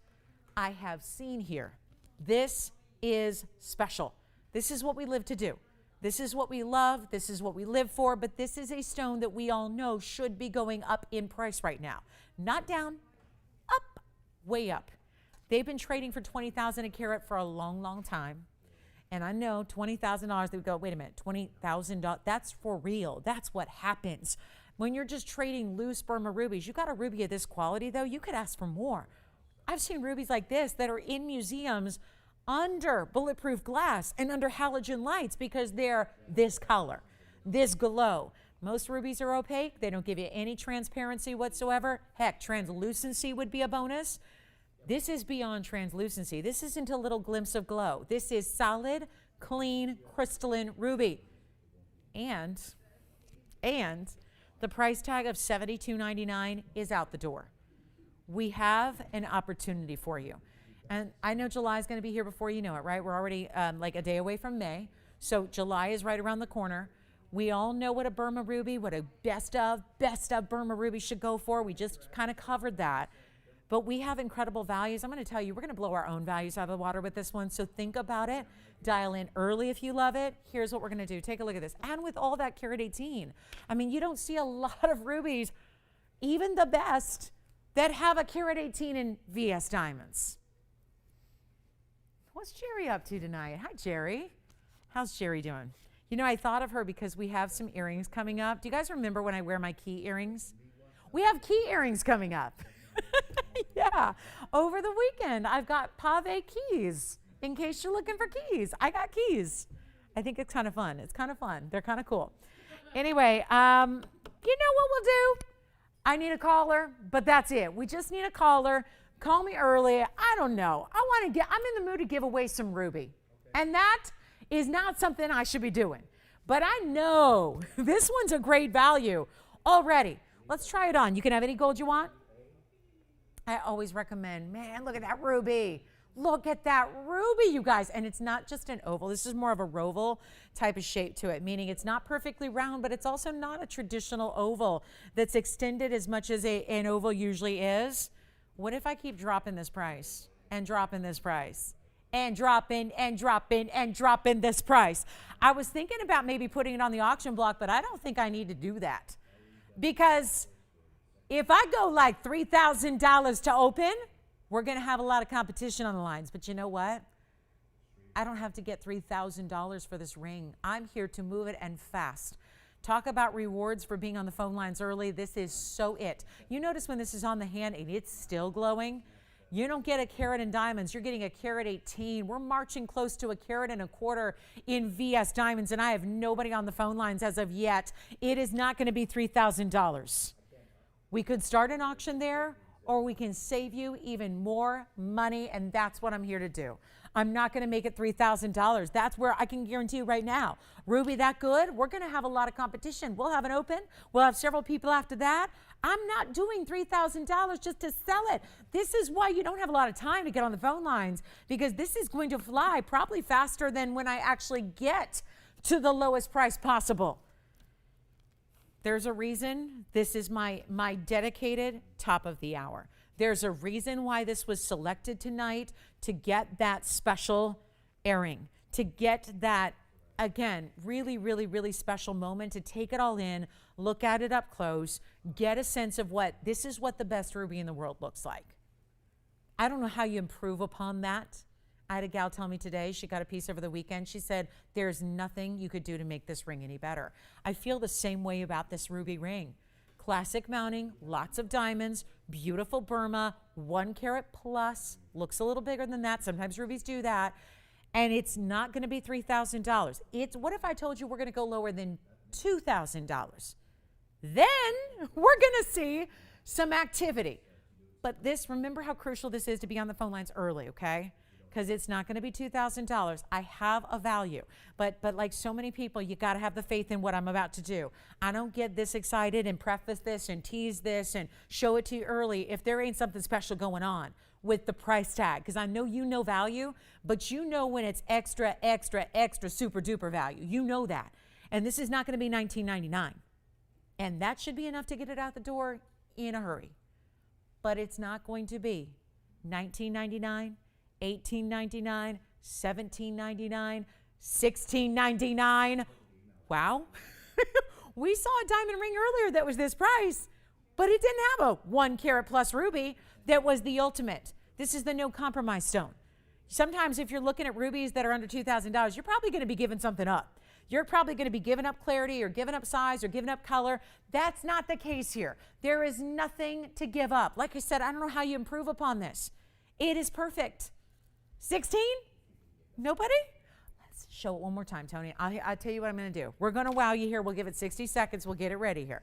I have seen here. This is special. This is what we live to do. This is what we love. This is what we live for. But this is a stone that we all know should be going up in price right now. Not down, up, way up. They've been trading for $20,000 a carat for a long, long time. And I know $20,000, they would go, wait a minute, $20,000, that's for real. That's what happens. When you're just trading loose Burma rubies, you got a ruby of this quality though, you could ask for more. I've seen rubies like this that are in museums under bulletproof glass and under halogen lights because they're this color, this glow. Most rubies are opaque. They don't give you any transparency whatsoever. Heck, translucency would be a bonus. This is beyond translucency. This isn't a little glimpse of glow. This is solid, clean, crystalline ruby. And the price tag of $72.99 is out the door. We have an opportunity for you. And I know July is going to be here before you know it, right? We're already like a day away from May. So July is right around the corner. We all know what a Burma ruby, what a best of Burma ruby should go for. We just kind of covered that. But we have incredible values. I'm going to tell you, we're going to blow our own values out of the water with this one. So think about it. Dial in early if you love it. Here's what we're going to do. Take a look at this. And with all that carat 18, I mean, you don't see a lot of rubies, even the best, that have a carat 18 in VS diamonds. What's Jerry up to tonight? Hi, Jerry. How's Jerry doing? You know, I thought of her because we have some earrings coming up. Do you guys remember when I wear my key earrings? We have key earrings coming up. Yeah, over the weekend, I've got pave keys. In case you're looking for keys, I got keys. I think it's kind of fun. It's kind of fun. They're kind of cool. Anyway, you know what we'll do? I need a caller, but that's it. We just need a caller. Call me early. I don't know. I'm in the mood to give away some ruby. And that is not something I should be doing. But I know this one's a great value already. Let's try it on. You can have any gold you want. I always recommend, man, look at that ruby. Look at that ruby, you guys. And it's not just an oval. This is more of a roval type of shape to it, meaning it's not perfectly round, but it's also not a traditional oval that's extended as much as an oval usually is. What if I keep dropping this price and dropping this price and dropping and dropping and dropping this price? I was thinking about maybe putting it on the auction block, but I don't think I need to do that because if I go like $3,000 to open, we're going to have a lot of competition on the lines. But you know what? I don't have to get $3,000 for this ring. I'm here to move it and fast. Talk about rewards for being on the phone lines early. This is so it. You notice when this is on the hand and it's still glowing, you don't get a carat in diamonds. You're getting a carat 18. We're marching close to a carat and a quarter in VS diamonds, and I have nobody on the phone lines as of yet. It is not going to be $3,000. We could start an auction there, or we can save you even more money, and that's what I'm here to do. I'm not going to make it $3,000. That's where I can guarantee you right now. Ruby that good, we're going to have a lot of competition. We'll have an open. We'll have several people after that. I'm not doing $3,000 just to sell it. This is why you don't have a lot of time to get on the phone lines, because this is going to fly probably faster than when I actually get to the lowest price possible. There's a reason this is my dedicated top of the hour. There's a reason why this was selected tonight to get that special airing, to get that, again, really, really, really special moment to take it all in, look at it up close, get a sense of this is what the best ruby in the world looks like. I don't know how you improve upon that. I had a gal tell me today, she got a piece over the weekend. She said, there's nothing you could do to make this ring any better. I feel the same way about this ruby ring. Classic mounting, lots of diamonds, beautiful Burma, 1 carat plus, looks a little bigger than that. Sometimes rubies do that. And it's not going to be $3,000. What if I told you we're going to go lower than $2,000? Then we're going to see some activity. But remember how crucial this is to be on the phone lines early, okay? Because it's not going to be $2,000. I have a value. But like so many people, you got to have the faith in what I'm about to do. I don't get this excited and preface this and tease this and show it to you early if there ain't something special going on with the price tag. Because I know you know value, but you know when it's extra, extra, extra, super duper value. You know that. And this is not going to be $19.99. And that should be enough to get it out the door in a hurry. But it's not going to be $19.99. $18.99, $17.99, $16.99. Wow. We saw a diamond ring earlier that was this price, but it didn't have a 1 carat plus ruby that was the ultimate. This is the no compromise stone. Sometimes if you're looking at rubies that are under $2,000, you're probably going to be giving something up. You're probably going to be giving up clarity or giving up size or giving up color. That's not the case here. There is nothing to give up. Like I said, I don't know how you improve upon this. It is perfect. 16? Nobody? Let's show it one more time, Tony. I'll tell you what I'm going to do. We're going to wow you here. We'll give it 60 seconds. We'll get it ready here.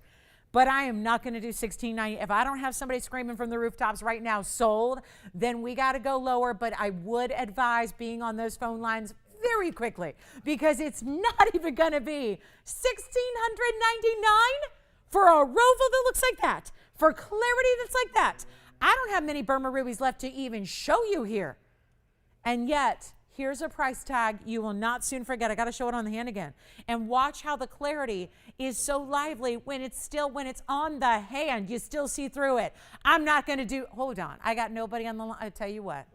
But I am not going to do $16.90. If I don't have somebody screaming from the rooftops right now, sold, then we got to go lower. But I would advise being on those phone lines very quickly because it's not even going to be $1,699 for a roval that looks like that, for clarity that's like that. I don't have many Burma rubies left to even show you here. And yet, here's a price tag you will not soon forget. I got to show it on the hand again. And watch how the clarity is so lively when it's on the hand. You still see through it. I'm not going to do, hold on. I got nobody on the line. I tell you what.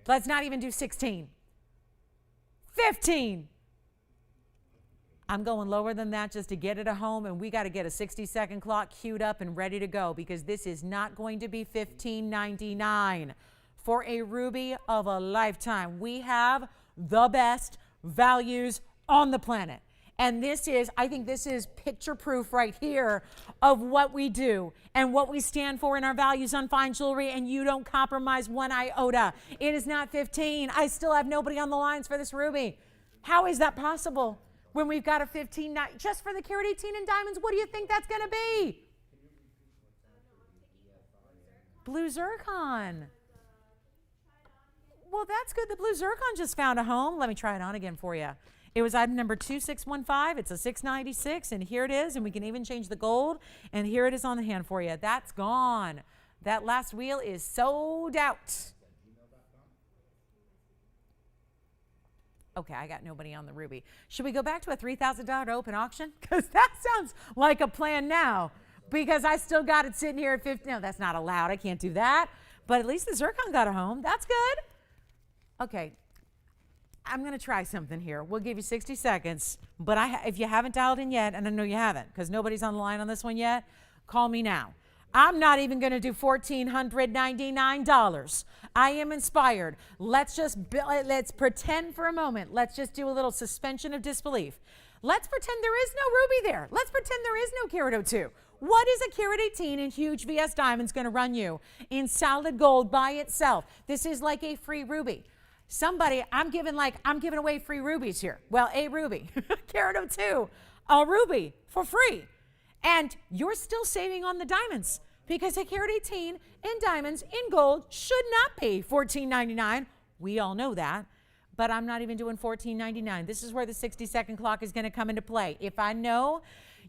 Let's not even do 16. 15. I'm going lower than that just to get it at home, and we got to get a 60-second clock queued up and ready to go because this is not going to be $15.99 for a ruby of a lifetime. We have the best values on the planet. And I think this is picture proof right here of what we do and what we stand for in our values on fine jewelry, and you don't compromise one iota. It is not 15. I still have nobody on the lines for this ruby. How is that possible? When we've got a 15 just for the carat 18 in diamonds, what do you think that's going to be? Blue zircon. Well, that's good. The blue zircon just found a home. Let me try it on again for you. It was item number 2615. It's a 696, and here it is. And we can even change the gold. And here it is on the hand for you. That's gone. That last wheel is sold out. Okay, I got nobody on the ruby. Should we go back to a $3,000 open auction? Because that sounds like a plan now. Because I still got it sitting here at 50. No, that's not allowed. I can't do that. But at least the zircon got a home. That's good. Okay, I'm going to try something here. We'll give you 60 seconds. But if you haven't dialed in yet, and I know you haven't because nobody's on the line on this one yet, call me now. I'm not even going to do $1,499. I am inspired. Let's pretend for a moment. Let's just do a little suspension of disbelief. Let's pretend there is no ruby there. Let's pretend there is no carat 02. What is a carat 18 in huge VS diamonds going to run you in solid gold by itself? This is like a free ruby. I'm giving away free rubies here. Well, a ruby, carat 02, a ruby for free. And you're still saving on the diamonds because a carat 18 in diamonds in gold should not be $14.99. We all know that. But I'm not even doing $14.99. This is where the 60-second clock is going to come into play. If I know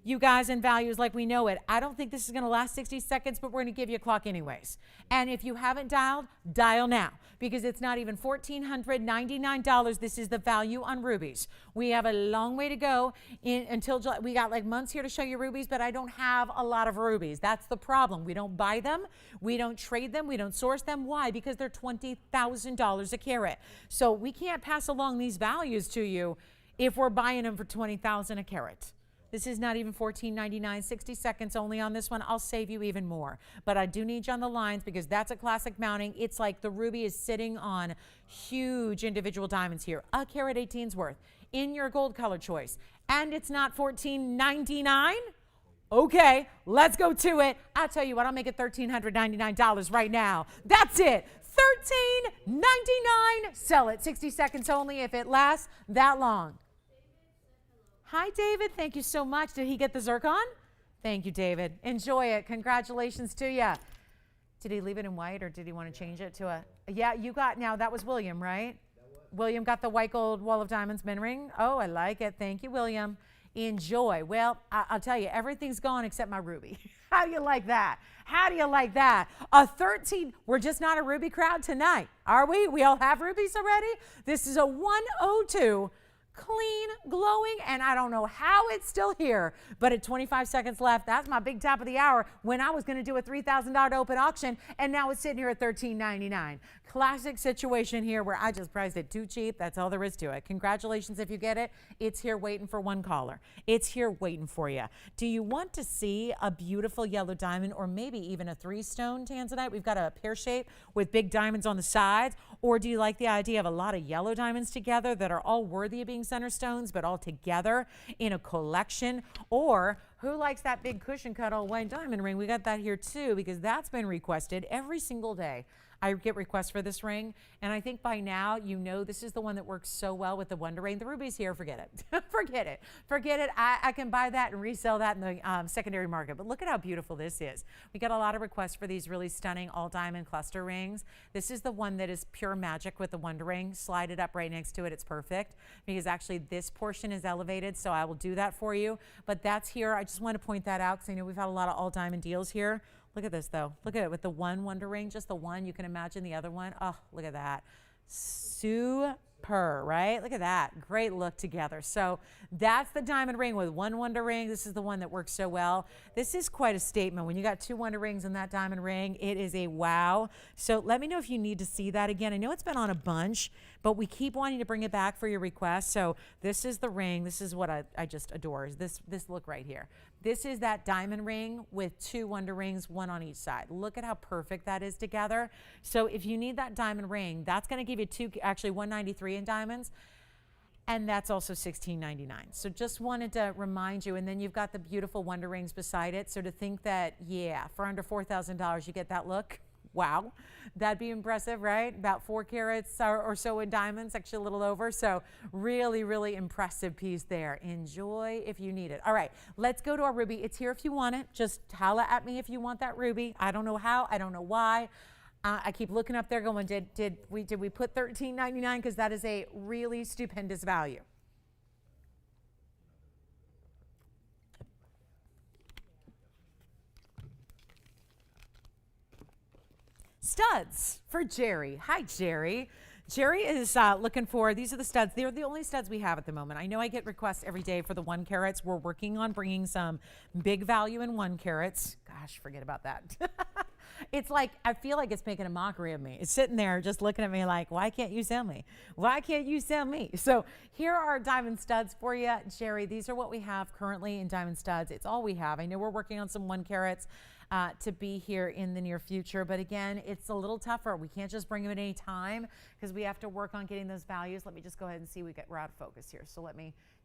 you guys, in values like we know it. I don't think this is going to last 60 seconds, but we're going to give you a clock anyways. And if you haven't dialed, dial now, because it's not even $1,499. This is the value on rubies. We have a long way to go until July. We got like months here to show you rubies, but I don't have a lot of rubies. That's the problem. We don't buy them. We don't trade them. We don't source them. Why? Because they're $20,000 a carat. So we can't pass along these values to you if we're buying them for $20,000 a carat. This is not even $14.99, 60 seconds only on this one. I'll save you even more. But I do need you on the lines because that's a classic mounting. It's like the ruby is sitting on huge individual diamonds here. A carat 18's worth in your gold color choice. And it's not $14.99? Okay, let's go to it. I'll tell you what, I'll make it $1,399 right now. That's it. $13.99. Sell it. 60 seconds only if it lasts that long. Hi, David. Thank you so much. Did he get the zircon? Thank you, David. Enjoy it. Congratulations to you. Did he leave it in white or did he want to change it to a... Yeah, you got... Now, that was William, right? William got the white gold wall of diamonds min ring. Oh, I like it. Thank you, William. Enjoy. Well, I'll tell you, everything's gone except my ruby. How do you like that? How do you like that? A 13... We're just not a ruby crowd tonight, are we? We all have rubies already? This is a 102... clean, glowing, and I don't know how it's still here, but at 25 seconds left, that's my big top of the hour when I was going to do a $3,000 open auction, and now it's sitting here at $13.99. Classic situation here where I just priced it too cheap. That's all there is to it. Congratulations if you get it. It's here waiting for one caller. It's here waiting for you. Do you want to see a beautiful yellow diamond or maybe even a 3-stone tanzanite? We've got a pear shape with big diamonds on the sides. Or do you like the idea of a lot of yellow diamonds together that are all worthy of being center stones but all together in a collection? Or who likes that big cushion cut all white diamond ring? We got that here too because that's been requested every single day. I get requests for this ring, and I think by now you know this is the one that works so well with the Wonder Ring. The ruby's here, forget it. Forget it. Forget it. I can buy that and resell that in the secondary market, but look at how beautiful this is. We got a lot of requests for these really stunning all-diamond cluster rings. This is the one that is pure magic with the Wonder Ring. Slide it up right next to it. It's perfect because actually this portion is elevated, so I will do that for you. But that's here. I just want to point that out because I know we've had a lot of all-diamond deals here. Look at this, though. Look at it with the one Wonder Ring, just the one. You can imagine the other one. Oh, look at that. Super, right? Look at that. Great look together. So that's the diamond ring with one Wonder Ring. This is the one that works so well. This is quite a statement. When you got 2 Wonder Rings in that diamond ring, it is a wow. So let me know if you need to see that again. I know it's been on a bunch, but we keep wanting to bring it back for your request. So this is the ring. This is what I just adore, is this look right here. This is that diamond ring with 2 Wonder Rings, 1 on each side. Look at how perfect that is together. So if you need that diamond ring, that's going to give you actually $193 in diamonds. And that's also $16.99. So just wanted to remind you. And then you've got the beautiful Wonder Rings beside it. So to think that, yeah, for under $4,000, you get that look. Wow, that'd be impressive, right? About 4 carats or so in diamonds, actually a little over. So really, really impressive piece there. Enjoy if you need it. All right, let's go to our ruby. It's here if you want it. Just holla at me if you want that ruby. I don't know how, I don't know why. I keep looking up there going, did we put $13.99? Because that is a really stupendous value. Studs for Jerry. Hi, Jerry. Jerry is looking for, these are the studs. They're the only studs we have at the moment. I know I get requests every day for the 1 carats. We're working on bringing some big value in 1 carats. Gosh, forget about that. It's like, I feel like it's making a mockery of me. It's sitting there just looking at me like, why can't you sell me? Why can't you sell me? So here are diamond studs for you, Jerry. These are what we have currently in diamond studs. It's all we have. I know we're working on some 1 carats. To be here in the near future. But again, it's a little tougher. We can't just bring them at any time because we have to work on getting those we're Let me just go ahead and see we're out of focus here. So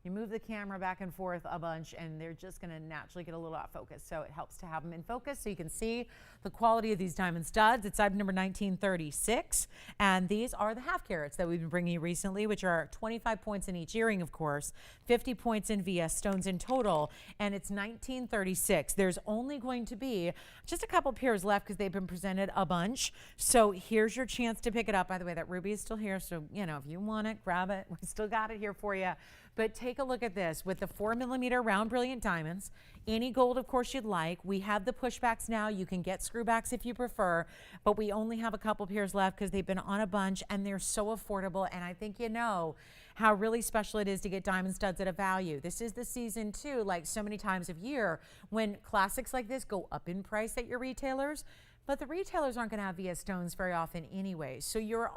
you move the camera back and forth a bunch and they're just gonna naturally get a little out of focus. So it helps to have them in focus so you can see the quality of these diamond studs. It's item number 1936. And these are the half carats that we've been bringing you recently, which are 25 points in each earring, of course, 50 points in VS stones in total. And it's 1936. There's only going to be just a couple pairs left because they've been presented a bunch. So here's your chance to pick it up. By the way, that ruby Ruby is still here, so, you know, if you want it, grab it. We still got it here for you. But take a look at this with the 4mm round brilliant diamonds. Any gold, of course, you'd like. We have the pushbacks now. You can get screwbacks if you prefer, but we only have a couple pairs left because they've been on a bunch and they're so affordable. And I think you know how really special it is to get diamond studs at a value. This is the season too, like so many times of year, when classics like this go up in price at your retailers. But the retailers aren't going to have VS stones very often anyway. So you're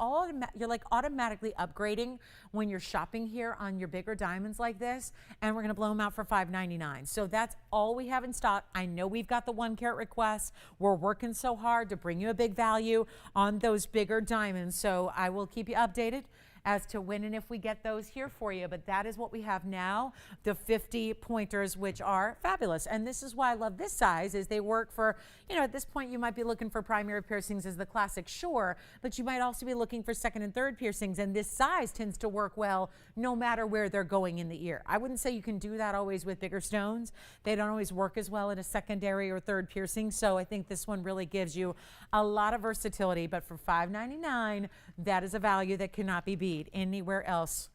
like automatically upgrading when you're shopping here on your bigger diamonds like this, and we're going to blow them out for $5.99. So that's all we have in stock. I know we've got the 1 carat requests. We're working so hard to bring you a big value on those bigger diamonds. So I will keep you updated as to when and if we get those here for you. But that is what we have now, the 50 pointers, which are fabulous. And this is why I love this size, is they work for, you know, at this point you might be looking for primary piercings as the classic, sure, but you might also be looking for second and third piercings, and this size tends to work well no matter where they're going in the ear. I wouldn't say you can do that always with bigger stones. They don't always work as well in a secondary or third piercing, so I think this one really gives you a lot of versatility. But for $5.99, that is a value that cannot be beat anywhere else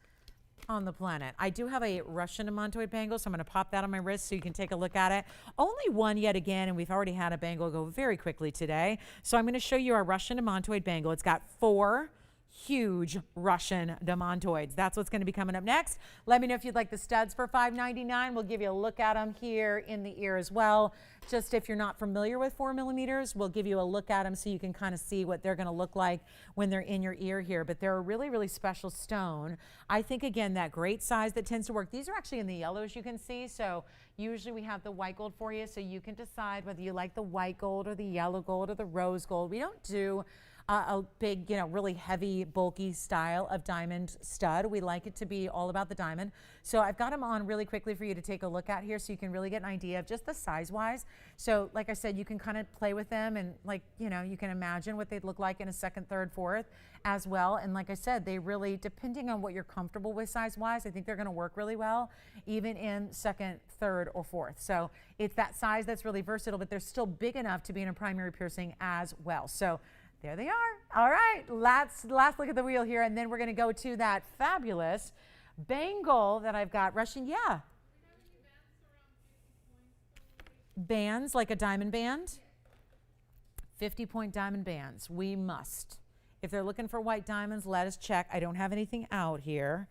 on the planet. I do have a Russian demantoid bangle, so I'm going to pop that on my wrist so you can take a look at it. Only one yet again, and we've already had a bangle go very quickly today. So I'm going to show you our Russian demantoid bangle. It's got 4 huge Russian demantoids. That's what's going to be coming up next. Let me know if you'd like the studs for $5.99. We'll give you a look at them here in the ear as well. Just if you're not familiar with 4mm, we'll give you a look at them so you can kind of see what they're going to look like when they're in your ear here. But they're a really, really special stone. I think, again, that great size that tends to work. These are actually in the yellows, you can see. So usually we have the white gold for you, so you can decide whether you like the white gold or the yellow gold or the rose gold. We don't do a big, you know, really heavy, bulky style of diamond stud. We like it to be all about the diamond. So I've got them on really quickly for you to take a look at here so you can really get an idea of just the size-wise. So like I said, you can kind of play with them and, like, you know, you can imagine what they'd look like in a second, third, fourth as well. And like I said, they really, depending on what you're comfortable with size-wise, I think they're going to work really well, even in second, third, or fourth. So it's that size that's really versatile, but they're still big enough to be in a primary piercing as well. So there they are. All right, last look at the wheel here, and then we're going to go to that fabulous bangle that I've got. Russian, yeah. Bands, like a diamond band? 50-point diamond bands. We must. If they're looking for white diamonds, let us check. I don't have anything out here.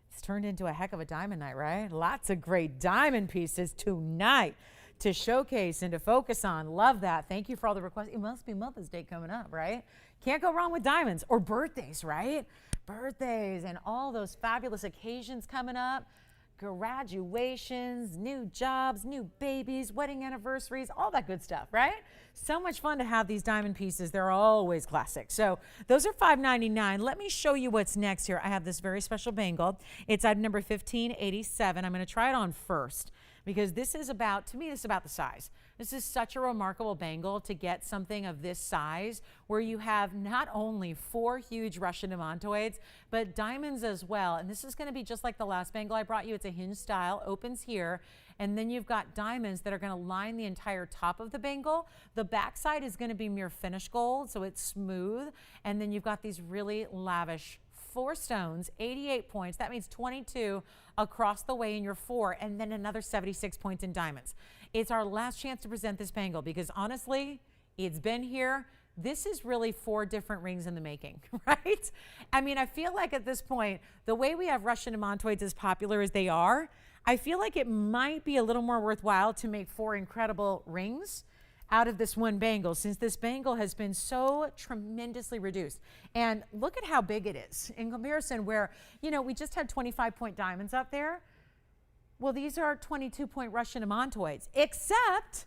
It's turned into a heck of a diamond night, right? Lots of great diamond pieces tonight to showcase and to focus on. Love that. Thank you for all the requests. It must be Mother's Day coming up, right? Can't go wrong with diamonds, or birthdays, right? Birthdays and all those fabulous occasions coming up. Graduations, new jobs, new babies, wedding anniversaries, all that good stuff, right? So much fun to have these diamond pieces. They're always classic. So those are $5.99. Let me show you what's next here. I have this very special bangle. It's item number 1587. I'm going to try it on first, because this is about, to me, this is about the size. This is such a remarkable bangle to get something of this size, where you have not only 4 huge Russian demantoids, but diamonds as well. And this is going to be just like the last bangle I brought you. It's a hinge style, opens here, and then you've got diamonds that are going to line the entire top of the bangle. The backside is going to be mirror finish gold, so it's smooth. And then you've got these really lavish 4 stones, 88 points. That means 22 across the way in your 4, and then another 76 points in diamonds. It's our last chance to present this bangle, because honestly, it's been here. This is really 4 different rings in the making, right? I mean, I feel like at this point, the way we have Russian demantoids as popular as they are, I feel like it might be a little more worthwhile to make 4 incredible rings out of this one bangle, since this bangle has been so tremendously reduced. And look at how big it is in comparison, where, you know, we just had 25-point diamonds up there. Well, these are 22-point Russian demantoids, except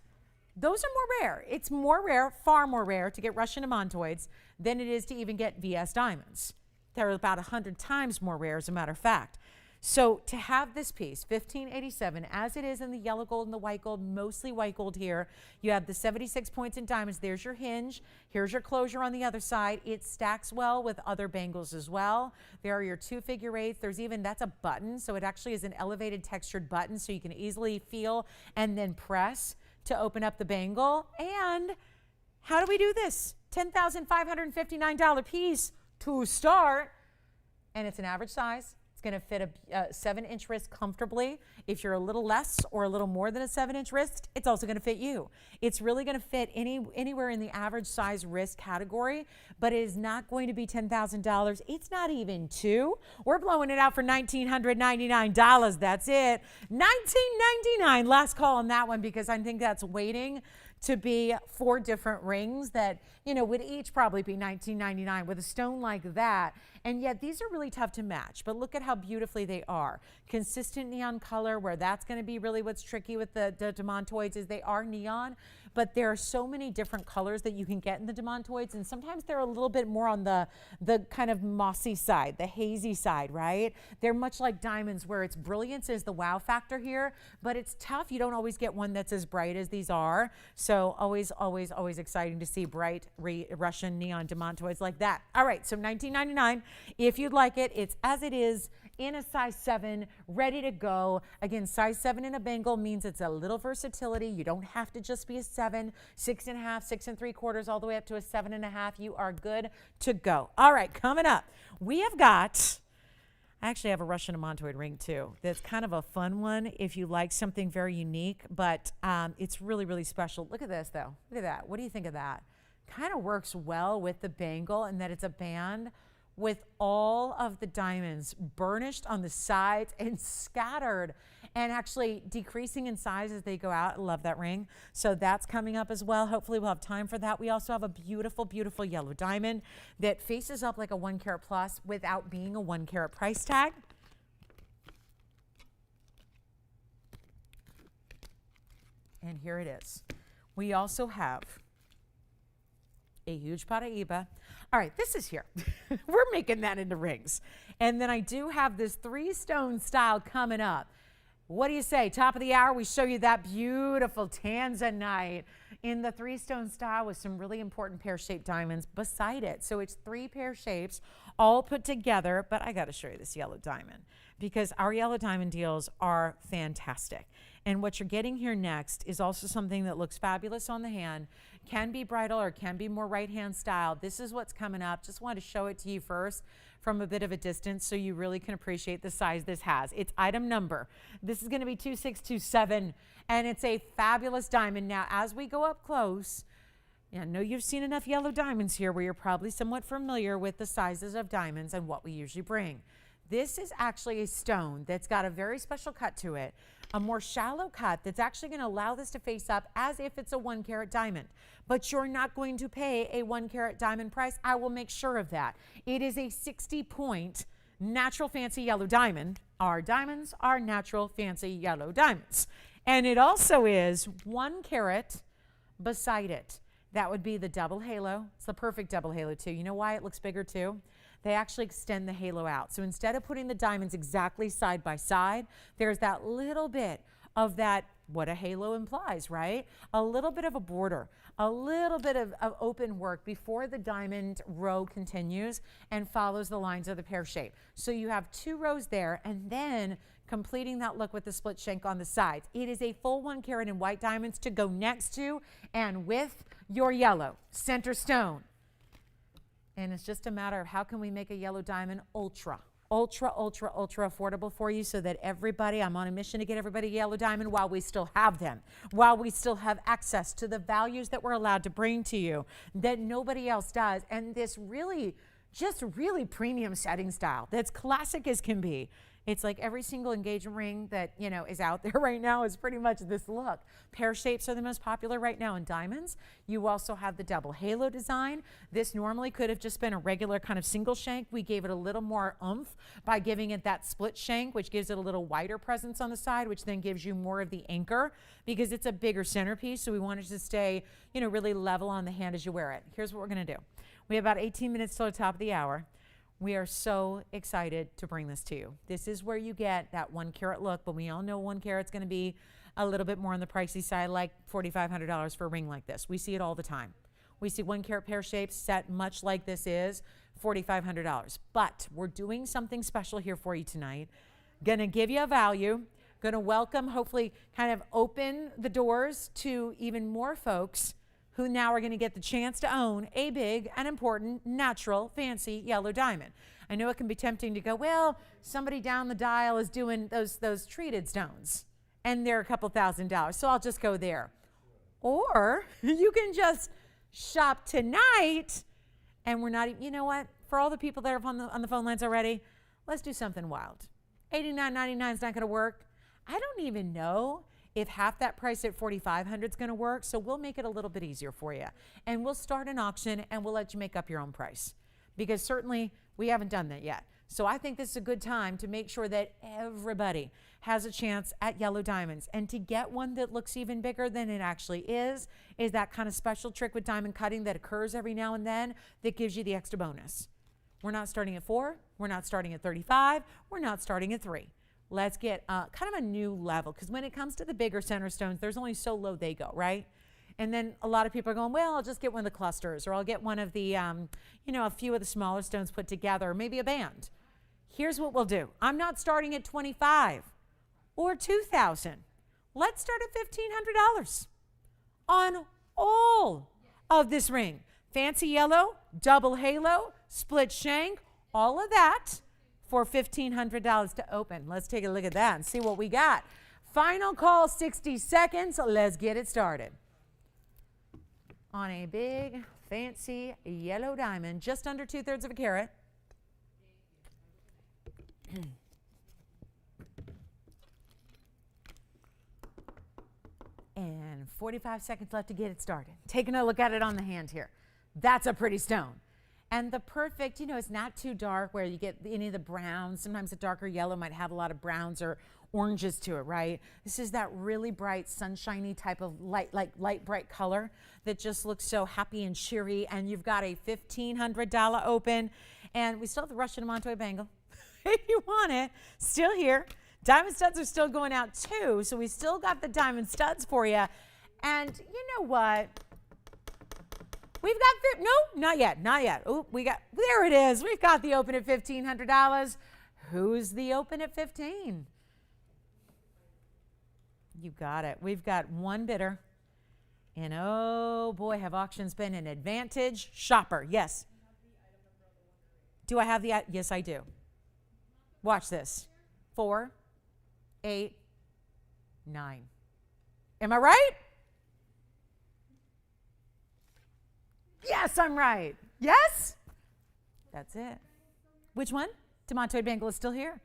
those are more rare. It's more rare, far more rare, to get Russian demantoids than it is to even get VS diamonds. They're about 100 times more rare, as a matter of fact. So to have this piece, 1587, as it is in the yellow gold and the white gold, mostly white gold here, you have the 76 points in diamonds. There's your hinge. Here's your closure on the other side. It stacks well with other bangles as well. There are your 2 figure 8s. There's even, that's a button, so it actually is an elevated textured button, so you can easily feel and then press to open up the bangle. And how do we do this? $10,559 piece. to start. And it's an average size. It's going to fit a 7-inch wrist comfortably. If you're a little less or a little more than a 7-inch wrist, it's also going to fit you. It's really going to fit anywhere in the average size wrist category, but it is not going to be $10,000. It's not even $2,000. We're blowing it out for $1,999. That's it. $1,999. Last call on that one, because I think that's waiting to be 4 different rings that, would each probably be $19.99 with a stone like that. And yet these are really tough to match, but look at how beautifully they are. Consistent neon color, where that's going to be really what's tricky with the demontoids, is they are neon, but there are so many different colors that you can get in the demontoids, and sometimes they're a little bit more on the kind of mossy side, the hazy side, right? They're much like diamonds, where its brilliance is the wow factor here, but it's tough. You don't always get one that's as bright as these are. So always, always, always exciting to see bright Russian neon demontoids like that. All right, so $19.99. If you'd like it, it's as it is in a size 7, ready to go. Again, size 7 in a bangle means it's a little versatility. You don't have to just be a 7, 6.5, 6 3/4, all the way up to a 7.5. You are good to go. All right, coming up, we have got, I actually have a Russian demontoid ring too. That's kind of a fun one if you like something very unique, but it's really, really special. Look at this though. Look at that. What do you think of that? Kind of works well with the bangle, and that it's a band with all of the diamonds burnished on the sides and scattered, and actually decreasing in size as they go out. I love that ring. So that's coming up as well. Hopefully we'll have time for that. We also have a beautiful, beautiful yellow diamond that faces up like a 1 carat plus without being a 1 carat price tag. And here it is. We also have a huge Paraiba. All right, this is here. We're making that into rings. And then I do have this 3-stone style coming up. What do you say? Top of the hour, we show you that beautiful tanzanite in the 3-stone style with some really important pear-shaped diamonds beside it. So it's 3 pear shapes all put together, but I got to show you this yellow diamond because our yellow diamond deals are fantastic. And what you're getting here next is also something that looks fabulous on the hand, can be bridal or can be more right-hand style. This is what's coming up. Just wanted to show it to you first from a bit of a distance so you really can appreciate the size this has. It's item number. This is going to be 2627, and it's a fabulous diamond. Now, as we go up close, I know you've seen enough yellow diamonds here where you're probably somewhat familiar with the sizes of diamonds and what we usually bring. This is actually a stone that's got a very special cut to it, a more shallow cut that's actually going to allow this to face up as if it's a 1 carat diamond. But you're not going to pay a 1 carat diamond price. I will make sure of that. It is a 60-point natural fancy yellow diamond. Our diamonds are natural fancy yellow diamonds. And it also is 1 carat beside it. That would be the double halo. It's the perfect double halo too. You know why it looks bigger too? They actually extend the halo out. So instead of putting the diamonds exactly side by side, there's that little bit of that, what a halo implies, right? A little bit of a border, a little bit of open work before the diamond row continues and follows the lines of the pear shape. So you have 2 rows there, and then completing that look with the split shank on the sides. It is a full 1 carat in white diamonds to go next to and with your yellow center stone. And it's just a matter of how can we make a yellow diamond ultra affordable for you so that everybody, I'm on a mission to get everybody a yellow diamond while we still have them, while we still have access to the values that we're allowed to bring to you that nobody else does. And this really, just really premium setting style that's classic as can be. It's like every single engagement ring that, is out there right now is pretty much this look. Pear shapes are the most popular right now in diamonds. You also have the double halo design. This normally could have just been a regular kind of single shank. We gave it a little more oomph by giving it that split shank, which gives it a little wider presence on the side, which then gives you more of the anchor because it's a bigger centerpiece. So we wanted to stay, really level on the hand as you wear it. Here's what we're going to do. We have about 18 minutes till the top of the hour. We are so excited to bring this to you. This is where you get that 1 carat look, but we all know 1 carat's going to be a little bit more on the pricey side, like $4,500 for a ring like this. We see it all the time. We see 1 carat pear shapes set much like this is $4,500. But we're doing something special here for you tonight. Going to give you a value, going to welcome, hopefully kind of open the doors to even more folks who now are going to get the chance to own a big and important, natural, fancy yellow diamond. I know it can be tempting to go, well, somebody down the dial is doing those treated stones, and they're a couple $1,000s, so I'll just go there. Or you can just shop tonight, and we're not, you know what? For all the people that are on the phone lines already, let's do something wild. $89.99 is not going to work. I don't even know if half that price at $4,500 is going to work, so we'll make it a little bit easier for you. And we'll start an auction, and we'll let you make up your own price, because certainly we haven't done that yet. So I think this is a good time to make sure that everybody has a chance at yellow diamonds. And to get one that looks even bigger than it actually is that kind of special trick with diamond cutting that occurs every now and then that gives you the extra bonus. We're not starting at 4, we're not starting at 35, we're not starting at 3. Let's get kind of a new level, because when it comes to the bigger center stones, there's only so low they go, right? And then a lot of people are going, well, I'll just get one of the clusters, or I'll get one of the, a few of the smaller stones put together, or maybe a band. Here's what we'll do. I'm not starting at 25 or 2,000. Let's start at $1,500 on all of this ring. Fancy yellow, double halo, split shank, all of that for $1,500 to open. Let's take a look at that and see what we got. Final call, 60 seconds. Let's get it started. On a big, fancy yellow diamond, just under 2/3 of a carat. And 45 seconds left to get it started. Taking a look at it on the hand here. That's a pretty stone. And the perfect, it's not too dark where you get any of the browns. Sometimes a darker yellow might have a lot of browns or oranges to it, right? This is that really bright, sunshiny type of light bright color that just looks so happy and cheery. And you've got a $1,500 open. And we still have the Russian Montoy bangle. If you want it, still here. Diamond studs are still going out too, so we still got the diamond studs for you. And you know what? We've got, no, not yet. Oh, there it is. We've got the open at $1,500. Who's the open at 15? You got it. We've got one bidder. And oh boy, have auctions been an advantage. Shopper, yes. Do I have the, yes I do. Watch this. 4, 8, 9. Am I right? Yes, I'm right. Yes? That's it. Which one? Demontoid bangle is still here.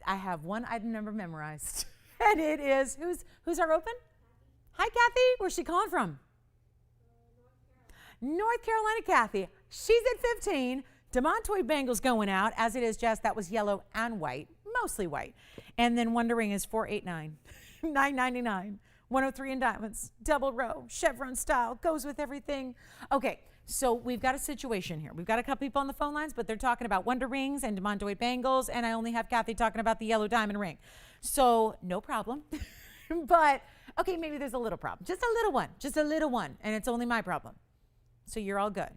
I have one item number memorized. And it is, who's our open? Hi, Kathy. Where's she calling from? North Carolina, Kathy. She's at 15. Demontoid bangle's going out, as it is Jess. That was yellow and white, mostly white. And then Wonder Ring is 489, $9.99, 103 in diamonds, double row, chevron style, goes with everything. Okay, so we've got a situation here. We've got a couple people on the phone lines, but they're talking about Wonder Rings and Demontoid bangles, and I only have Kathy talking about the yellow diamond ring. So no problem. But, okay, maybe there's a little problem. Just a little one, and it's only my problem. So you're all good.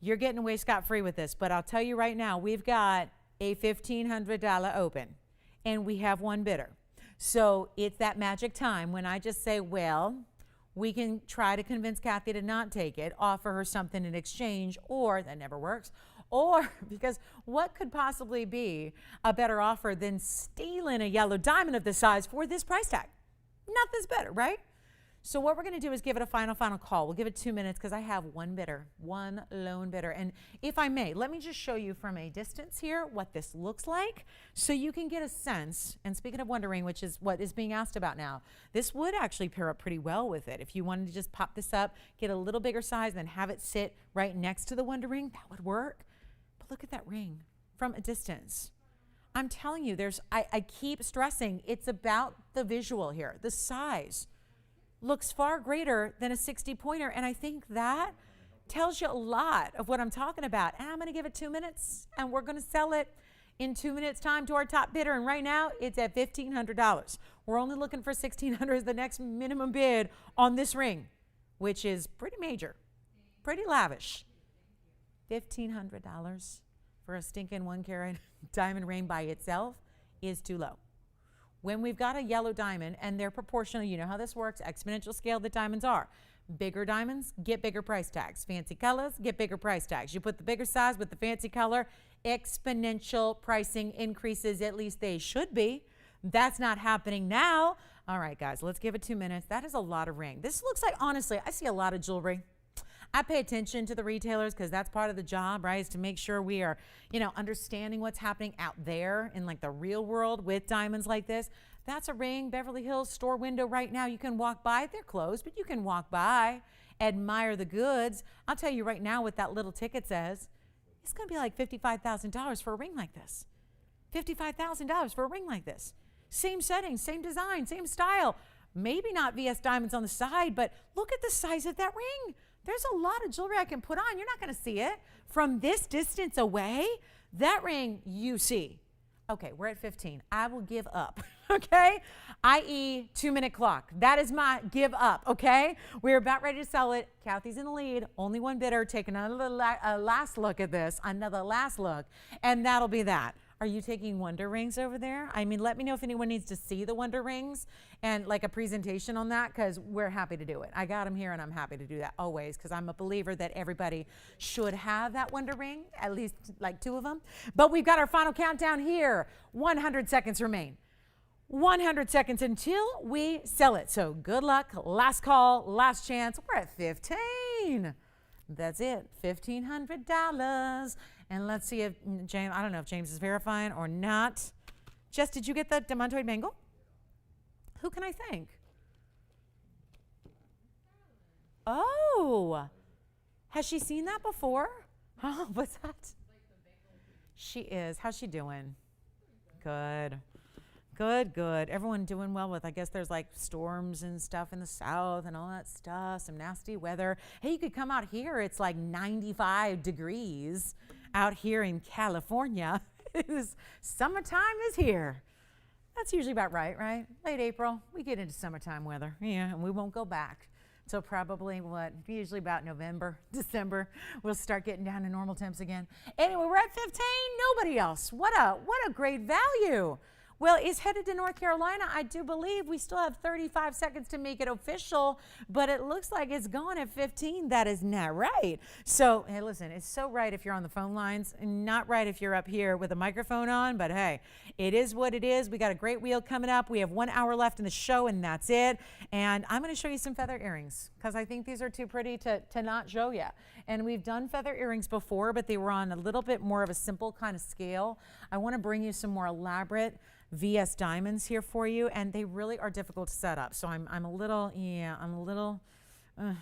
You're getting away scot-free with this, but I'll tell you right now, we've got a $1,500 open, and we have one bidder. So it's that magic time when I just say, well, we can try to convince Kathy to not take it, offer her something in exchange, or, that never works, or, because what could possibly be a better offer than stealing a yellow diamond of this size for this price tag? Nothing's better, right? So what we're going to do is give it a final call. We'll give it 2 minutes because I have one bidder, one lone bidder. And if I may, let me just show you from a distance here what this looks like so you can get a sense. And speaking of Wonder Ring, which is what is being asked about now, this would actually pair up pretty well with it. If you wanted to just pop this up, get a little bigger size, then have it sit right next to the Wonder Ring, that would work. But look at that ring from a distance. I'm telling you, I keep stressing, it's about the visual here, the size. Looks far greater than a 60-pointer, and I think that tells you a lot of what I'm talking about. And I'm going to give it 2 minutes, and we're going to sell it in 2 minutes' time to our top bidder, and right now it's at $1,500. We're only looking for $1,600 as the next minimum bid on this ring, which is pretty major, pretty lavish. $1,500 for a stinking 1 carat diamond ring by itself is too low. when we've got a yellow diamond and they're proportional, you know how this works, exponential scale that diamonds are. Bigger diamonds get bigger price tags. Fancy colors get bigger price tags. You put the bigger size with the fancy color, exponential pricing increases, at least they should be. That's not happening now. All right, guys, let's give it 2 minutes. That is a lot of ring. This looks like, honestly, I see a lot of jewelry. I pay attention to the retailers because that's part of the job, right? Is to make sure we are, understanding what's happening out there in like the real world with diamonds like this. That's a ring, Beverly Hills store window right now. You can walk by, they're closed, but you can walk by, admire the goods. I'll tell you right now what that little ticket says. It's going to be like $55,000 for a ring like this. $55,000 for a ring like this. Same setting, same design, same style. Maybe not VS diamonds on the side, but look at the size of that ring. There's a lot of jewelry I can put on. You're not going to see it from this distance away. That ring you see. Okay, we're at 15. I will give up, okay? I.e. 2-minute clock. That is my give up, okay? We're about ready to sell it. Kathy's in the lead. Only one bidder. Take another last look at this. Another last look. And that'll be that. Are you taking wonder rings over there? I mean, let me know if anyone needs to see the wonder rings and like a presentation on that, because we're happy to do it. I got them here and I'm happy to do that always, because I'm a believer that everybody should have that wonder ring, at least like 2 of them. But we've got our final countdown here. 100 seconds remain. 100 seconds until we sell it. So good luck. Last call, last chance. We're at 15. That's it, $1,500. And let's see if James, I don't know if James is verifying or not. Jess, did you get the demantoid bangle? Who can I thank? Oh, has she seen that before? Oh, what's that? She is. How's she doing? Good. Good, good. Everyone doing well with, I guess there's like storms and stuff in the south and all that stuff, some nasty weather. Hey, you could come out here. It's like 95 degrees out here in California. Summertime is here. That's usually about right? Late April, we get into summertime weather. Yeah, and we won't go back. So probably usually about November, December, we'll start getting down to normal temps again. Anyway, we're at 15, nobody else. What a great value. Well, it's headed to North Carolina. I do believe we still have 35 seconds to make it official, but it looks like it's going at 15. That is not right. So, hey, listen, it's so right if you're on the phone lines, not right if you're up here with a microphone on, but hey, it is what it is. We got a great wheel coming up. We have 1 hour left in the show, and that's it. And I'm going to show you some feather earrings because I think these are too pretty to not show you. And we've done feather earrings before, but they were on a little bit more of a simple kind of scale. I want to bring you some more elaborate VS diamonds here for you, and they really are difficult to set up. So I'm a little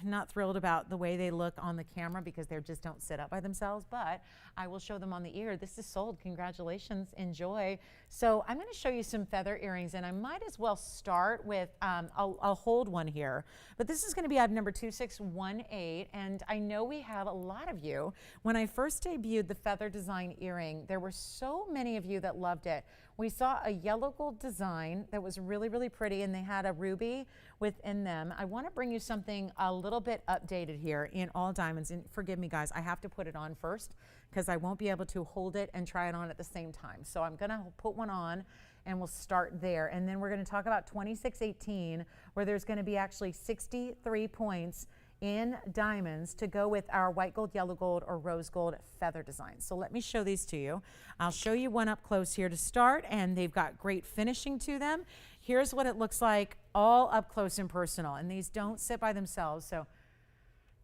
not thrilled about the way they look on the camera because they just don't sit up by themselves, but I will show them on the ear. This is sold. Congratulations. Enjoy. So I'm going to show you some feather earrings, and I might as well start with, I'll hold one here, but this is going to be item number 2618, and I know we have a lot of you. When I first debuted the feather design earring, there were so many of you that loved it. We saw a yellow gold design that was really, really pretty, and they had a ruby within them. I want to bring you something a little bit updated here in all diamonds. And forgive me, guys, I have to put it on first because I won't be able to hold it and try it on at the same time. So I'm going to put one on and we'll start there. And then we're going to talk about 2618, where there's going to be actually 63 points in diamonds to go with our white gold, yellow gold, or rose gold feather design. So let me show these to you. I'll show you one up close here to start, and they've got great finishing to them. Here's what it looks like all up close and personal, and these don't sit by themselves, so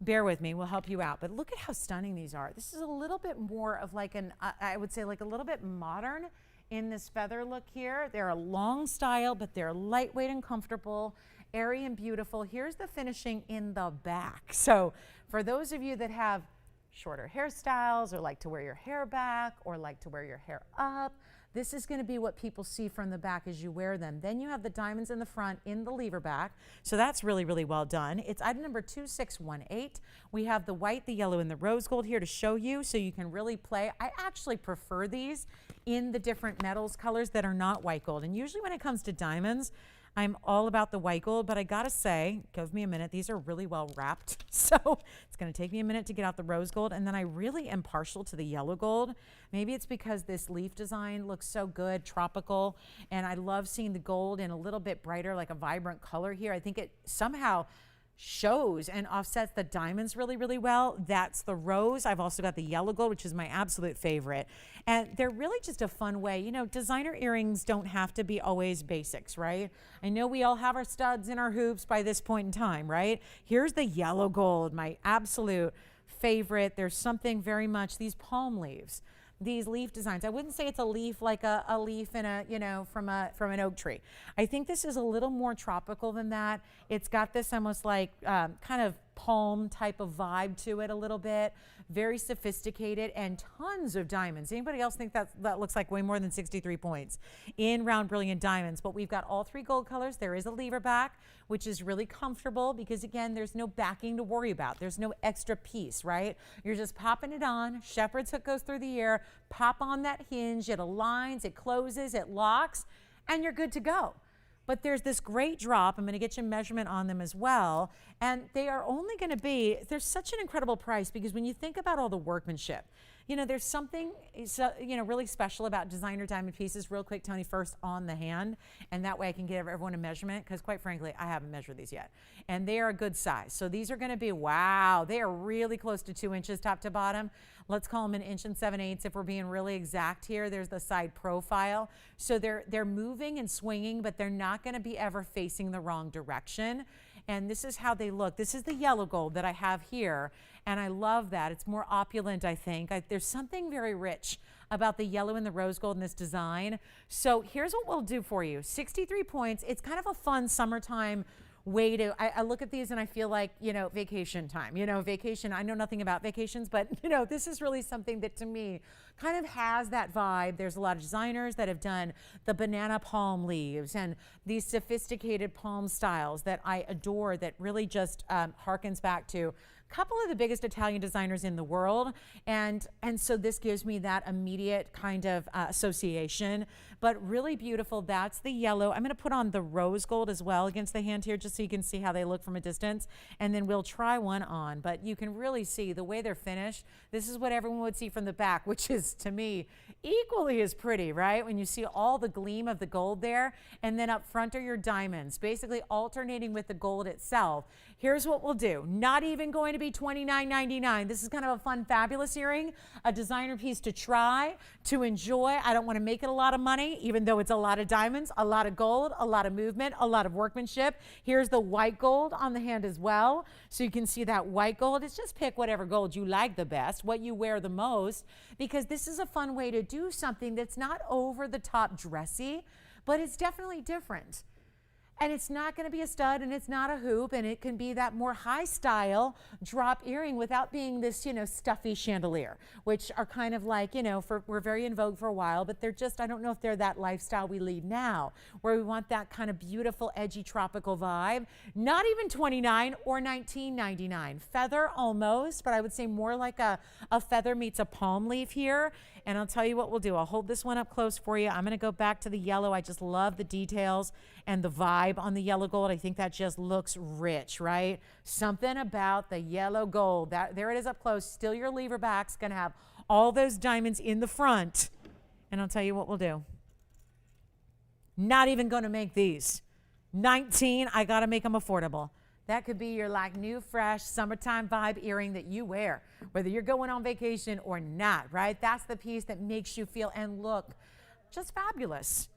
bear with me, we'll help you out. But look at how stunning these are. This is a little bit more of like an, I would say like a little bit modern in this feather look here. They're a long style, but they're lightweight and comfortable, airy and beautiful. Here's the finishing in the back. So for those of you that have shorter hairstyles or like to wear your hair back or like to wear your hair up, this is going to be what people see from the back as you wear them. Then you have the diamonds in the front in the lever back. So that's really, really well done. It's item number 2618. We have the white, the yellow, and the rose gold here to show you so you can really play. I actually prefer these in the different metals colors that are not white gold. And usually when it comes to diamonds, I'm all about the white gold, but I gotta say, give me a minute. These are really well wrapped. So it's gonna take me a minute to get out the rose gold. And then I really am partial to the yellow gold. Maybe it's because this leaf design looks so good, tropical. And I love seeing the gold in a little bit brighter, like a vibrant color here. I think it somehow shows and offsets the diamonds really, really well. That's the rose. I've also got the yellow gold, which is my absolute favorite. And they're really just a fun way. You know, designer earrings don't have to be always basics, right? I know we all have our studs and our hoops by this point in time, right? Here's the yellow gold, my absolute favorite. There's something very much, these palm leaves. These leaf designs. I wouldn't say it's a leaf like a leaf in a, you know, from an oak tree. I think this is a little more tropical than that. It's got this almost like kind of palm type of vibe to it a little bit. Very sophisticated and tons of diamonds. Anybody else think that looks like way more than 63 points in round brilliant diamonds? But we've got all three gold colors. There is a lever back, which is really comfortable because again, there's no backing to worry about. There's no extra piece, right? You're just popping it on. Shepherd's hook goes through the ear, pop on that hinge, it aligns, it closes, it locks, and you're good to go. But there's this great drop. I'm going to get you a measurement on them as well. And they are only going to be, there's such an incredible price because when you think about all the workmanship, you know, there's something, you know, really special about designer diamond pieces. Real quick, Tony, first on the hand. And that way I can give everyone a measurement because quite frankly, I haven't measured these yet. And they are a good size. So these are going to be, wow, they are really close to 2 inches top to bottom. Let's call them 1 inch and 7/8 if we're being really exact here. There's the side profile. So they're moving and swinging, but they're not going to be ever facing the wrong direction. And this is how they look. This is the yellow gold that I have here. And I love that. It's more opulent, I think. There's something very rich about the yellow and the rose gold in this design. So here's what we'll do for you. 63 points. It's kind of a fun summertime way to, I look at these and I feel like, you know, vacation time, you know, vacation. I know nothing about vacations, but you know, this is really something that to me kind of has that vibe. There's a lot of designers that have done the banana palm leaves and these sophisticated palm styles that I adore that really just harkens back to a couple of the biggest Italian designers in the world. And so this gives me that immediate kind of association, but really beautiful. That's the yellow. I'm going to put on the rose gold as well against the hand here, just so you can see how they look from a distance. And then we'll try one on, but you can really see the way they're finished. This is what everyone would see from the back, which is to me equally as pretty, right? When you see all the gleam of the gold there, and then up front are your diamonds, basically alternating with the gold itself. Here's what we'll do. Not even going to be $29.99. This is kind of a fun, fabulous earring, a designer piece to try, to enjoy. I don't want to make it a lot of money, even though it's a lot of diamonds, a lot of gold, a lot of movement, a lot of workmanship. Here's the white gold on the hand as well. So you can see that white gold. It's just pick whatever gold you like the best, what you wear the most, because this is a fun way to do something that's not over the top dressy, but it's definitely different. And it's not going to be a stud and it's not a hoop, and it can be that more high style drop earring without being this, you know, stuffy chandelier, which are kind of like, you know, we're very in vogue for a while, but they're just, I don't know if they're that lifestyle we lead now, where we want that kind of beautiful, edgy, tropical vibe. Not even $29 or $19.99. Feather almost, but I would say more like a feather meets a palm leaf here. And I'll tell you what we'll do. I'll hold this one up close for you. I'm going to go back to the yellow. I just love the details and the vibe on the yellow gold. I think that just looks rich, right? Something about the yellow gold. There it is up close. Still your lever back's going to have all those diamonds in the front. And I'll tell you what we'll do. Not even going to make these. 19, I got to make them affordable. That could be your like new, fresh, summertime vibe earring that you wear, whether you're going on vacation or not, right? That's the piece that makes you feel and look just fabulous.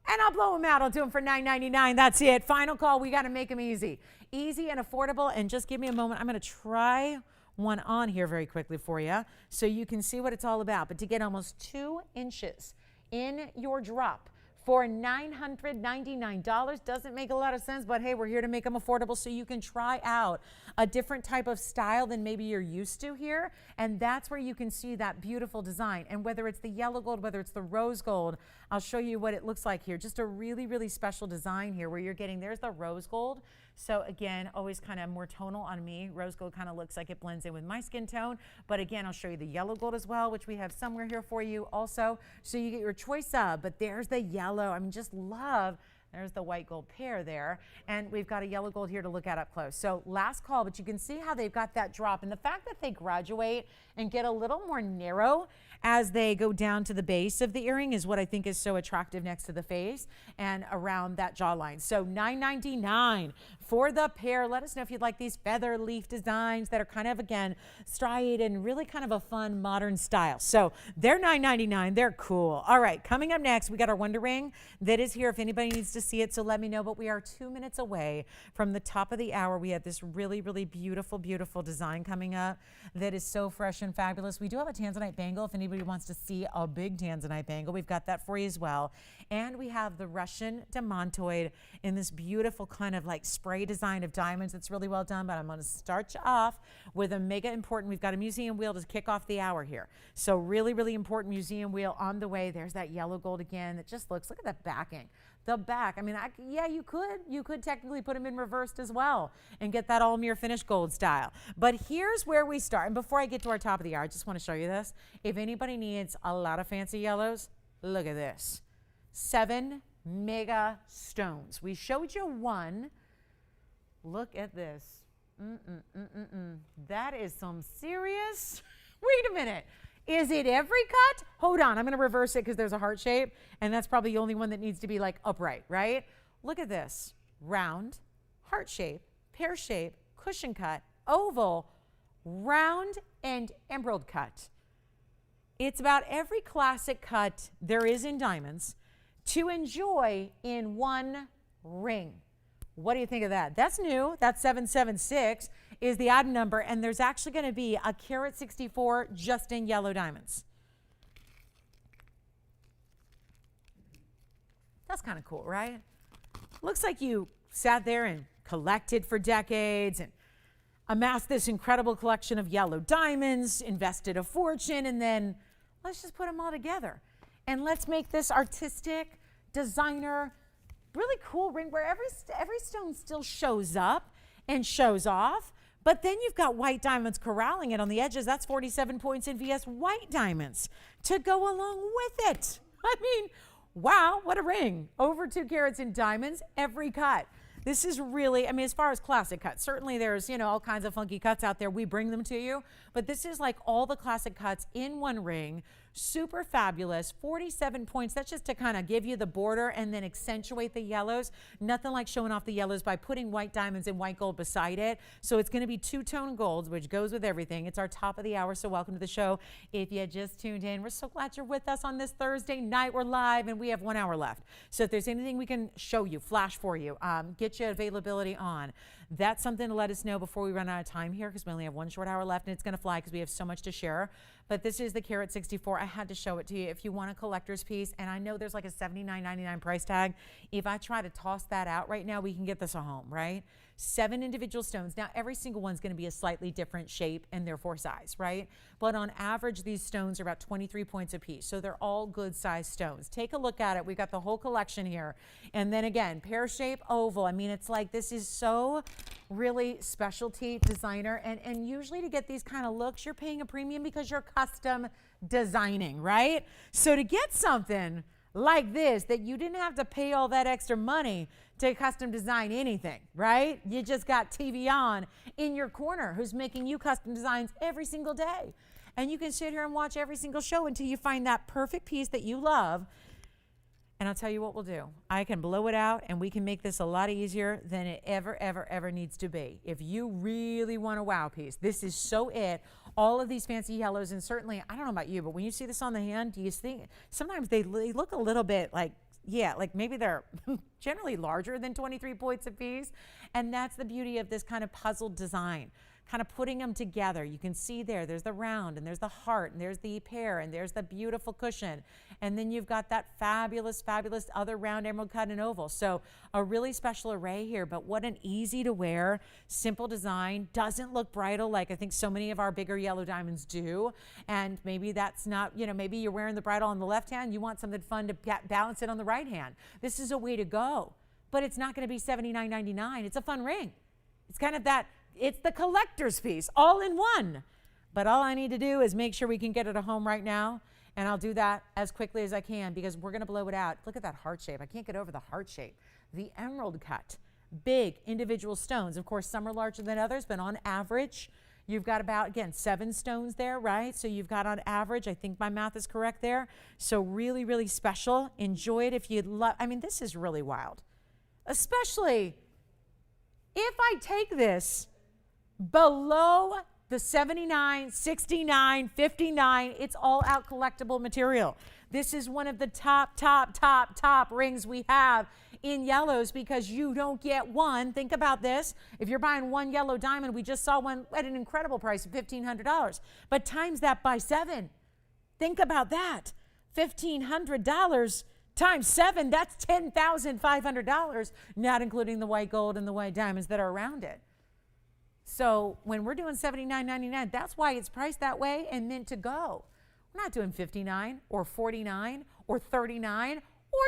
And I'll blow them out. I'll do them for $9.99. That's it. Final call. We got to make them easy. Easy and affordable. And just give me a moment. I'm going to try one on here very quickly for you so you can see what it's all about. But to get almost 2 inches in your drop for $999 doesn't make a lot of sense, but hey, we're here to make them affordable so you can try out a different type of style than maybe you're used to here. And that's where you can see that beautiful design. And whether it's the yellow gold, whether it's the rose gold, I'll show you what it looks like here. Just a really, really special design here where you're getting, there's the rose gold. So again, always kind of more tonal on me. Rose gold kind of looks like it blends in with my skin tone. But again, I'll show you the yellow gold as well, which we have somewhere here for you also. So you get your choice of, but there's the yellow. I mean, just love There's the white gold pair there. And we've got a yellow gold here to look at up close. So last call, but you can see how they've got that drop. And the fact that they graduate and get a little more narrow as they go down to the base of the earring is what I think is so attractive next to the face and around that jawline. So $9.99 for the pair. Let us know if you'd like these feather leaf designs that are kind of, again, striated and really kind of a fun modern style. So they're $9.99. They're cool. All right, coming up next, we got our Wonder Ring that is here if anybody needs to see it. So let me know, but we are 2 minutes away from the top of the hour. We have this really, really beautiful, beautiful design coming up that is so fresh and fabulous. We do have a tanzanite bangle if anybody wants to see a big tanzanite bangle. We've got that for you as well. And we have the Russian demantoid in this beautiful kind of like spray design of diamonds. It's really well done, but I'm going to start you off with a mega important. We've got a museum wheel to kick off the hour here. So really, really important museum wheel on the way. There's that yellow gold again. That just looks, look at that backing. The back, I mean, yeah, you could technically put them in reversed as well and get that all mirror finish gold style. But here's where we start. And before I get to our top of the hour, I just want to show you this. If anybody needs a lot of fancy yellows, look at this. 7 mega stones. We showed you one. Look at this. That is some serious, wait a minute. Is it every cut? Hold on, I'm gonna reverse it because there's a heart shape and that's probably the only one that needs to be like upright, right? Look at this, round, heart shape, pear shape, cushion cut, oval, round, and emerald cut. It's about every classic cut there is in diamonds to enjoy in one ring. What do you think of that? That's new. That's 776 is the odd number, and there's actually going to be a carat 64 just in yellow diamonds. That's kind of cool, right? Looks like you sat there and collected for decades and amassed this incredible collection of yellow diamonds, invested a fortune, and then let's just put them all together. And let's make this artistic, designer, really cool ring where every stone still shows up and shows off, but then you've got white diamonds corralling it on the edges. That's 47 points in VS white diamonds to go along with it. I mean, wow, what a ring. Over 2 carats in diamonds, every cut. This is really, I mean, as far as classic cuts, certainly there's, you know, all kinds of funky cuts out there. We bring them to you, but this is like all the classic cuts in one ring. Super fabulous, 47 points. That's just to kind of give you the border and then accentuate the yellows. Nothing like showing off the yellows by putting white diamonds and white gold beside it. So it's going to be 2-tone golds, which goes with everything. It's our top of the hour, so welcome to the show. If you just tuned in, we're so glad you're with us on this Thursday night. We're live and we have 1 hour left. So if there's anything we can show you, flash for you, get you availability on, that's something to let us know before we run out of time here, because we only have 1 short hour left and it's going to fly because we have so much to share. But this is the carat 64. I had to show it to you. If you want a collector's piece, and I know there's like a $79.99 price tag. If I try to toss that out right now, we can get this a home, right? 7 individual stones. Now, every single one's going to be a slightly different shape and therefore size, right? But on average, these stones are about 23 points a piece. So they're all good size stones. Take a look at it. We've got the whole collection here. And then again, pear shape, oval. I mean, it's like this is so really specialty designer. And usually to get these kind of looks, you're paying a premium because you're custom designing, right? So to get something like this that you didn't have to pay all that extra money to custom design anything, right? You just got TVON in your corner who's making you custom designs every single day. And you can sit here and watch every single show until you find that perfect piece that you love. And I'll tell you what we'll do. I can blow it out and we can make this a lot easier than it ever needs to be. If you really want a wow piece, this is so it. All of these fancy yellows, and certainly, I don't know about you, but when you see this on the hand, do you think, sometimes they look a little bit like, yeah, like maybe they're generally larger than 23 points apiece. And that's the beauty of this kind of puzzled design. Kind of putting them together. You can see there's the round and there's the heart and there's the pear and there's the beautiful cushion. And then you've got that fabulous other round emerald cut and oval. So a really special array here, but what an easy to wear, simple design, doesn't look bridal like I think so many of our bigger yellow diamonds do. And maybe that's not, you know, maybe you're wearing the bridal on the left hand, you want something fun to balance it on the right hand. This is a way to go, but it's not going to be $79.99. It's a fun ring. It's kind of that, it's the collector's piece all in one. But all I need to do is make sure we can get it at home right now. And I'll do that as quickly as I can because we're going to blow it out. Look at that heart shape. I can't get over the heart shape. The emerald cut, big individual stones. Of course, some are larger than others, but on average, you've got about, again, 7 stones there, right? So you've got on average, I think my math is correct there. So really, really special. Enjoy it if you'd love. I mean, this is really wild, especially if I take this below the 79, 69, 59, it's all out collectible material. This is one of the top rings we have in yellows because you don't get one. Think about this. If you're buying one yellow diamond, we just saw one at an incredible price of $1,500, but times that by 7. Think about that. $1,500 times 7, that's $10,500, not including the white gold and the white diamonds that are around it. So when we're doing $79.99, that's why it's priced that way and meant to go. We're not doing $59 or $49 or $39 or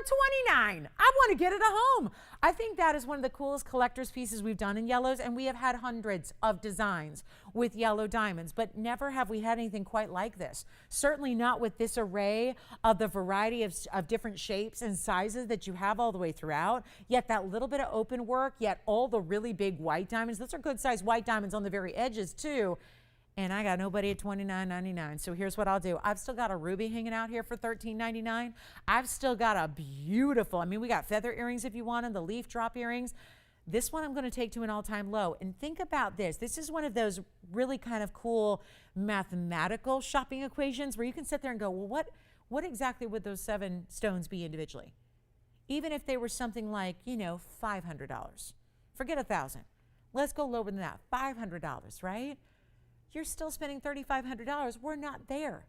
$29. I want to get it at home. I think that is one of the coolest collector's pieces we've done in yellows, and we have had hundreds of designs with yellow diamonds, but never have we had anything quite like this. Certainly not with this array of the variety of different shapes and sizes that you have all the way throughout, yet that little bit of open work, yet all the really big white diamonds. Those are good sized white diamonds on the very edges too. And I got nobody at $29.99. So here's what I'll do. I've still got a ruby hanging out here for $13.99. I've still got a beautiful, I mean, we got feather earrings if you want them, the leaf drop earrings. This one I'm going to take to an all-time low. And think about this. This is one of those really kind of cool mathematical shopping equations where you can sit there and go, well, what exactly would those 7 stones be individually? Even if they were something like, you know, $500. Forget $1,000. Let's go lower than that. $500, right? You're still spending $3,500. We're not there.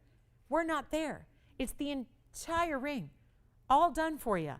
We're not there. It's the entire ring, all done for you,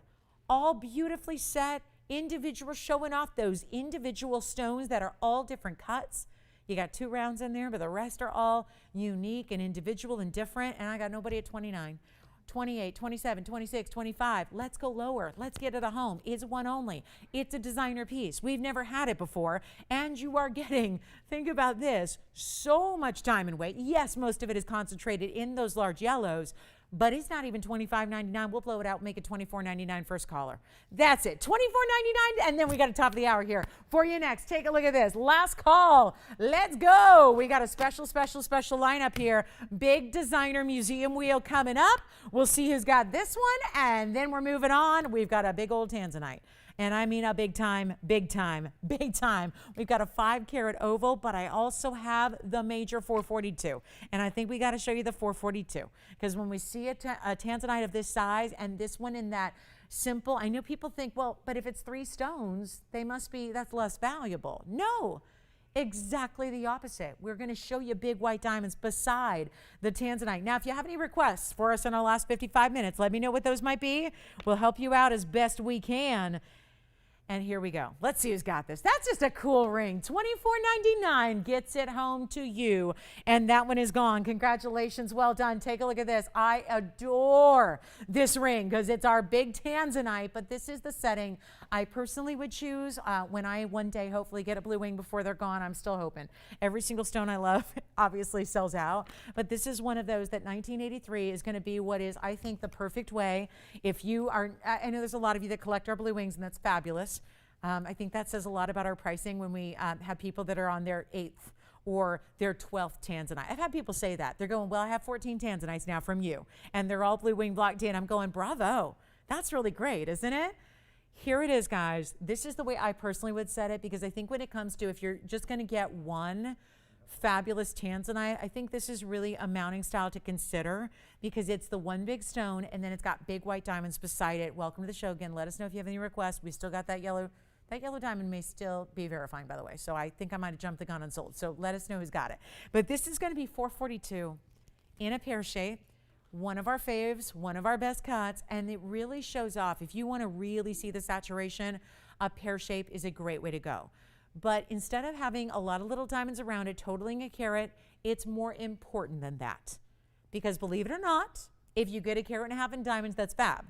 all beautifully set, individual, showing off those individual stones that are all different cuts. You got 2 rounds in there, but the rest are all unique and individual and different. And I got nobody at 29. 28, 27, 26, 25. Let's go lower. Let's get it a home. It's one only. It's a designer piece. We've never had it before. And you are getting, think about this, so much diamond weight. Yes, most of it is concentrated in those large yellows, but it's not even $25.99. We'll blow it out and make it $24.99 first caller. That's it, $24.99, and then we got a top of the hour here for you next. Take a look at this. Last call. Let's go. We got a special lineup here. Big designer museum wheel coming up. We'll see who's got this one, and then we're moving on. We've got a big old Tanzanite. And I mean a big time. We've got a 5-carat oval, but I also have the major 442. And I think we got to show you the 442. Because when we see a Tanzanite of this size and this one in that simple, I know people think, well, but if it's 3 stones, that's less valuable. No. Exactly the opposite. We're going to show you big white diamonds beside the Tanzanite. Now, if you have any requests for us in our last 55 minutes, let me know what those might be. We'll help you out as best we can. And here we go. Let's see who's got this. That's just a cool ring. $24.99 gets it home to you. And that one is gone. Congratulations. Well done. Take a look at this. I adore this ring because it's our big Tanzanite, but this is the setting I personally would choose when I one day hopefully get a blue wing before they're gone. I'm still hoping. Every single stone I love obviously sells out, but this is one of those that 1983 is going to be what is, I think, the perfect way. If you are, I know there's a lot of you that collect our blue wings, and that's fabulous. I think that says a lot about our pricing when we have people that are on their 8th or their 12th Tanzanite. I've had people say that. They're going, well, I have 14 Tanzanites now from you, and they're all blue wing blocked in. I'm going, bravo. That's really great, isn't it? Here it is, guys. This is the way I personally would set it, because I think when it comes to, if you're just going to get one fabulous Tanzanite, I think this is really a mounting style to consider, because it's the one big stone and then it's got big white diamonds beside it. Welcome to the show again. Let us know if you have any requests. We still got that yellow. That yellow diamond may still be verifying, by the way. So I think I might have jumped the gun and sold. So let us know who's got it. But this is going to be 442 in a pear shape. One of our faves, one of our best cuts, and it really shows off. If you want to really see the saturation, a pear shape is a great way to go. But instead of having a lot of little diamonds around it, totaling a carat, it's more important than that. Because believe it or not, if you get a carat and a half in diamonds, that's fab.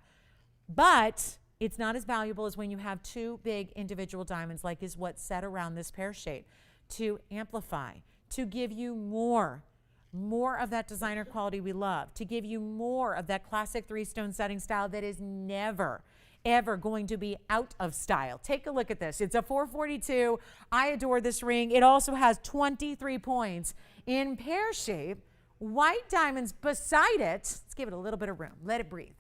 But it's not as valuable as when you have 2 big individual diamonds, like is what's set around this pear shape, to amplify, to give you more more of that designer quality we love, to give you more of that classic 3-stone setting style that is never, ever going to be out of style. Take a look at this. It's a 442. I adore this ring. It also has 23 points in pear shape, white diamonds beside it. Let's give it a little bit of room. Let it breathe.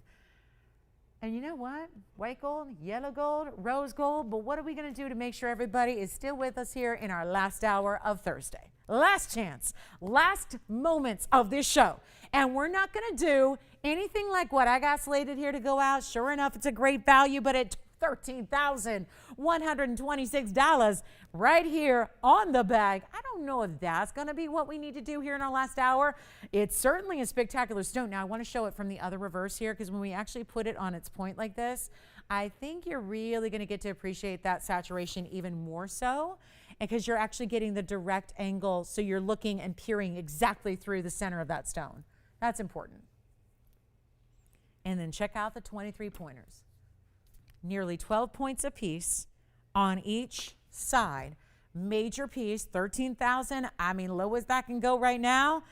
And you know what? White gold, yellow gold, rose gold. But what are we going to do to make sure everybody is still with us here in our last hour of Thursday? Last chance, last moments of this show. And we're not going to do anything like what I got slated here to go out. Sure enough, it's a great value, but at $13,126 right here on the bag. I don't know if that's going to be what we need to do here in our last hour. It's certainly a spectacular stone. Now, I want to show it from the other reverse here, because when we actually put it on its point like this, I think you're really going to get to appreciate that saturation even more so, because you're actually getting the direct angle, so you're looking and peering exactly through the center of that stone. That's important. And then check out the 23 pointers. Nearly 12 points apiece on each side. Major piece, $13,000. I mean, low as that can go right now.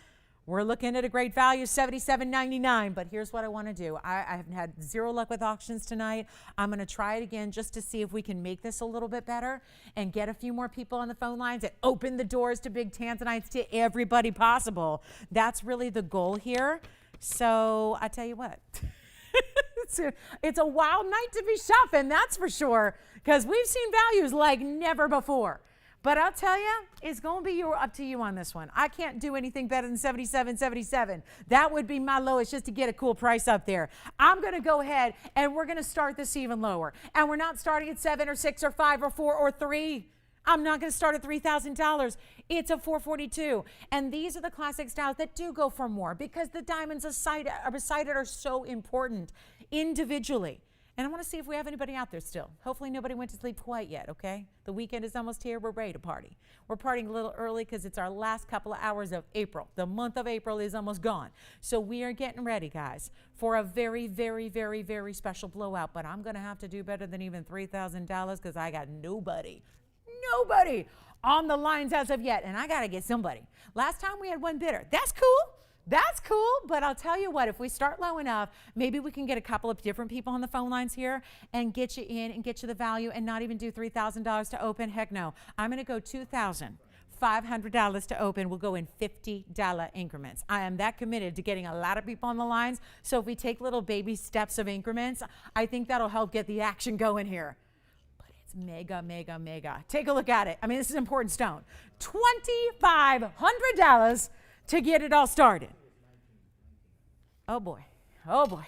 We're looking at a great value, $77.99. But here's what I want to do. I have had zero luck with auctions tonight. I'm going to try it again just to see if we can make this a little bit better and get a few more people on the phone lines and open the doors to big tanzanites to everybody possible. That's really the goal here. So I tell you what. It's a wild night to be shopping, that's for sure, because we've seen values like never before. But I'll tell you, it's going to be up to you on this one. I can't do anything better than $77.77. That would be my lowest, just to get a cool price up there. I'm going to go ahead and we're going to start this even lower. And we're not starting at 7 or 6 or 5 or 4 or 3. I'm not going to start at $3,000. It's a 442. And these are the classic styles that do go for more, because the diamonds beside it are so important individually. And I want to see if we have anybody out there still. Hopefully nobody went to sleep quite yet, okay? The weekend is almost here. We're ready to party. We're partying a little early because it's our last couple of hours of April. The month of April is almost gone. So we are getting ready, guys, for a very, very, very, very special blowout. But I'm going to have to do better than even $3,000, because I got nobody on the lines as of yet, and I got to get somebody. Last time we had one bidder. That's cool. That's cool, but I'll tell you what, if we start low enough, maybe we can get a couple of different people on the phone lines here and get you in and get you the value and not even do $3,000 to open. Heck no. I'm going to go $2,500 to open. We'll go in $50 increments. I am that committed to getting a lot of people on the lines, so if we take little baby steps of increments, I think that'll help get the action going here. Mega, mega, mega. Take a look at it. I mean, this is an important stone. $2,500 to get it all started. Oh boy. Oh boy.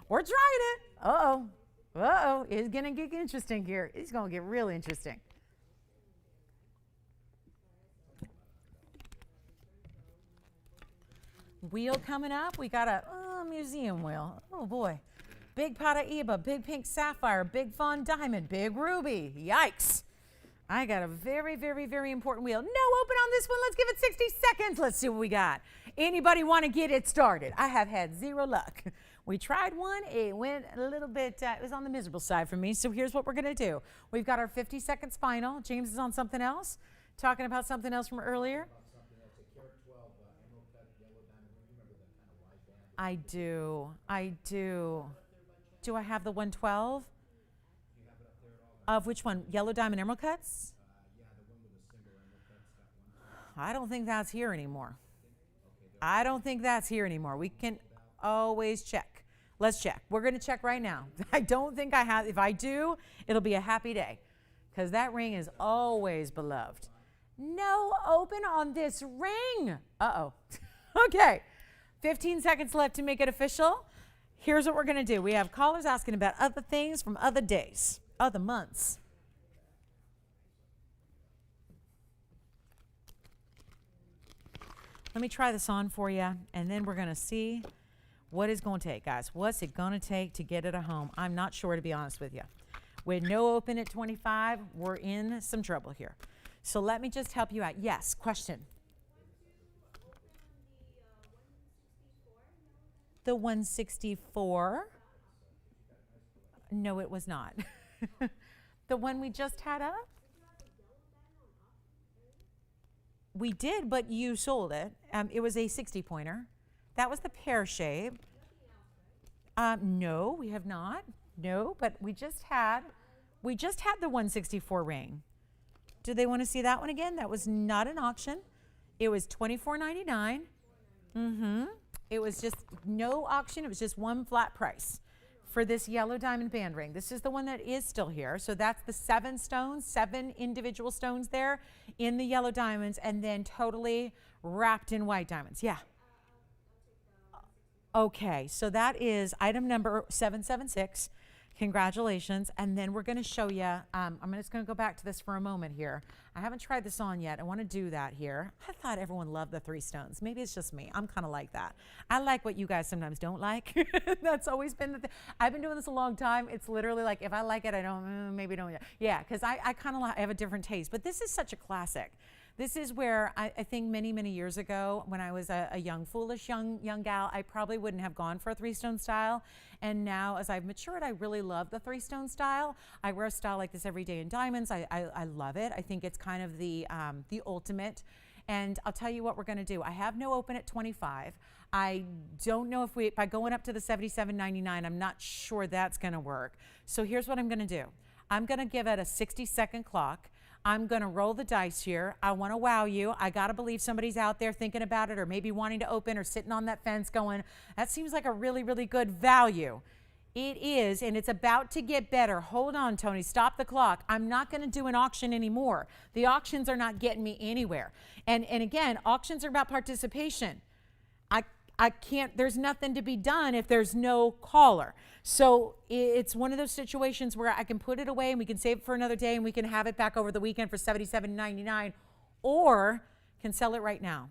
We're trying it. Uh-oh. Uh-oh. It's going to get interesting here. It's going to get real interesting. Wheel coming up. We got a museum wheel. Oh boy. Big Paraiba, big pink sapphire, big fawn diamond, big ruby. Yikes. I got a very, very, very important wheel. No open on this one. Let's give it 60 seconds. Let's see what we got. Anybody want to get it started? I have had zero luck. We tried one. It went a little bit, it was on the miserable side for me. So here's what we're going to do. We've got our 50 seconds final. James is on something else, talking about something else from earlier. I do. Do I have the 112? Of which one? Yellow diamond emerald cuts? Yeah, the one with the single emerald cuts, that one. I don't think that's here anymore. I don't think that's here anymore. We can always check. Let's check. We're going to check right now. I don't think I have. If I do, it'll be a happy day, because that ring is always beloved. No open on this ring. Uh-oh. Okay. 15 seconds left to make it official. Here's what we're going to do. We have callers asking about other things from other days, other months. Let me try this on for you, and then we're going to see what it's going to take, guys. What's it going to take to get it at home? I'm not sure, to be honest with you. With no open at 25, we're in some trouble here. So let me just help you out. Yes, question. The 164. No, it was not. The one we just had up? We did, but you sold it. It was a 60 pointer. That was the pear shape. No, we have not. No, but we just had the 164 ring. Do they want to see that one again? That was not an auction. It was $24.99. It was just no auction. It was just one flat price for this yellow diamond band ring. This is the one that is still here. So that's the 7 stones, 7 individual stones there in the yellow diamonds, and then totally wrapped in white diamonds. Yeah. Okay, so that is item number 776. Congratulations. And then we're going to show you, I'm just going to go back to this for a moment here. I haven't tried this on yet. I want to do that here. I thought everyone loved the 3 stones. Maybe it's just me. I'm kind of like that. I like what you guys sometimes don't like. That's always been the thing. I've been doing this a long time. It's literally like, if I like it, I don't, maybe don't. Yeah, because I kind of have a different taste. But this is such a classic. This is where I think many, many years ago, when I was a young, foolish young gal, I probably wouldn't have gone for a 3-stone style. And now, as I've matured, I really love the 3-stone style. I wear a style like this every day in diamonds. I love it. I think it's kind of the ultimate. And I'll tell you what we're going to do. I have no open at 25. I don't know if by going up to the $77.99, I'm not sure that's going to work. So here's what I'm going to do. I'm going to give it a 60-second clock. I'm going to roll the dice here. I want to wow you. I got to believe somebody's out there thinking about it, or maybe wanting to open, or sitting on that fence going, that seems like a really, really good value. It is, and it's about to get better. Hold on, Tony. Stop the clock. I'm not going to do an auction anymore. The auctions are not getting me anywhere. And again, auctions are about participation. I can't, there's nothing to be done if there's no caller. So it's one of those situations where I can put it away and we can save it for another day and we can have it back over the weekend for $77.99, or can sell it right now.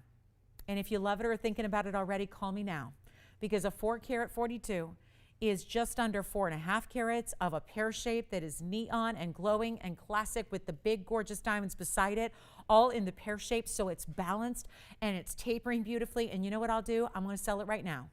And if you love it or are thinking about it already, call me now, because a 4-carat 42 is just under 4.5 carats of a pear shape that is neon and glowing and classic, with the big gorgeous diamonds beside it, all in the pear shape, so it's balanced and it's tapering beautifully. And you know what I'll do? I'm going to sell it right now.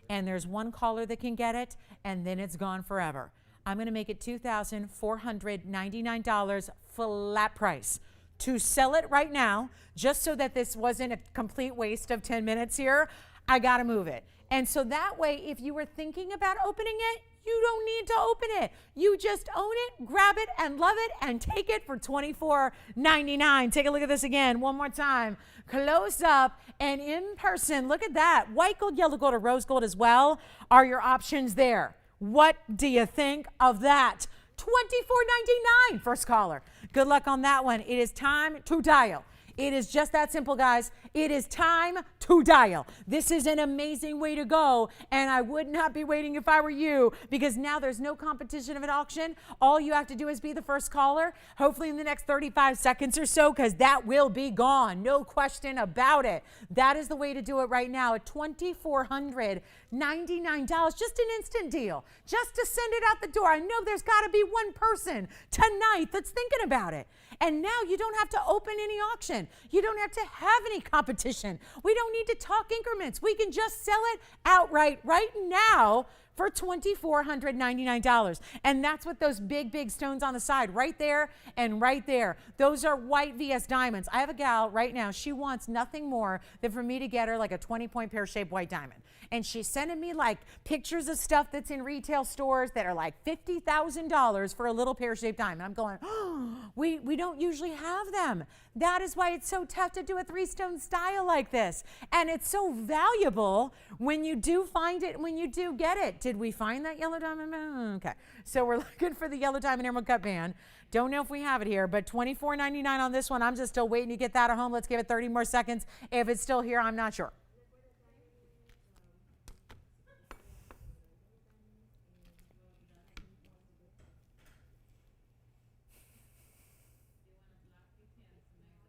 And there's one caller that can get it, and then it's gone forever. I'm going to make it $2,499 flat price to sell it right now, just so that this wasn't a complete waste of 10 minutes here. I got to move it. And so that way, if you were thinking about opening it, you don't need to open it. You just own it, grab it, and love it, and take it for $24.99. Take a look at this again, one more time. Close up and in person. Look at that. White gold, yellow gold, or rose gold as well are your options there. What do you think of that? $24.99, first caller. Good luck on that one. It is time to dial. It is just that simple, guys. It is time to dial. This is an amazing way to go, and I would not be waiting if I were you, because now there's no competition of an auction. All you have to do is be the first caller, hopefully in the next 35 seconds or so, because that will be gone. No question about it. That is the way to do it right now at $2,499. Just an instant deal, just to send it out the door. I know there's got to be one person tonight that's thinking about it. And now you don't have to open any auction. You don't have to have any competition. We don't need to talk increments. We can just sell it outright right now for $2,499. And that's what those big, big stones on the side, right there and right there. Those are white VS diamonds. I have a gal right now. She wants nothing more than for me to get her like a 20-point pear-shaped white diamond. And she's sending me like pictures of stuff that's in retail stores that are like $50,000 for a little pear-shaped diamond. I'm going, oh, we don't usually have them. That is why it's so tough to do a 3-stone style like this. And it's so valuable when you do find it, when you do get it. Did we find that yellow diamond? Okay. So we're looking for the yellow diamond emerald cut band. Don't know if we have it here, but $24.99 on this one. I'm just still waiting to get that at home. Let's give it 30 more seconds. If it's still here, I'm not sure.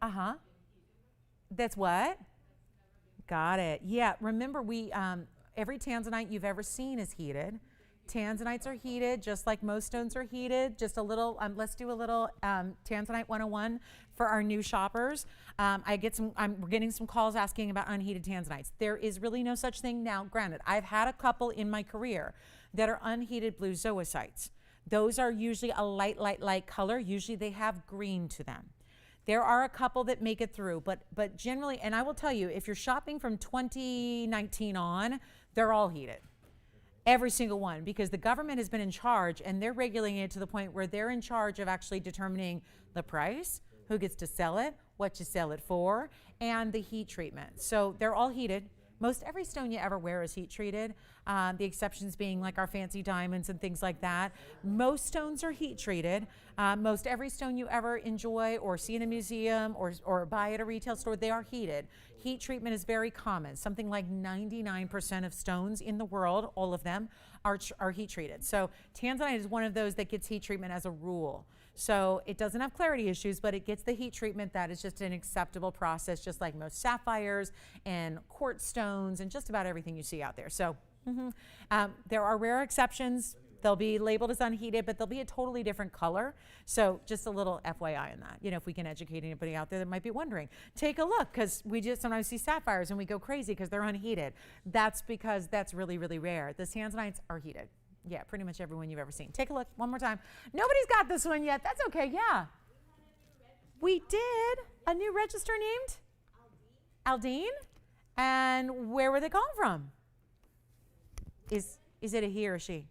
Uh-huh. That's what? Got it. Yeah, remember every tanzanite you've ever seen is heated. Tanzanites are heated, just like most stones are heated. Just a little, let's do a little Tanzanite 101 for our new shoppers. We're getting some calls asking about unheated tanzanites. There is really no such thing now. Granted, I've had a couple in my career that are unheated blue zoisites. Those are usually a light color. Usually they have green to them. There are a couple that make it through, but generally, and I will tell you, if you're shopping from 2019 on, they're all heated. Every single one, because the government has been in charge and they're regulating it to the point where they're in charge of actually determining the price, who gets to sell it, what you sell it for, and the heat treatment. So they're all heated. Most every stone you ever wear is heat treated. The exceptions being like our fancy diamonds and things like that. Most stones are heat treated. Most every stone you ever enjoy or see in a museum or buy at a retail store, they are heated. Heat treatment is very common. Something like 99% of stones in the world, all of them, are heat treated. So tanzanite is one of those that gets heat treatment as a rule. So it doesn't have clarity issues, but it gets the heat treatment. That is just an acceptable process, just like most sapphires and quartz stones and just about everything you see out there. So there are rare exceptions. They'll be labeled as unheated, but they'll be a totally different color. So just a little FYI on that, if we can educate anybody out there that might be wondering. Take a look, because we just sometimes see sapphires and we go crazy because they're unheated. That's because that's really, really rare. The tanzanites are heated. Yeah, pretty much everyone you've ever seen. Take a look one more time. Nobody's got this one yet. That's okay, yeah. We did. A new register named? Aldine. And where were they calling from? Is it a he or a she?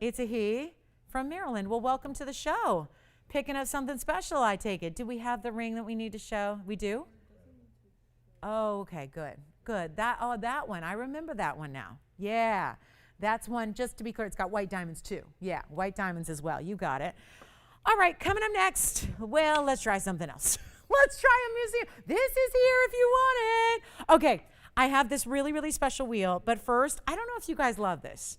It's a he from Maryland. Well, welcome to the show. Picking up something special, I take it. Do we have the ring that we need to show? We do? Oh, okay, good. Good. That one. I remember that one now. Yeah. That's one, just to be clear, it's got white diamonds too. Yeah, white diamonds as well. You got it. All right, coming up next. Well, let's try something else. Let's try a museum. This is here if you want it. Okay, I have this really, really special wheel, but first, I don't know if you guys love this.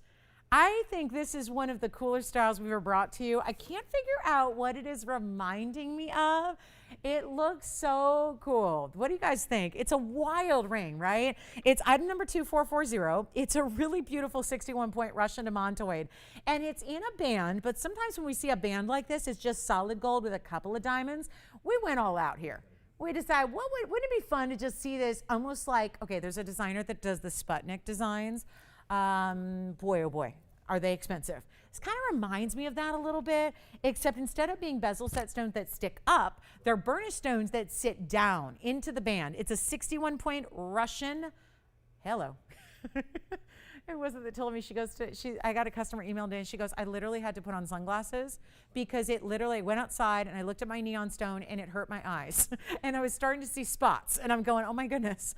I think this is one of the cooler styles we've ever brought to you. I can't figure out what it is reminding me of. It looks so cool. What do you guys think? It's a wild ring, right? It's item number 2440. It's a really beautiful 61-point Russian demontoid. And it's in a band, but sometimes when we see a band like this, it's just solid gold with a couple of diamonds. We went all out here. We decided, wouldn't it be fun to just see this almost like, okay, there's a designer that does the Sputnik designs. Boy, oh boy, are they expensive. This kind of reminds me of that a little bit, except instead of being bezel set stones that stick up, they're burnished stones that sit down into the band. It's a 61-point Russian, hello. It wasn't that told me, I got a customer email today and she goes, I literally had to put on sunglasses because it literally went outside and I looked at my neon stone and it hurt my eyes. And I was starting to see spots and I'm going, oh my goodness.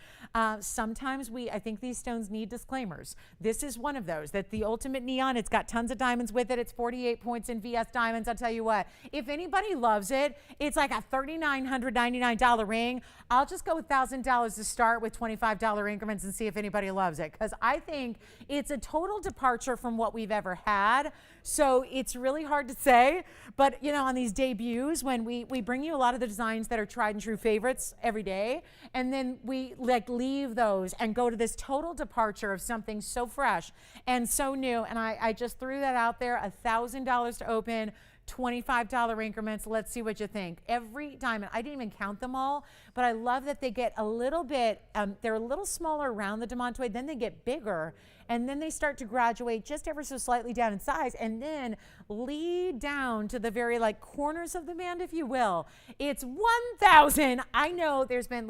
Sometimes I think these stones need disclaimers. This is one of those, that the ultimate neon, it's got tons of diamonds with it. It's 48 points in VS diamonds. I'll tell you what, if anybody loves it, it's like a $3,999 ring. I'll just go with $1,000 to start with $25 increments and see if anybody loves it. Because I think it's a total departure from what we've ever had. So it's really hard to say. But, on these debuts, when we bring you a lot of the designs that are tried and true favorites every day, and then we leave those and go to this total departure of something so fresh and so new. And I just threw that out there, $1,000 to open. $25 increments. Let's see what you think. Every diamond, I didn't even count them all, but I love that they get a little bit, they're a little smaller around the demontoid, then they get bigger, and then they start to graduate just ever so slightly down in size, and then lead down to the very corners of the band, if you will. It's 1,000. I know there's been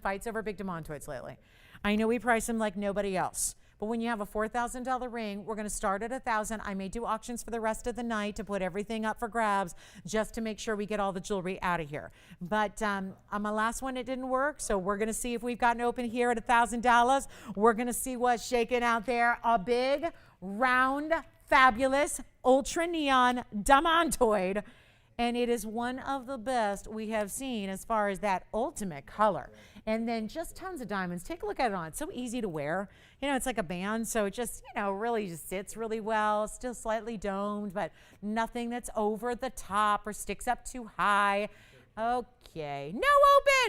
fights over big demontoids lately. I know we price them like nobody else. But when you have a $4,000 ring, we're going to start at $1,000. I may do auctions for the rest of the night to put everything up for grabs just to make sure we get all the jewelry out of here. But on my last one, it didn't work. So we're going to see if we've gotten open here at $1,000. We're going to see what's shaking out there. A big, round, fabulous, ultra neon demontoid. And it is one of the best we have seen as far as that ultimate color. And then just tons of diamonds. Take a look at it on. It's so easy to wear. It's like a band, so it just, really just sits really well. Still slightly domed, but nothing that's over the top or sticks up too high. Okay, no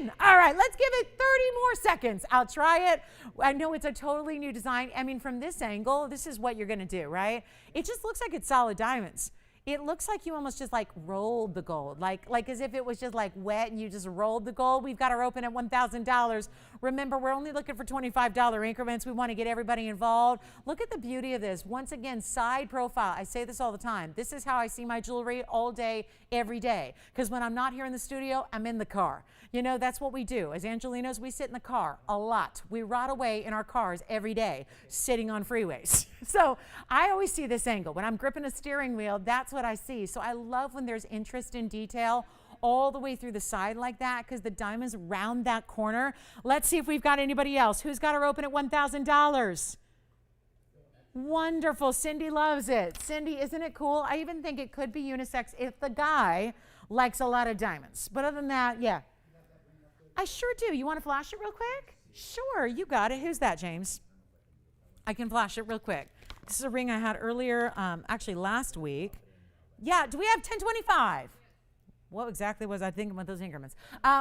open. All right, let's give it 30 more seconds. I'll try it. I know it's a totally new design. I mean, from this angle, this is what you're gonna do, right? It just looks like it's solid diamonds. It looks like you almost just like rolled the gold, like as if it was just like wet and you just rolled the gold. We've got her open at $1,000. Remember, we're only looking for $25 increments. We want to get everybody involved. Look at the beauty of this. Once again, side profile. I say this all the time. This is how I see my jewelry all day, every day. Because when I'm not here in the studio, I'm in the car. You know, that's what we do. As Angelinos, we sit in the car a lot. We rot away in our cars every day, sitting on freeways. So I always see this angle. When I'm gripping a steering wheel, that's what I see. So I love when there's interest in detail all the way through the side like that, because the diamonds round that corner. Let's see if we've got anybody else. Who's got her open at $1,000? Wonderful. Cindy loves it. Cindy, isn't it cool? I even think it could be unisex if the guy likes a lot of diamonds. But other than that, yeah. I sure do. You want to flash it real quick? Sure, you got it. Who's that, James? I can flash it real quick. This is a ring I had earlier, actually last week. Yeah, do we have 1025? What exactly was I thinking with those increments?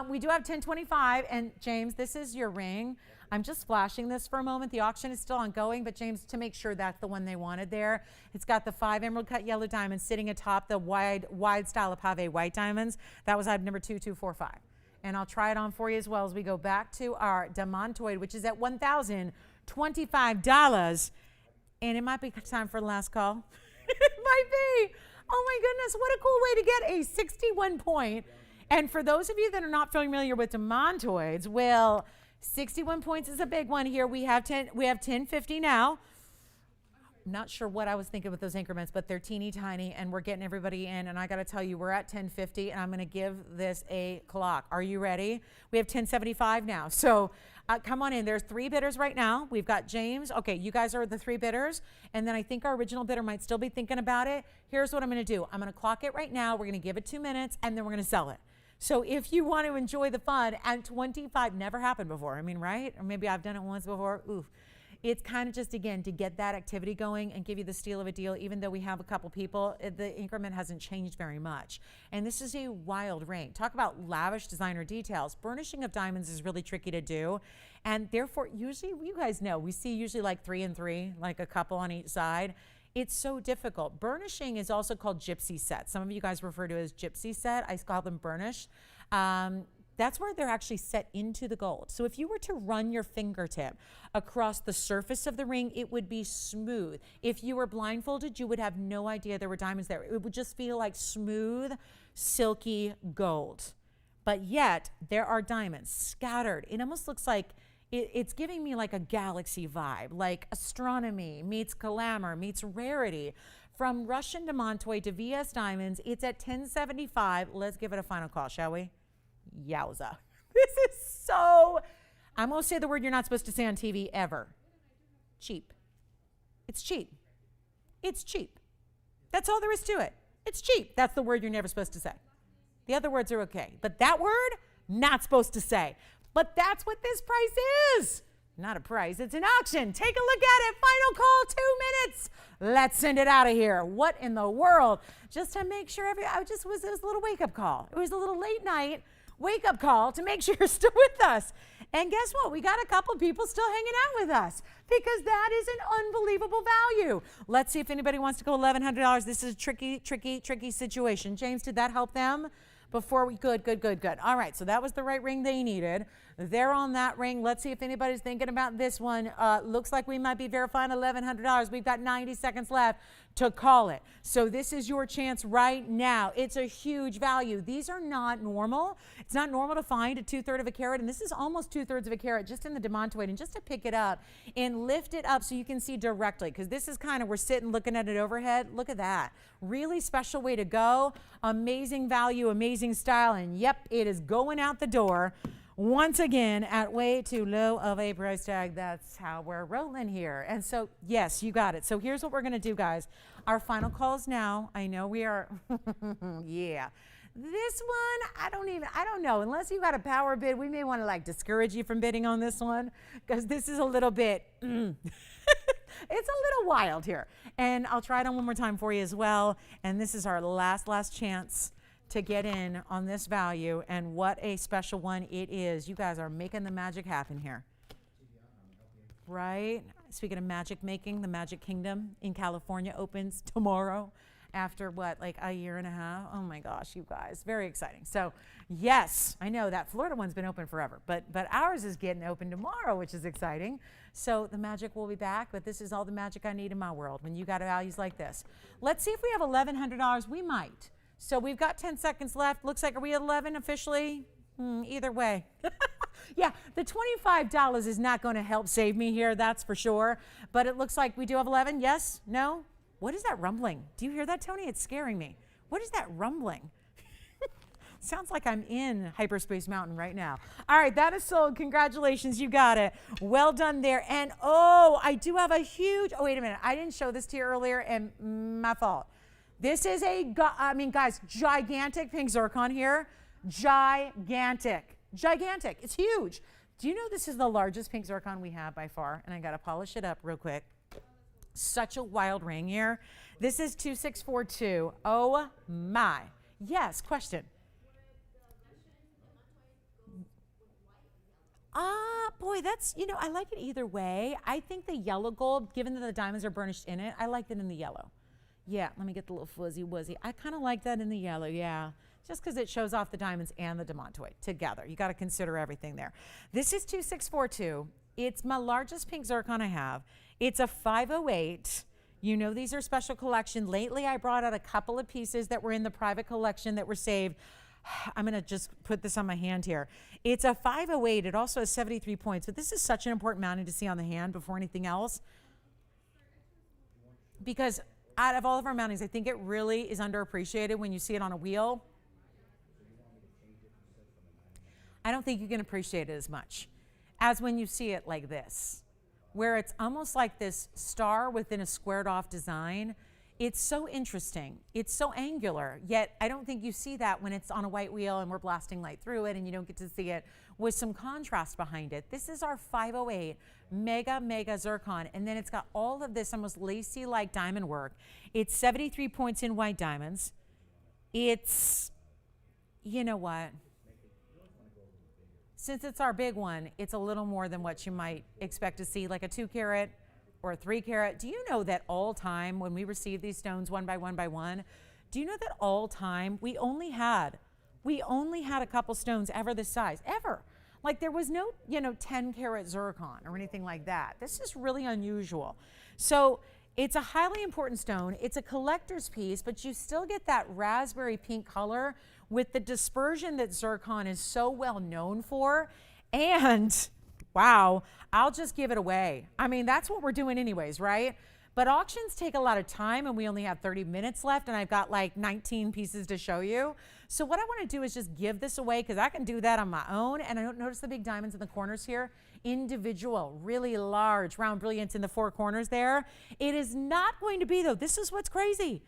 We do have 1025, and James, this is your ring. I'm just flashing this for a moment. The auction is still ongoing, but James, to make sure that's the one they wanted there, it's got the 5 emerald cut yellow diamonds sitting atop the wide style of pave white diamonds. That was item number 2245. And I'll try it on for you as well as we go back to our demontoid, which is at $1,025. And it might be time for the last call. It might be. Oh my goodness, what a cool way to get a 61 point. And for those of you that are not familiar with demontoids, well, 61 points is a big one here. We have 1050 now. Not sure what I was thinking with those increments, but they're teeny tiny, and we're getting everybody in. And I got to tell you, we're at 1050, and I'm going to give this a clock. Are you ready? We have 1075 now. So come on in. There's 3 bidders right now. We've got James. Okay, you guys are the 3 bidders. And then I think our original bidder might still be thinking about it. Here's what I'm going to do. I'm going to clock it right now. We're going to give it 2 minutes, and then we're going to sell it. So if you want to enjoy the fun, at 25, never happened before. I mean, right? Or maybe I've done it once before. Oof. It's kind of just, again, to get that activity going and give you the steal of a deal. Even though we have a couple people, the increment hasn't changed very much. And this is a wild ring. Talk about lavish designer details. Burnishing of diamonds is really tricky to do. And therefore, usually, you guys know, we see usually like 3 and 3, like a couple on each side. It's so difficult. Burnishing is also called gypsy set. Some of you guys refer to it as gypsy set. I call them burnish. That's where they're actually set into the gold. So if you were to run your fingertip across the surface of the ring, it would be smooth. If you were blindfolded, you would have no idea there were diamonds there. It would just feel like smooth, silky gold. But yet, there are diamonds scattered. It almost looks like it's giving me like a galaxy vibe, like astronomy meets glamour meets rarity. From Russian demontoid to VS Diamonds, it's at 1075. Let's give it a final call, shall we? Yowza. This is so, I'm going to say the word you're not supposed to say on TV ever. Cheap. It's cheap. It's cheap. That's all there is to it. It's cheap. That's the word you're never supposed to say. The other words are okay. But that word, not supposed to say. But that's what this price is. Not a price, it's an auction. Take a look at it. Final call, 2 minutes. Let's send it out of here. What in the world? Just to make sure it was a little wake-up call. It was a little late night wake-up call to make sure you're still with us. And guess what? We got a couple people still hanging out with us because that is an unbelievable value. Let's see if anybody wants to go $1,100. This is a tricky situation. James, did that help them? Before we, good. All right, so that was the right ring they needed. They're on that ring. Let's see if anybody's thinking about this one. Looks like we might be verifying $1,100. We've got 90 seconds left to call it. So this is your chance right now. It's a huge value. These are not normal. It's not normal to find a 2/3 of a carat, and this is almost 2/3 of a carat just in the demontoid. And just to pick it up and lift it up so you can see directly, because this is kind of, we're sitting looking at it overhead. Look at that. Really special way to go. Amazing value, amazing style, and yep, it is going out the door. Once again, at way too low of a price tag. That's how we're rolling here. And so, yes, you got it. So here's what we're going to do, guys. Our final calls now. I know we are, yeah. This one, I don't know. Unless you got a power bid, we may want to like discourage you from bidding on this one because this is a little bit, it's a little wild here. And I'll try it on one more time for you as well. And this is our last chance to get in on this value, and what a special one it is. You guys are making the magic happen here. Right? Speaking of magic making, the Magic Kingdom in California opens tomorrow after what, like a year and a half? Oh my gosh, you guys, very exciting. So yes, I know that Florida one's been open forever, but ours is getting open tomorrow, which is exciting. So the magic will be back, but this is all the magic I need in my world when you got values like this. Let's see if we have $1,100. We might. So we've got 10 seconds left. Looks like, are we at 11 officially? Either way. Yeah, the $25 is not going to help save me here, that's for sure. But it looks like we do have 11. Yes? No? What is that rumbling? Do you hear that, Tony? It's scaring me. What is that rumbling? Sounds like I'm in Hyperspace Mountain right now. All right, that is sold. Congratulations, you got it. Well done there. And oh, I do have a huge, oh, wait a minute. I didn't show this to you earlier, and my fault. This is guys, gigantic pink zircon here. Gigantic. Gigantic. It's huge. Do you know this is the largest pink zircon we have by far? And I got to polish it up real quick. Such a wild ring here. This is 2642. Oh my. Yes, question. Boy, that's, I like it either way. I think the yellow gold, given that the diamonds are burnished in it, I like it in the yellow. Yeah, let me get the little fuzzy wuzzy. I kind of like that in the yellow, yeah. Just because it shows off the diamonds and the demantoid together. You got to consider everything there. This is 2642. It's my largest pink zircon I have. It's a 508. You know these are special collection. Lately, I brought out a couple of pieces that were in the private collection that were saved. I'm going to just put this on my hand here. It's a 508. It also has 73 points, but this is such an important mounting to see on the hand before anything else. Because out of all of our mountings, I think it really is underappreciated when you see it on a wheel. I don't think you can appreciate it as much as when you see it like this, where it's almost like this star within a squared off design. It's so interesting. It's so angular, yet I don't think you see that when it's on a white wheel and we're blasting light through it and you don't get to see it with some contrast behind it. This is our 508 mega zircon, and then it's got all of this almost lacy-like diamond work. It's 73 points in white diamonds. It's, you know what? Since it's our big one, it's a little more than what you might expect to see, like a 2 carat or a 3 carat. Do you know that all time when we receive these stones one by one, do you know that all time we only had a couple stones ever this size, ever. Like there was no, 10 carat zircon or anything like that. This is really unusual. So it's a highly important stone. It's a collector's piece, but you still get that raspberry pink color with the dispersion that zircon is so well known for. And wow, I'll just give it away. I mean, that's what we're doing anyways, right? But auctions take a lot of time and we only have 30 minutes left and I've got like 19 pieces to show you. So what I want to do is just give this away because I can do that on my own. And I don't notice the big diamonds in the corners here. Individual, really large, round brilliance in the 4 corners there. It is not going to be though. This is what's crazy.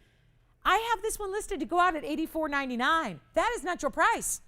I have this one listed to go out at $84.99. That is not your price.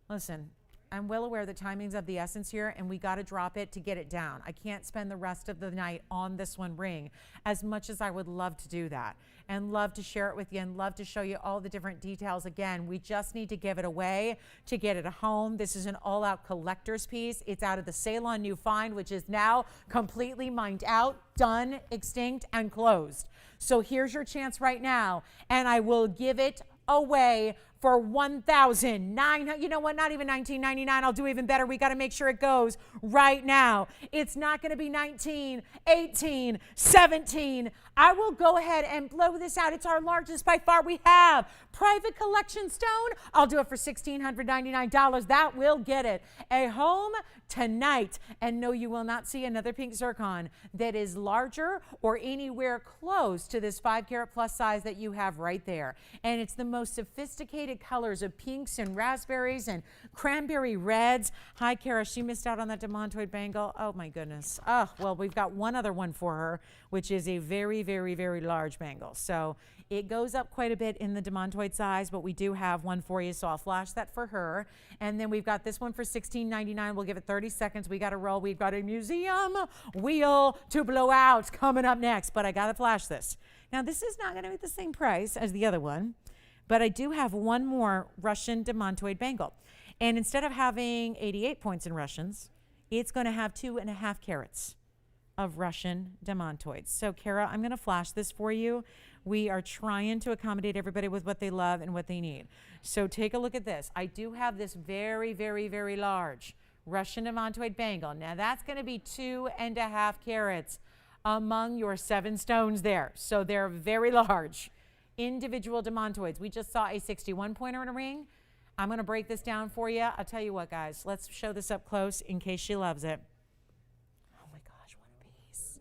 Listen, I'm well aware the timing's of the essence here and we got to drop it to get it down. I can't spend the rest of the night on this one ring as much as I would love to do that and love to share it with you and love to show you all the different details. Again, we just need to give it away to get it home. This is an all-out collector's piece. It's out of the Ceylon New Find, which is now completely mined out, done, extinct, and closed. So here's your chance right now, and I will give it away for $1,900. You know what? Not even $19.99. I'll do even better. We got to make sure it goes right now. It's not going to be 19, 18, 17. I will go ahead and blow this out. It's our largest by far we have. Private collection stone. I'll do it for $1,699. That will get it a home tonight. And no, you will not see another pink zircon that is larger or anywhere close to this 5 carat plus size that you have right there. And it's the most sophisticated colors of pinks and raspberries and cranberry reds. Hi, Kara. She missed out on that demantoid bangle. Oh, my goodness. Oh, well, we've got one other one for her, which is a very, very, very large bangle. So it goes up quite a bit in the demantoid size, but we do have one for you, so I'll flash that for her. And then we've got this one for $16.99. We'll give it 30 seconds. We got to roll. We've got a museum wheel to blow out coming up next, but I got to flash this. Now, this is not going to be the same price as the other one, but I do have one more Russian demantoid bangle. And instead of having 88 points in Russians, it's going to have 2.5 carats. of Russian demantoids. So Kara, I'm going to flash this for you. We are trying to accommodate everybody with what they love and what they need. So take a look at this. I do have this very, very, very large Russian demantoid bangle. Now that's going to be 2.5 carats among your 7 stones there. So they're very large individual demantoids. We just saw a 61 pointer in a ring. I'm going to break this down for you. I'll tell you what, guys, let's show this up close in case she loves it. Oh my gosh, what a piece.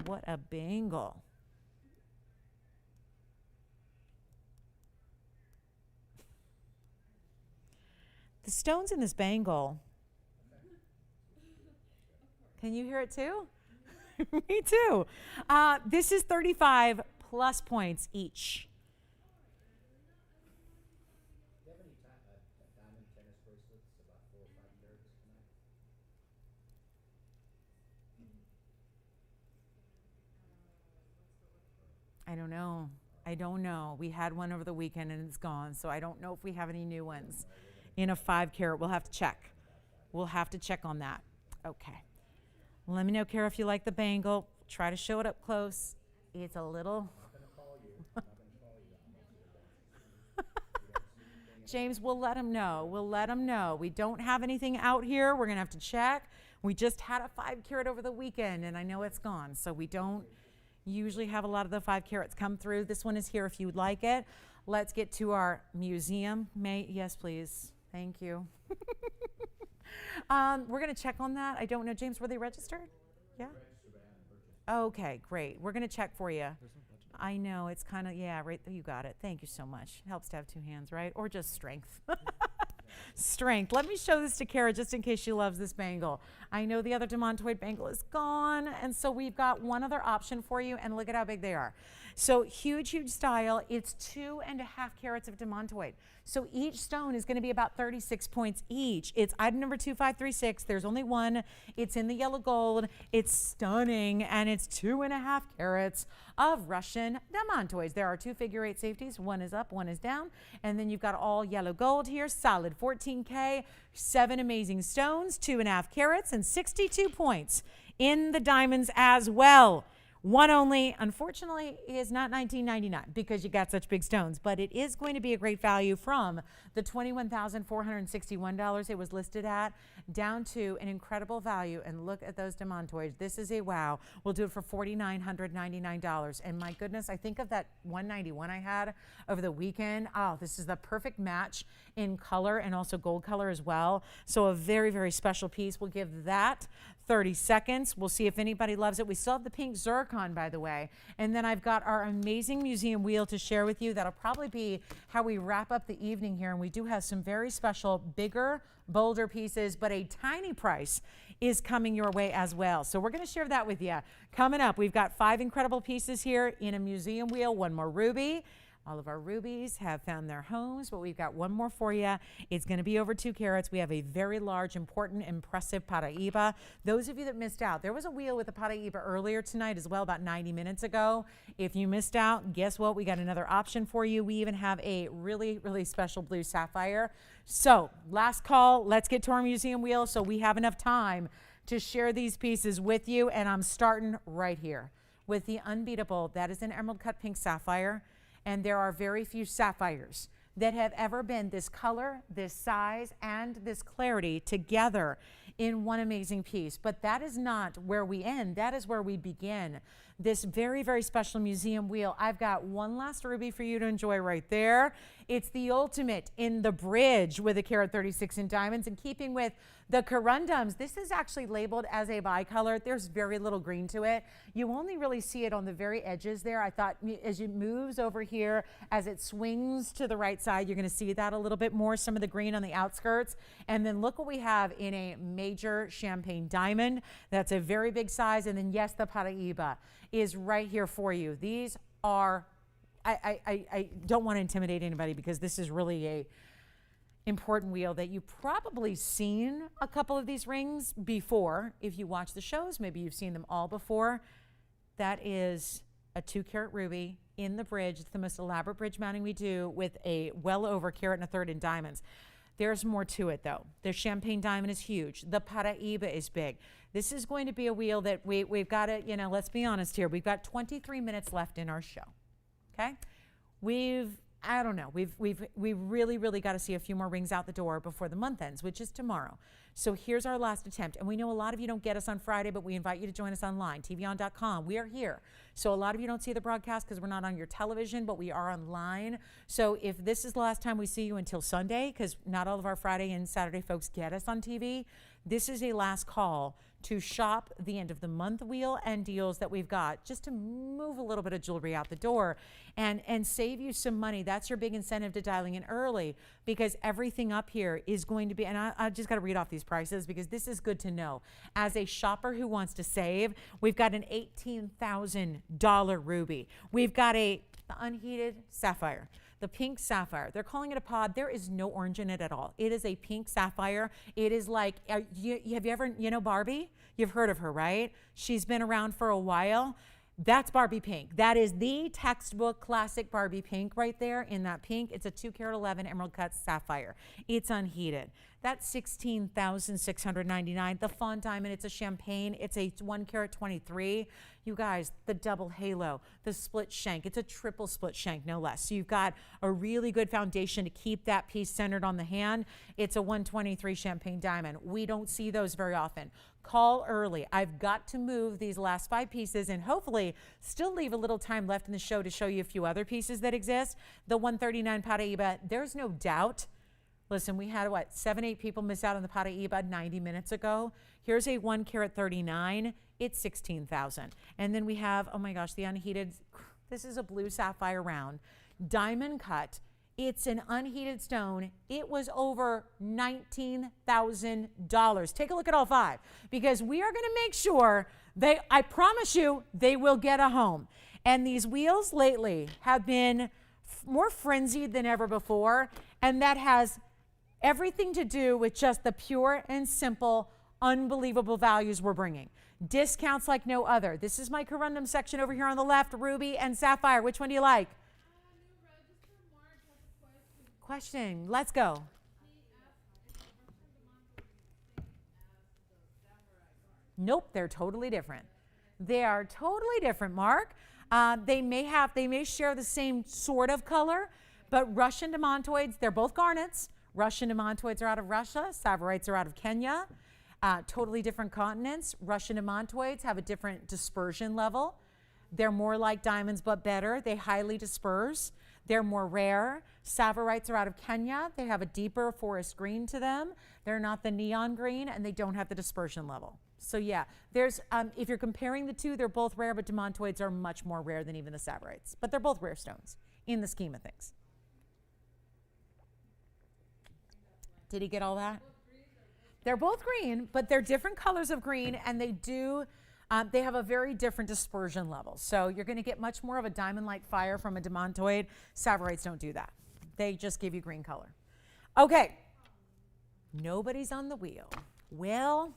What a bangle. The stones in this bangle, can you hear it too? Me too. This is 35 plus points each. Do you have any diamond tennis bracelets about 4 or 5 carats tonight? I don't know. I don't know. We had one over the weekend and it's gone, so I don't know if we have any new ones in a 5 carat. We'll have to check. We'll have to check on that. Okay. Let me know, Kara, if you like the bangle. Try to show it up close. It's a little. James, we'll let him know. We'll let him know. We don't have anything out here. We're going to have to check. We just had a 5 carat over the weekend, and I know it's gone. So we don't usually have a lot of the 5 carats come through. This one is here if you would like it. Let's get to our museum. Yes, please. Thank you. We're going to check on that. I don't know. James, were they registered? Yeah? Okay, great. We're going to check for you. I know. It's kind of, yeah, right there. You got it. Thank you so much. It helps to have 2 hands, right? Or just strength. Strength. Let me show this to Kara just in case she loves this bangle. I know the other demantoid bangle is gone, and so we've got one other option for you, and look at how big they are. So huge, huge style. It's 2.5 carats of demantoid. So each stone is going to be about 36 points each. It's item number 2536. There's only one. It's in the yellow gold. It's stunning, and it's 2.5 carats of Russian demantoids. There are 2 figure 8 safeties. One is up, one is down. And then you've got all yellow gold here, solid 14K, 7 amazing stones, 2.5 carats, and 62 points in the diamonds as well. One only, unfortunately, is not $19.99 because you got such big stones, but it is going to be a great value from the $21,461 it was listed at down to an incredible value. And look at those demantoids. This is a wow. We'll do it for $4,999. And my goodness, I think of that 191 I had over the weekend. Oh, this is the perfect match in color and also gold color as well. So a very, very special piece. We'll give that 30 seconds. We'll see if anybody loves it. We still have the pink zircon, by the way. And then I've got our amazing museum wheel to share with you. That'll probably be how we wrap up the evening here. And we do have some very special, bigger, bolder pieces, but a tiny price is coming your way as well. So we're going to share that with you. Coming up, we've got 5 incredible pieces here in a museum wheel, 1 more ruby. All of our rubies have found their homes, but we've got one more for you. It's going to be over 2 carats. We have a very large, important, impressive Paraiba. Those of you that missed out, there was a wheel with a Paraiba earlier tonight as well, about 90 minutes ago. If you missed out, guess what? We got another option for you. We even have a really, really special blue sapphire. So last call, let's get to our museum wheel so we have enough time to share these pieces with you. And I'm starting right here with the unbeatable. That is an emerald cut pink sapphire. And there are very few sapphires that have ever been this color, this size, and this clarity together in one amazing piece. But that is not where we end. That is where we begin. This very, very special museum wheel. I've got one last ruby for you to enjoy right there. It's the ultimate in the bridge with a carat 36 in diamonds. In keeping with the corundums, this is actually labeled as a bicolor. There's very little green to it. You only really see it on the very edges there. I thought as it moves over here, as it swings to the right side, you're going to see that a little bit more, some of the green on the outskirts. And then look what we have in a major champagne diamond. That's a very big size. And then yes, the Paraiba is right here for you. These are, I don't want to intimidate anybody because this is really a important wheel that you've probably seen a couple of these rings before. If you watch the shows, maybe you've seen them all before. That is a 2 carat ruby in the bridge. It's the most elaborate bridge mounting we do with a well over carat and a third in diamonds. There's more to it though. The champagne diamond is huge. The Paraíba is big. This is going to be a wheel that we've got to, let's be honest here. We've got 23 minutes left in our show. Okay? I don't know. We really got to see a few more rings out the door before the month ends, which is tomorrow. So here's our last attempt. And we know a lot of you don't get us on Friday, but we invite you to join us online, tvon.com. We are here. So a lot of you don't see the broadcast because we're not on your television, but we are online. So if this is the last time we see you until Sunday, because not all of our Friday and Saturday folks get us on TV, this is a last call to shop the end of the month wheel and deals that we've got just to move a little bit of jewelry out the door and save you some money. That's your big incentive to dialing in early, because everything up here is going to be, and I just got to read off these prices because this is good to know. As a shopper who wants to save, we've got an $18,000 ruby. We've got the unheated sapphire. The pink sapphire. They're calling it a pod. There is no orange in it at all. It is a pink sapphire. It is like, have you ever, Barbie? You've heard of her, right? She's been around for a while. That's Barbie pink. That is the textbook classic Barbie pink right there in that pink. It's a 2-carat-11 emerald cut sapphire. It's unheated. That's $16,699. The fawn diamond, it's a champagne. It's a 1-carat-23. You guys, the double halo, the split shank. It's a triple split shank, no less. So you've got a really good foundation to keep that piece centered on the hand. It's a 123 champagne diamond. We don't see those very often. Call early. I've got to move these last 5 pieces and hopefully still leave a little time left in the show to show you a few other pieces that exist. The 139 Paraíba, there's no doubt. Listen, we had 7-8 people miss out on the Paraíba 90 minutes ago. Here's a 1-carat-39. It's $16,000. And then we have, oh my gosh, the unheated. This is a blue sapphire round, diamond cut. It's an unheated stone. It was over $19,000. Take a look at all 5 because we are going to make sure I promise you, they will get a home. And these wheels lately have been more frenzied than ever before. And that has everything to do with just the pure and simple, unbelievable values we're bringing. Discounts like no other. This is my corundum section over here on the left, ruby and sapphire. Which one do you like? Question. Let's go. Nope, they're totally different. They are totally different, Mark. They may share the same sort of color, but Russian demontoids, they're both garnets. Russian demontoids are out of Russia. Savorites are out of Kenya. Totally different continents. Russian demontoids have a different dispersion level. They're more like diamonds, but better. They highly disperse. They're more rare. Savorites are out of Kenya. They have a deeper forest green to them. They're not the neon green, and they don't have the dispersion level. So yeah, there's if you're comparing the two, they're both rare, but demontoids are much more rare than even the savorites. But they're both rare stones in the scheme of things. Did he get all that? They're both green, but they're different colors of green, and they have a very different dispersion level. So you're going to get much more of a diamond-like fire from a demontoid. Savorites don't do that. They just give you green color. Okay. Nobody's on the wheel. Well,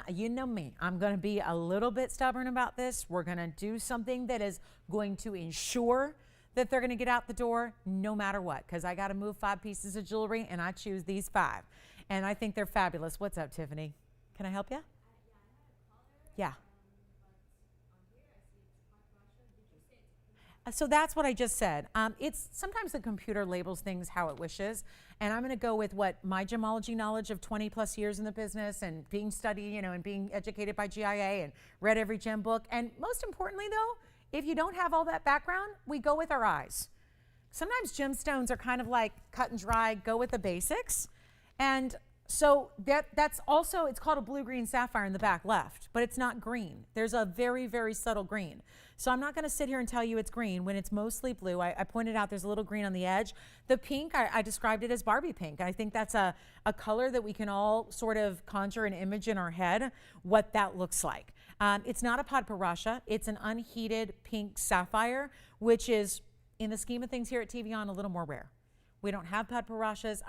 you know me, I'm going to be a little bit stubborn about this. We're going to do something that is going to ensure that they're going to get out the door no matter what, because I got to move 5 pieces of jewelry, and I choose these 5. And I think they're fabulous. What's up, Tiffany? Can I help you? Yeah. So that's what I just said. It's sometimes the computer labels things how it wishes, and I'm going to go with what my gemology knowledge of 20 plus years in the business and being studied, and being educated by GIA and read every gem book. And most importantly, though, if you don't have all that background, we go with our eyes. Sometimes gemstones are kind of like cut and dry, go with the basics. And so that's also, it's called a blue-green sapphire in the back left, but it's not green. There's a very, very subtle green. So I'm not going to sit here and tell you it's green when it's mostly blue. I pointed out there's a little green on the edge. The pink, I described it as Barbie pink. I think that's a color that we can all sort of conjure an image in our head what that looks like. It's not a Padparasha. It's an unheated pink sapphire, which is, in the scheme of things here at TVON, a little more rare. We don't have Padparashas,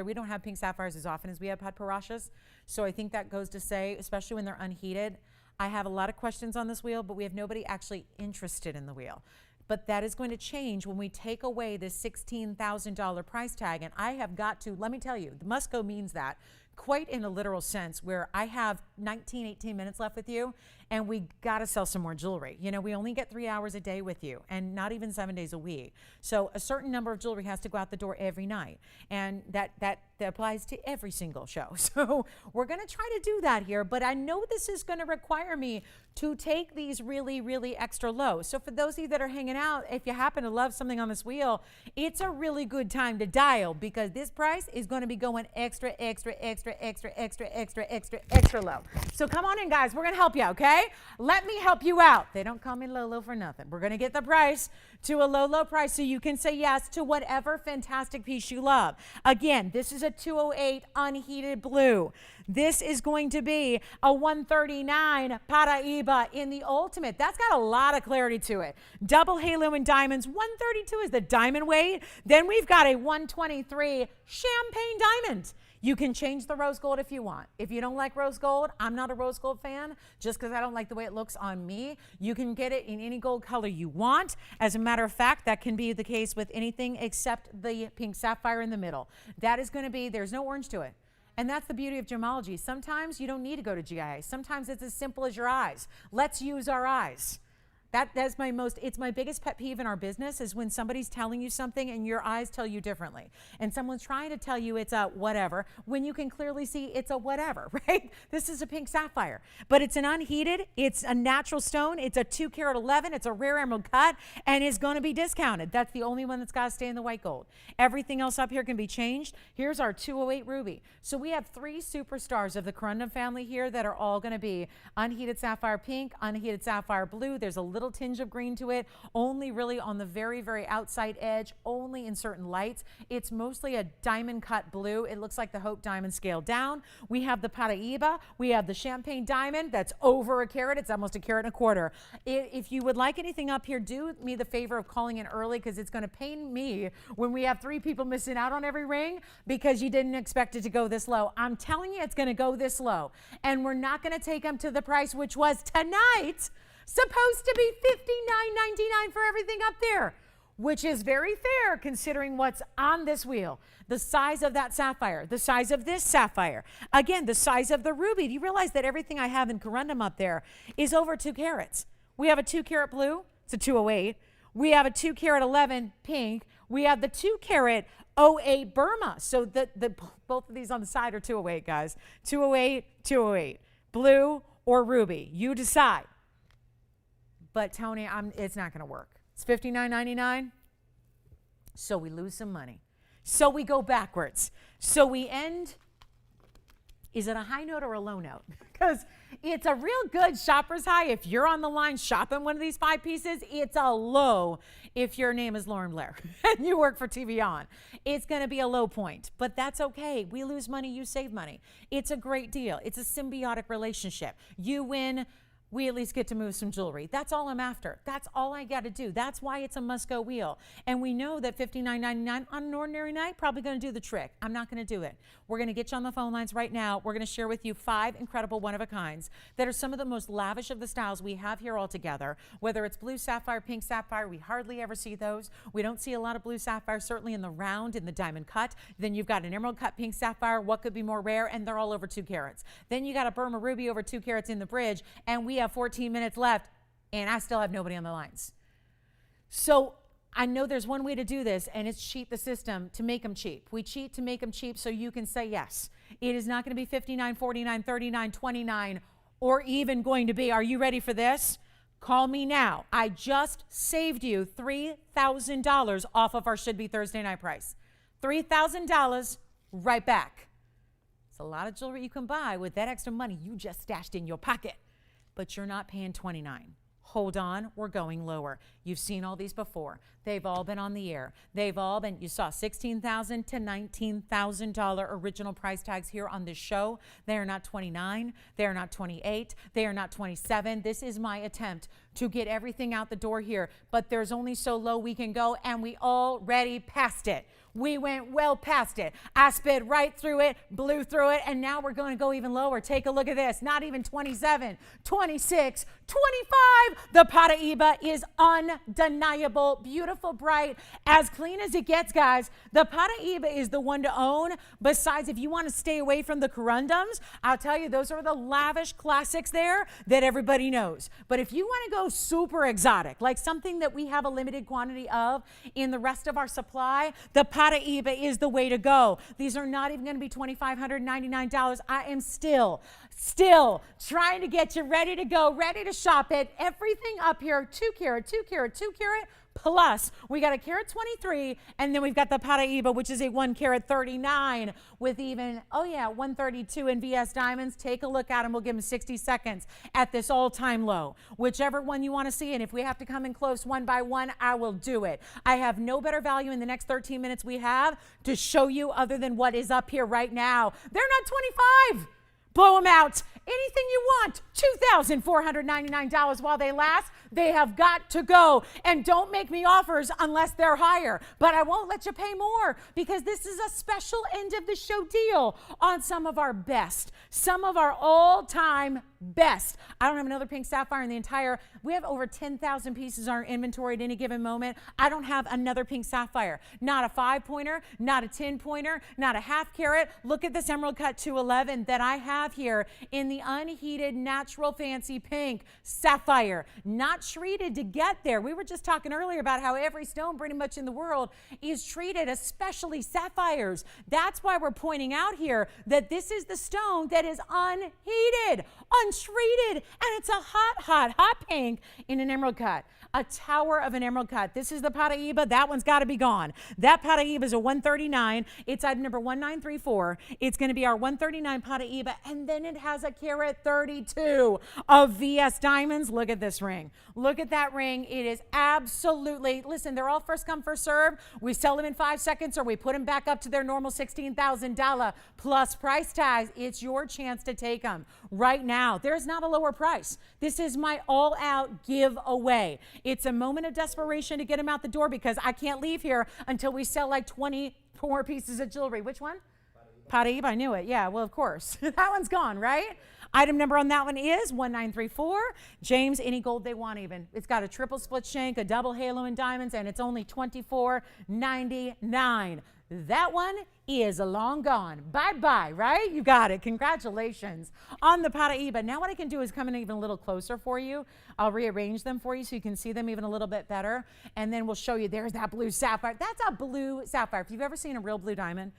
we don't have pink sapphires as often as we have Padparashas. So I think that goes to say, especially when they're unheated, I have a lot of questions on this wheel, but we have nobody actually interested in the wheel. But that is going to change when we take away this $16,000 price tag. And I have got to, let me tell you, the must go means that quite in a literal sense, where I have 19, 18 minutes left with you, and we got to sell some more jewelry. You know, we only get 3 hours a day with you, and not even 7 days a week. So a certain number of jewelry has to go out the door every night, and that applies to every single show. So we're going to try to do that here, but I know this is going to require me to take these really, really extra low. So for those of you that are hanging out, if you happen to love something on this wheel, it's a really good time to dial, because this price is going to be going extra, extra, extra, extra, extra, extra, extra, extra low. So come on in, guys. We're going to help you, okay? Let me help you out. They don't call me Lolo for nothing. We're going to get the price to a low, low price so you can say yes to whatever fantastic piece you love. Again, this is a 208 unheated blue. This is going to be a 139 Paraiba in the ultimate. That's got a lot of clarity to it. Double halo and diamonds. 132 is the diamond weight. Then we've got a 123 champagne diamond. You can change the rose gold if you want. If you don't like rose gold, I'm not a rose gold fan, just because I don't like the way it looks on me. You can get it in any gold color you want. As a matter of fact, that can be the case with anything except the pink sapphire in the middle. That is going to be, there's no orange to it. And that's the beauty of gemology. Sometimes you don't need to go to GIA. Sometimes it's as simple as your eyes. Let's use our eyes. That's it's my biggest pet peeve in our business, is when somebody's telling you something and your eyes tell you differently. And someone's trying to tell you it's a whatever when you can clearly see it's a whatever, right? This is a pink sapphire, but it's an unheated, it's a natural stone, it's a 2 carat 11, it's a rare emerald cut, and it's going to be discounted. That's the only one that's got to stay in the white gold. Everything else up here can be changed. Here's our 208 ruby. So we have 3 superstars of the Corundum family here that are all going to be unheated sapphire pink, unheated sapphire blue. There's a little tinge of green to it, only really on the very, very outside edge, only in certain lights. It's mostly a diamond cut blue. It looks like the Hope diamond scaled down. We have the Paraiba. We have the champagne diamond that's over a carat. It's almost a carat and a quarter. If you would like anything up here, do me the favor of calling in early, because it's going to pain me when we have 3 people missing out on every ring because you didn't expect it to go this low. I'm telling you, it's going to go this low, and we're not going to take them to the price which was tonight supposed to be $59.99 for everything up there, which is very fair considering what's on this wheel. The size of that sapphire, the size of this sapphire, again, the size of the ruby. Do you realize that everything I have in Corundum up there is over 2 carats? We have a 2 carat blue, it's a 208. We have a 2 carat 11 pink. We have the 2 carat 08 Burma. So both of these on the side are 208, guys. 208, 208, blue or ruby. You decide. But Tony, it's not going to work. It's $59.99. So we lose some money. So we go backwards. So we end, is it a high note or a low note? Because it's a real good shopper's high. If you're on the line shopping one of these 5 pieces, it's a low if your name is Lauren Blair and you work for TVON. It's going to be a low point, but that's okay. We lose money, you save money. It's a great deal. It's a symbiotic relationship. You win, we at least get to move some jewelry. That's all I'm after. That's all I got to do. That's why it's a must-go wheel. And we know that $59.99 on an ordinary night probably going to do the trick. I'm not going to do it. We're going to get you on the phone lines right now. We're going to share with you 5 incredible one-of-a-kinds that are some of the most lavish of the styles we have here all together. Whether it's blue sapphire, pink sapphire, we hardly ever see those. We don't see a lot of blue sapphire, certainly in the round, in the diamond cut. Then you've got an emerald cut pink sapphire. What could be more rare? And they're all over 2 carats. Then you got a Burma ruby over 2 carats in the bridge, and we have 14 minutes left, and I still have nobody on the lines. So I know there's one way to do this, and it's cheat the system to make them cheap. We cheat to make them cheap so you can say yes. It is not going to be $59, $49, $39, $29, or even going to be, are you ready for this? Call me now. I just saved you $3,000 off of our should be Thursday night price. $3,000 right back. It's a lot of jewelry you can buy with that extra money you just stashed in your pocket. But you're not paying $29. Hold on, we're going lower. You've seen all these before. They've all been on the air. They've all been, you saw $16,000 to $19,000 original price tags here on this show. They are not $29. They are not $28. They are not $27. This is my attempt to get everything out the door here, but there's only so low we can go, and we already passed it. We went well past it. I sped right through it, blew through it, and now we're going to go even lower. Take a look at this. Not even 27, 26, 25. The Paraíba is undeniable, beautiful, bright, as clean as it gets, guys. The Paraíba is the one to own. Besides, if you want to stay away from the corundums, I'll tell you, those are the lavish classics there that everybody knows. But if you want to go super exotic, like something that we have a limited quantity of in the rest of our supply, the Paraíba is the way to go. These are not even going to be $2,599. I am still trying to get you ready to go, ready to shop it. Everything up here, 2 carat, 2 carat, 2 carat. Plus, we got a carat 23, and then we've got the Paraíba, which is a 1 carat 39 with even, 132 in VS diamonds. Take a look at them. We'll give them 60 seconds at this all-time low. Whichever one you want to see, and if we have to come in close one by one, I will do it. I have no better value in the next 13 minutes we have to show you other than what is up here right now. They're not 25. Blow them out. Anything you want. $2,499 while they last. They have got to go. And don't make me offers unless they're higher. But I won't let you pay more because this is a special end of the show deal on some of our best, some of our all-time best. I don't have another pink sapphire in the entire, we have over 10,000 pieces in our inventory at any given moment. I don't have another pink sapphire. Not a 5-pointer, not a 10-pointer, not a half carat. Look at this emerald cut 211 that I have here in the unheated natural fancy pink sapphire. Not treated to get there. We were just talking earlier about how every stone pretty much in the world is treated, especially sapphires. That's why we're pointing out here that this is the stone that is unheated, untreated, and it's a hot pink in an emerald cut. A tower of an emerald cut. This is the Paraíba. That one's got to be gone. That Paraíba is a 139. It's item number 1934. It's going to be our 139 Paraíba, and then it has a carat 32 of VS diamonds. Look at this ring. Look at that ring. It is absolutely, listen, they're all first come, first serve. We sell them in 5 seconds or we put them back up to their normal $16,000 plus price tags. It's your chance to take them right now. There's not a lower price. This is my all-out giveaway. It's a moment of desperation to get them out the door because I can't leave here until we sell like 24 pieces of jewelry. Which one? Paraíba. I knew it. Yeah, well, of course. That one's gone, right? Item number on that one is 1934. James, any gold they want even. It's got a triple split shank, a double halo in diamonds, and it's only $24.99. That one is long gone. Bye-bye, right? You got it. Congratulations on the Paraíba. Now what I can do is come in even a little closer for you. I'll rearrange them for you so you can see them even a little bit better. And then we'll show you, there's that blue sapphire. That's a blue sapphire. If you've ever seen a real blue diamond,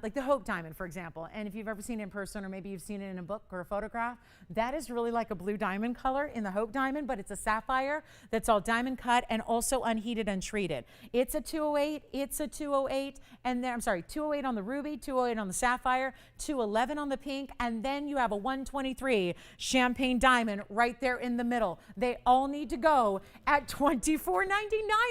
like the Hope diamond, for example, and if you've ever seen it in person or maybe you've seen it in a book or a photograph, that is really like a blue diamond color in the Hope diamond, but it's a sapphire that's all diamond cut and also unheated, untreated. It's a 208, it's a 208, and then, 208 on the ruby, 208 on the sapphire, 211 on the pink, and then you have a 123 champagne diamond right there in the middle. They all need to go at $24.99.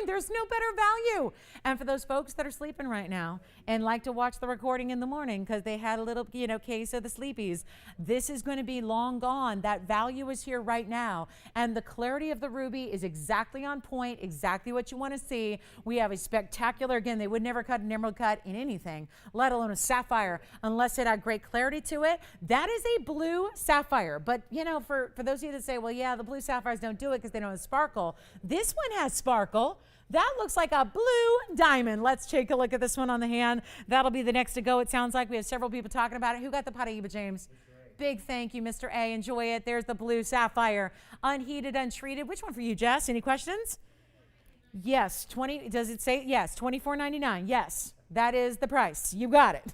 There's no better value. And for those folks that are sleeping right now and like to watch the recording in the morning because they had a little, case of the sleepies, this is going to be long gone. That value is here right now. And the clarity of the ruby is exactly on point, exactly what you want to see. We have a spectacular, again, they would never cut an emerald cut in anything, let alone a sapphire, unless it had great clarity to it. That is a blue sapphire. But, for those of you that say, well, yeah, the blue sapphires don't do it because they don't have sparkle. This one has sparkle. That looks like a blue diamond. Let's take a look at this one on the hand. That'll be the next to go. It sounds like we have several people talking about it. Who got the Paraíba, James? Big thank you, Mr. A. Enjoy it. There's the blue sapphire. Unheated, untreated. Which one for you, Jess? Any questions? Yes. Does it say? Yes. $24.99. Yes. That is the price. You got it.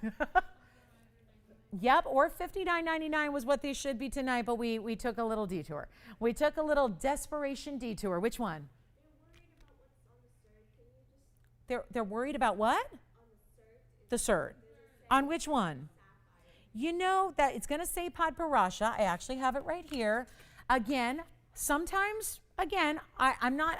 Yep, or $59.99 was what they should be tonight, but we took a little detour. We took a little desperation detour. Which one? They're worried about what? The cert. On which one? That it's going to say Pad Parasha. I actually have it right here. Again, sometimes, I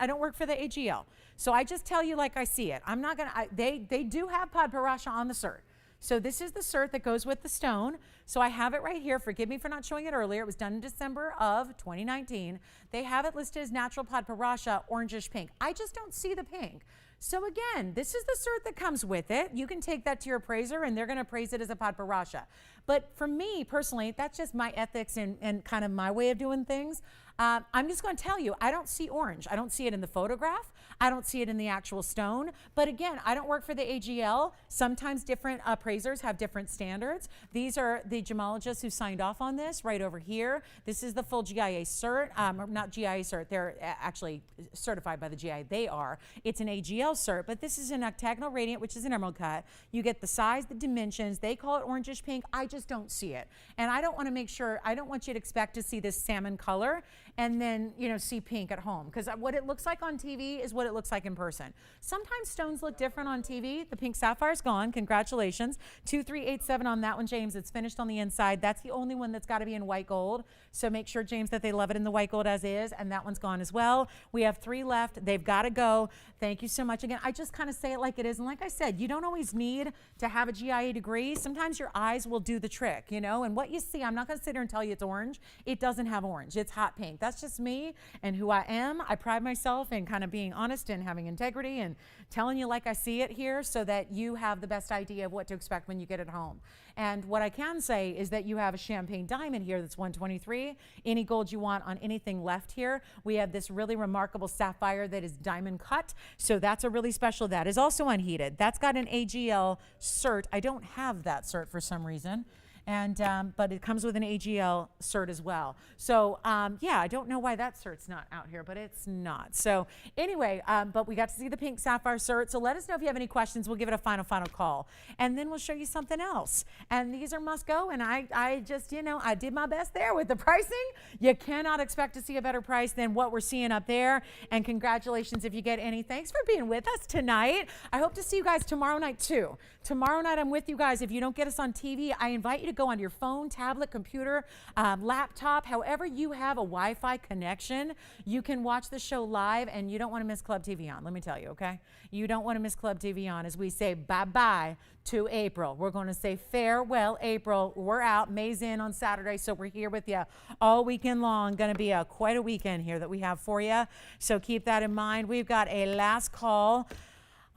don't work for the AGL. So I just tell you like I see it. I'm not going to, they do have Pad Parasha on the cert. So this is the cert that goes with the stone. So I have it right here. Forgive me for not showing it earlier. It was done in December of 2019. They have it listed as natural Padparasha, orangish pink. I just don't see the pink. So again, this is the cert that comes with it. You can take that to your appraiser and they're going to appraise it as a Padparasha. But for me personally, that's just my ethics and kind of my way of doing things. I'm just going to tell you, I don't see orange. I don't see it in the photograph. I don't see it in the actual stone. But again, I don't work for the AGL. Sometimes different appraisers have different standards. These are the gemologists who signed off on this right over here. This is the full GIA cert, not GIA cert. They're actually certified by the GIA. They are. It's an AGL cert, but this is an octagonal radiant, which is an emerald cut. You get the size, the dimensions. They call it orangish pink. I just don't see it. And I don't want to make sure, I don't want you to expect to see this salmon color and then, you know, see pink at home. Because what it looks like on TV is what it looks like in person. Sometimes stones look different on TV. The pink sapphire's gone. Congratulations. 2387 on that one, James. It's finished on the inside. That's the only one that's got to be in white gold. So make sure, James, that they love it in the white gold as is. And that one's gone as well. We have 3 left. They've got to go. Thank you so much. Again, I just kind of say it like it is. And like I said, you don't always need to have a GIA degree. Sometimes your eyes will do the trick, you know. And what you see, I'm not going to sit here and tell you it's orange. It doesn't have orange. It's hot pink. That's just me and who I am. I pride myself in kind of being honest and having integrity and telling you like I see it here so that you have the best idea of what to expect when you get it home. And what I can say is that you have a champagne diamond here that's 123. Any gold you want on anything left here. We have this really remarkable sapphire that is diamond cut. So that's a really special. That is also unheated. That's got an AGL cert. I don't have that cert for some reason. And, but it comes with an AGL cert as well. So yeah, I don't know why that cert's not out here, but it's not. So anyway, but we got to see the pink sapphire cert. So let us know if you have any questions. We'll give it a final call. And then we'll show you something else. And these are must go. And I just, you know, I did my best there with the pricing. You cannot expect to see a better price than what we're seeing up there. And congratulations if you get any. Thanks for being with us tonight. I hope to see you guys tomorrow night too. Tomorrow night I'm with you guys. If you don't get us on TV, I invite you to go on your phone, tablet, computer, laptop, however you have a Wi-Fi connection, you can watch the show live, and you don't want to miss Club TVON. Let me tell you, okay? You don't want to miss Club TVON as we say bye-bye to April. We're going to say farewell, April. We're out. May's in on Saturday, so we're here with you all weekend long. Going to be quite a weekend here that we have for you, so keep that in mind. We've got a last call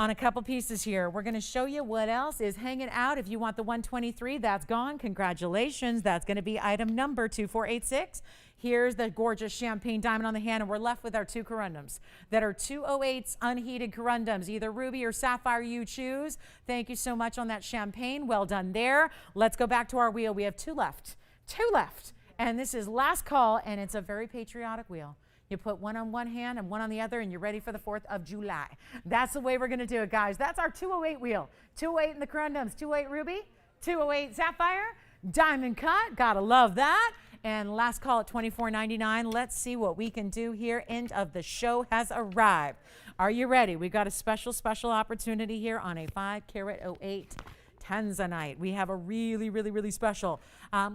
on a couple pieces here. We're going to show you what else is hanging out. If you want the 123, that's gone. Congratulations. That's going to be item number 2486. Here's the gorgeous champagne diamond on the hand, and we're left with our 2 corundums that are 208s unheated corundums, either ruby or sapphire, you choose. Thank you so much on that champagne. Well done there. Let's go back to our wheel. We have 2 left. 2 left. And this is last call, and it's a very patriotic wheel. You put one on one hand and one on the other, and you're ready for the 4th of July. That's the way we're going to do it, guys. That's our 208 wheel. 208 in the corundums, 208 ruby, 208 sapphire, diamond cut. Gotta love that. And last call at $24.99. Let's see what we can do here. End of the show has arrived. Are you ready? We've got a special opportunity here on a 5-carat 08 Tanzanite. We have a really special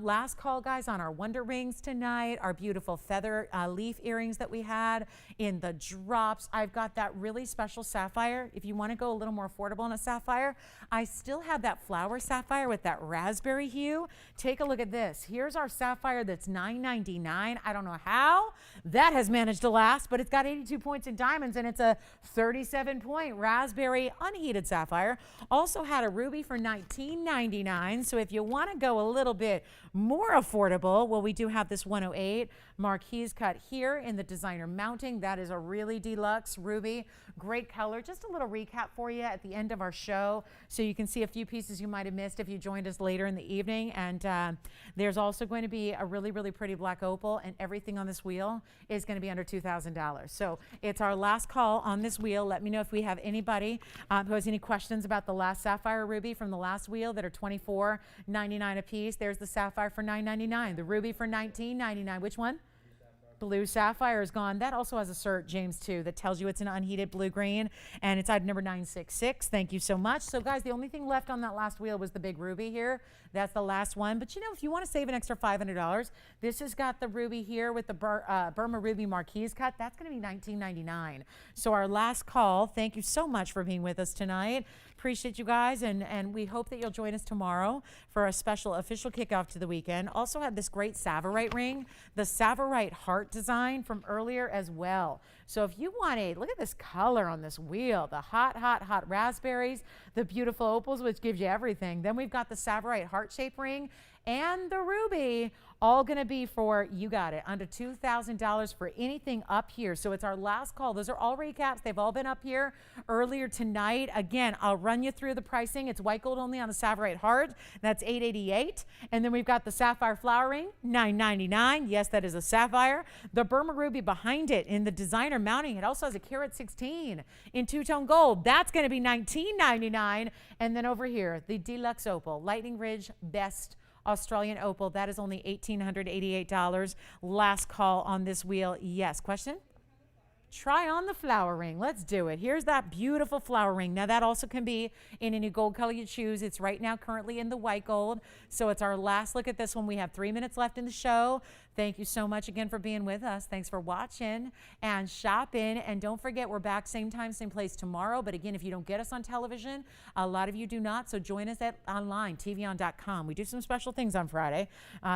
last call, guys, on our wonder rings tonight, our beautiful feather leaf earrings that we had in the drops. I've got that really special sapphire. If you want to go a little more affordable on a sapphire, I still have that flower sapphire with that raspberry hue. Take a look at this. Here's our sapphire that's $9.99. I don't know how that has managed to last, but it's got 82 points in diamonds, and it's a 37-point raspberry unheated sapphire. Also had a ruby for $19.99. So if you want to go a little bit more affordable, well, we do have this 108 marquise cut here in the designer mounting. That is a really deluxe ruby. Great color. Just a little recap for you at the end of our show, so you can see a few pieces you might have missed if you joined us later in the evening. And there's also going to be a really pretty black opal, and everything on this wheel is going to be under $2,000. So it's our last call on this wheel. Let me know if we have anybody who has any questions about the last sapphire ruby from the last wheel that are $24.99 a piece. There's the sapphire for $9.99, the ruby for $19.99. Which one? Blue sapphire is gone. That also has a cert, James, too, that tells you it's an unheated blue-green, and it's item number 966. Thank you so much. So, guys, the only thing left on that last wheel was the big ruby here. That's the last one. But, you know, if you want to save an extra $500, this has got the ruby here with the Burma Ruby Marquise cut. That's going to be $19.99. So, our last call, thank you so much for being with us tonight. Appreciate you guys, and we hope that you'll join us tomorrow for a special official kickoff to the weekend. Also have this great Savorite ring, the Savorite heart design from earlier as well. So if you want look at this color on this wheel, the hot raspberries, the beautiful opals, which gives you everything. Then we've got the Savorite heart shape ring and the ruby, all going to be for, you got it, under $2,000 for anything up here. So it's our last call. Those are all recaps. They've all been up here earlier tonight. Again, I'll run you through the pricing. It's white gold only on the Savorite heart. That's $888. And then we've got the sapphire flower ring, $999. Yes, that is a sapphire. The Burma ruby behind it in the designer mounting. It also has a carat 16 in two-tone gold. That's going to be $19.99. And then over here, the deluxe opal, Lightning Ridge Best Australian opal. That is only $1,888. Last call on this wheel. Yes, question? Try on the flower ring. Let's do it. Here's that beautiful flower ring. Now that also can be in any gold color you choose. It's right now currently in the white gold. So it's our last look at this one. We have 3 minutes left in the show. Thank you so much again for being with us. Thanks for watching and shopping. And don't forget, we're back same time, same place tomorrow. But again, if you don't get us on television, a lot of you do not. So join us at online, TVON.com. We do some special things on Friday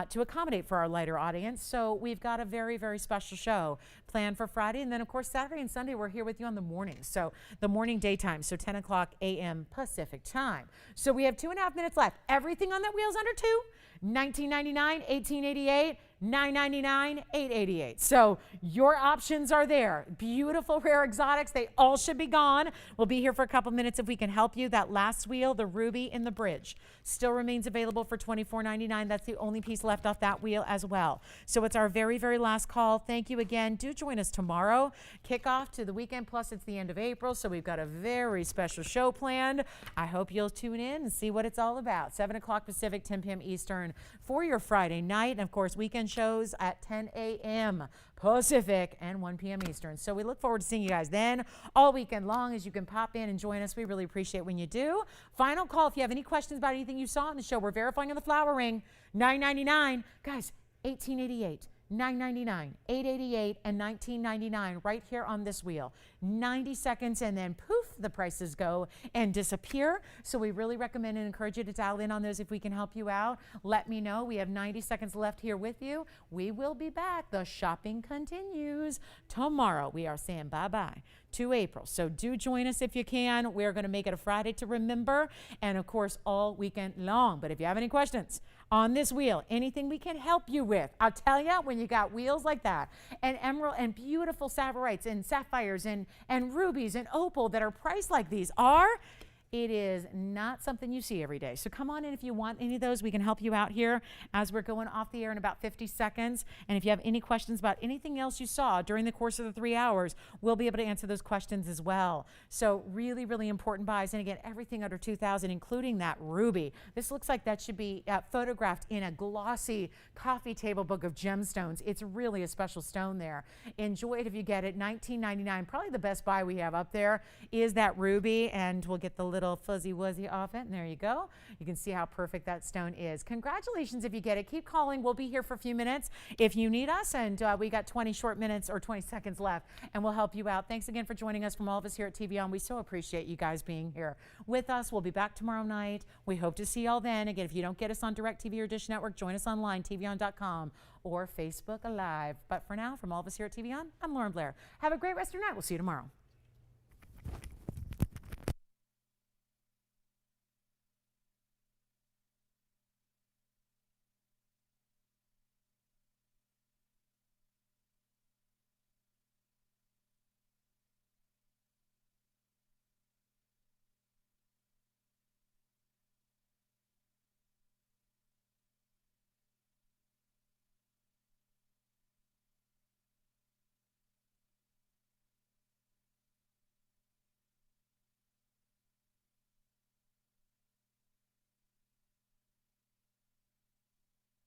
to accommodate for our lighter audience. So we've got a very, very special show planned for Friday. And then, of course, Saturday and Sunday, we're here with you on the morning. So the morning daytime, so 10 o'clock a.m. Pacific time. So we have 2.5 minutes left. Everything on that wheel's under $2. $19.99, $18.88, $9.99, $8.88. So your options are there. Beautiful rare exotics. They all should be gone. We'll be here for a couple minutes if we can help you. That last wheel, the ruby in the bridge, still remains available for $24.99. That's the only piece left off that wheel as well. So it's our very, very last call. Thank you again. Do join us tomorrow. Kickoff to the weekend, plus it's the end of April, so we've got a very special show planned. I hope you'll tune in and see what it's all about. 7 o'clock Pacific, 10 p.m. Eastern for your Friday night. And, of course, weekend shows at 10 a.m. Pacific and 1 p.m. Eastern. So we look forward to seeing you guys then all weekend long, as you can pop in and join us. We really appreciate when you do. Final call if you have any questions about anything you saw in the show. We're verifying on the flower ring, $9.99. Guys, $18.88. $9.99, $8.88, and $19.99 right here on this wheel. 90 seconds and then poof, the prices go and disappear. So we really recommend and encourage you to dial in on those if we can help you out. Let me know. We have 90 seconds left here with you. We will be back. The shopping continues tomorrow. We are saying bye-bye to April. So do join us if you can. We're going to make it a Friday to remember, and of course all weekend long. But if you have any questions on this wheel, anything we can help you with, I'll tell you, when you got wheels like that and emerald and beautiful savorites and sapphires and rubies and opal that are priced like these it is not something you see every day. So come on in if you want any of those. We can help you out here as we're going off the air in about 50 seconds. And if you have any questions about anything else you saw during the course of the 3 hours, we'll be able to answer those questions as well. So really, really important buys. And again, everything under $2,000, including that ruby. This looks like that should be photographed in a glossy coffee table book of gemstones. It's really a special stone there. Enjoy it if you get it. $19.99. Probably the best buy we have up there is that ruby, and we'll get the little fuzzy wuzzy off it, and there you go. You can see how perfect that stone is. Congratulations if you get it. Keep calling. We'll be here for a few minutes if you need us, and we got 20 short minutes or 20 seconds left, and we'll help you out. Thanks again for joining us from all of us here at TVON. We so appreciate you guys being here with us. We'll be back tomorrow night. We hope to see y'all then. Again, if you don't get us on DirecTV or Dish Network, join us online, TVON.com or Facebook Live. But for now, from all of us here at TVON, I'm Lauren Blair. Have a great rest of your night. We'll see you tomorrow.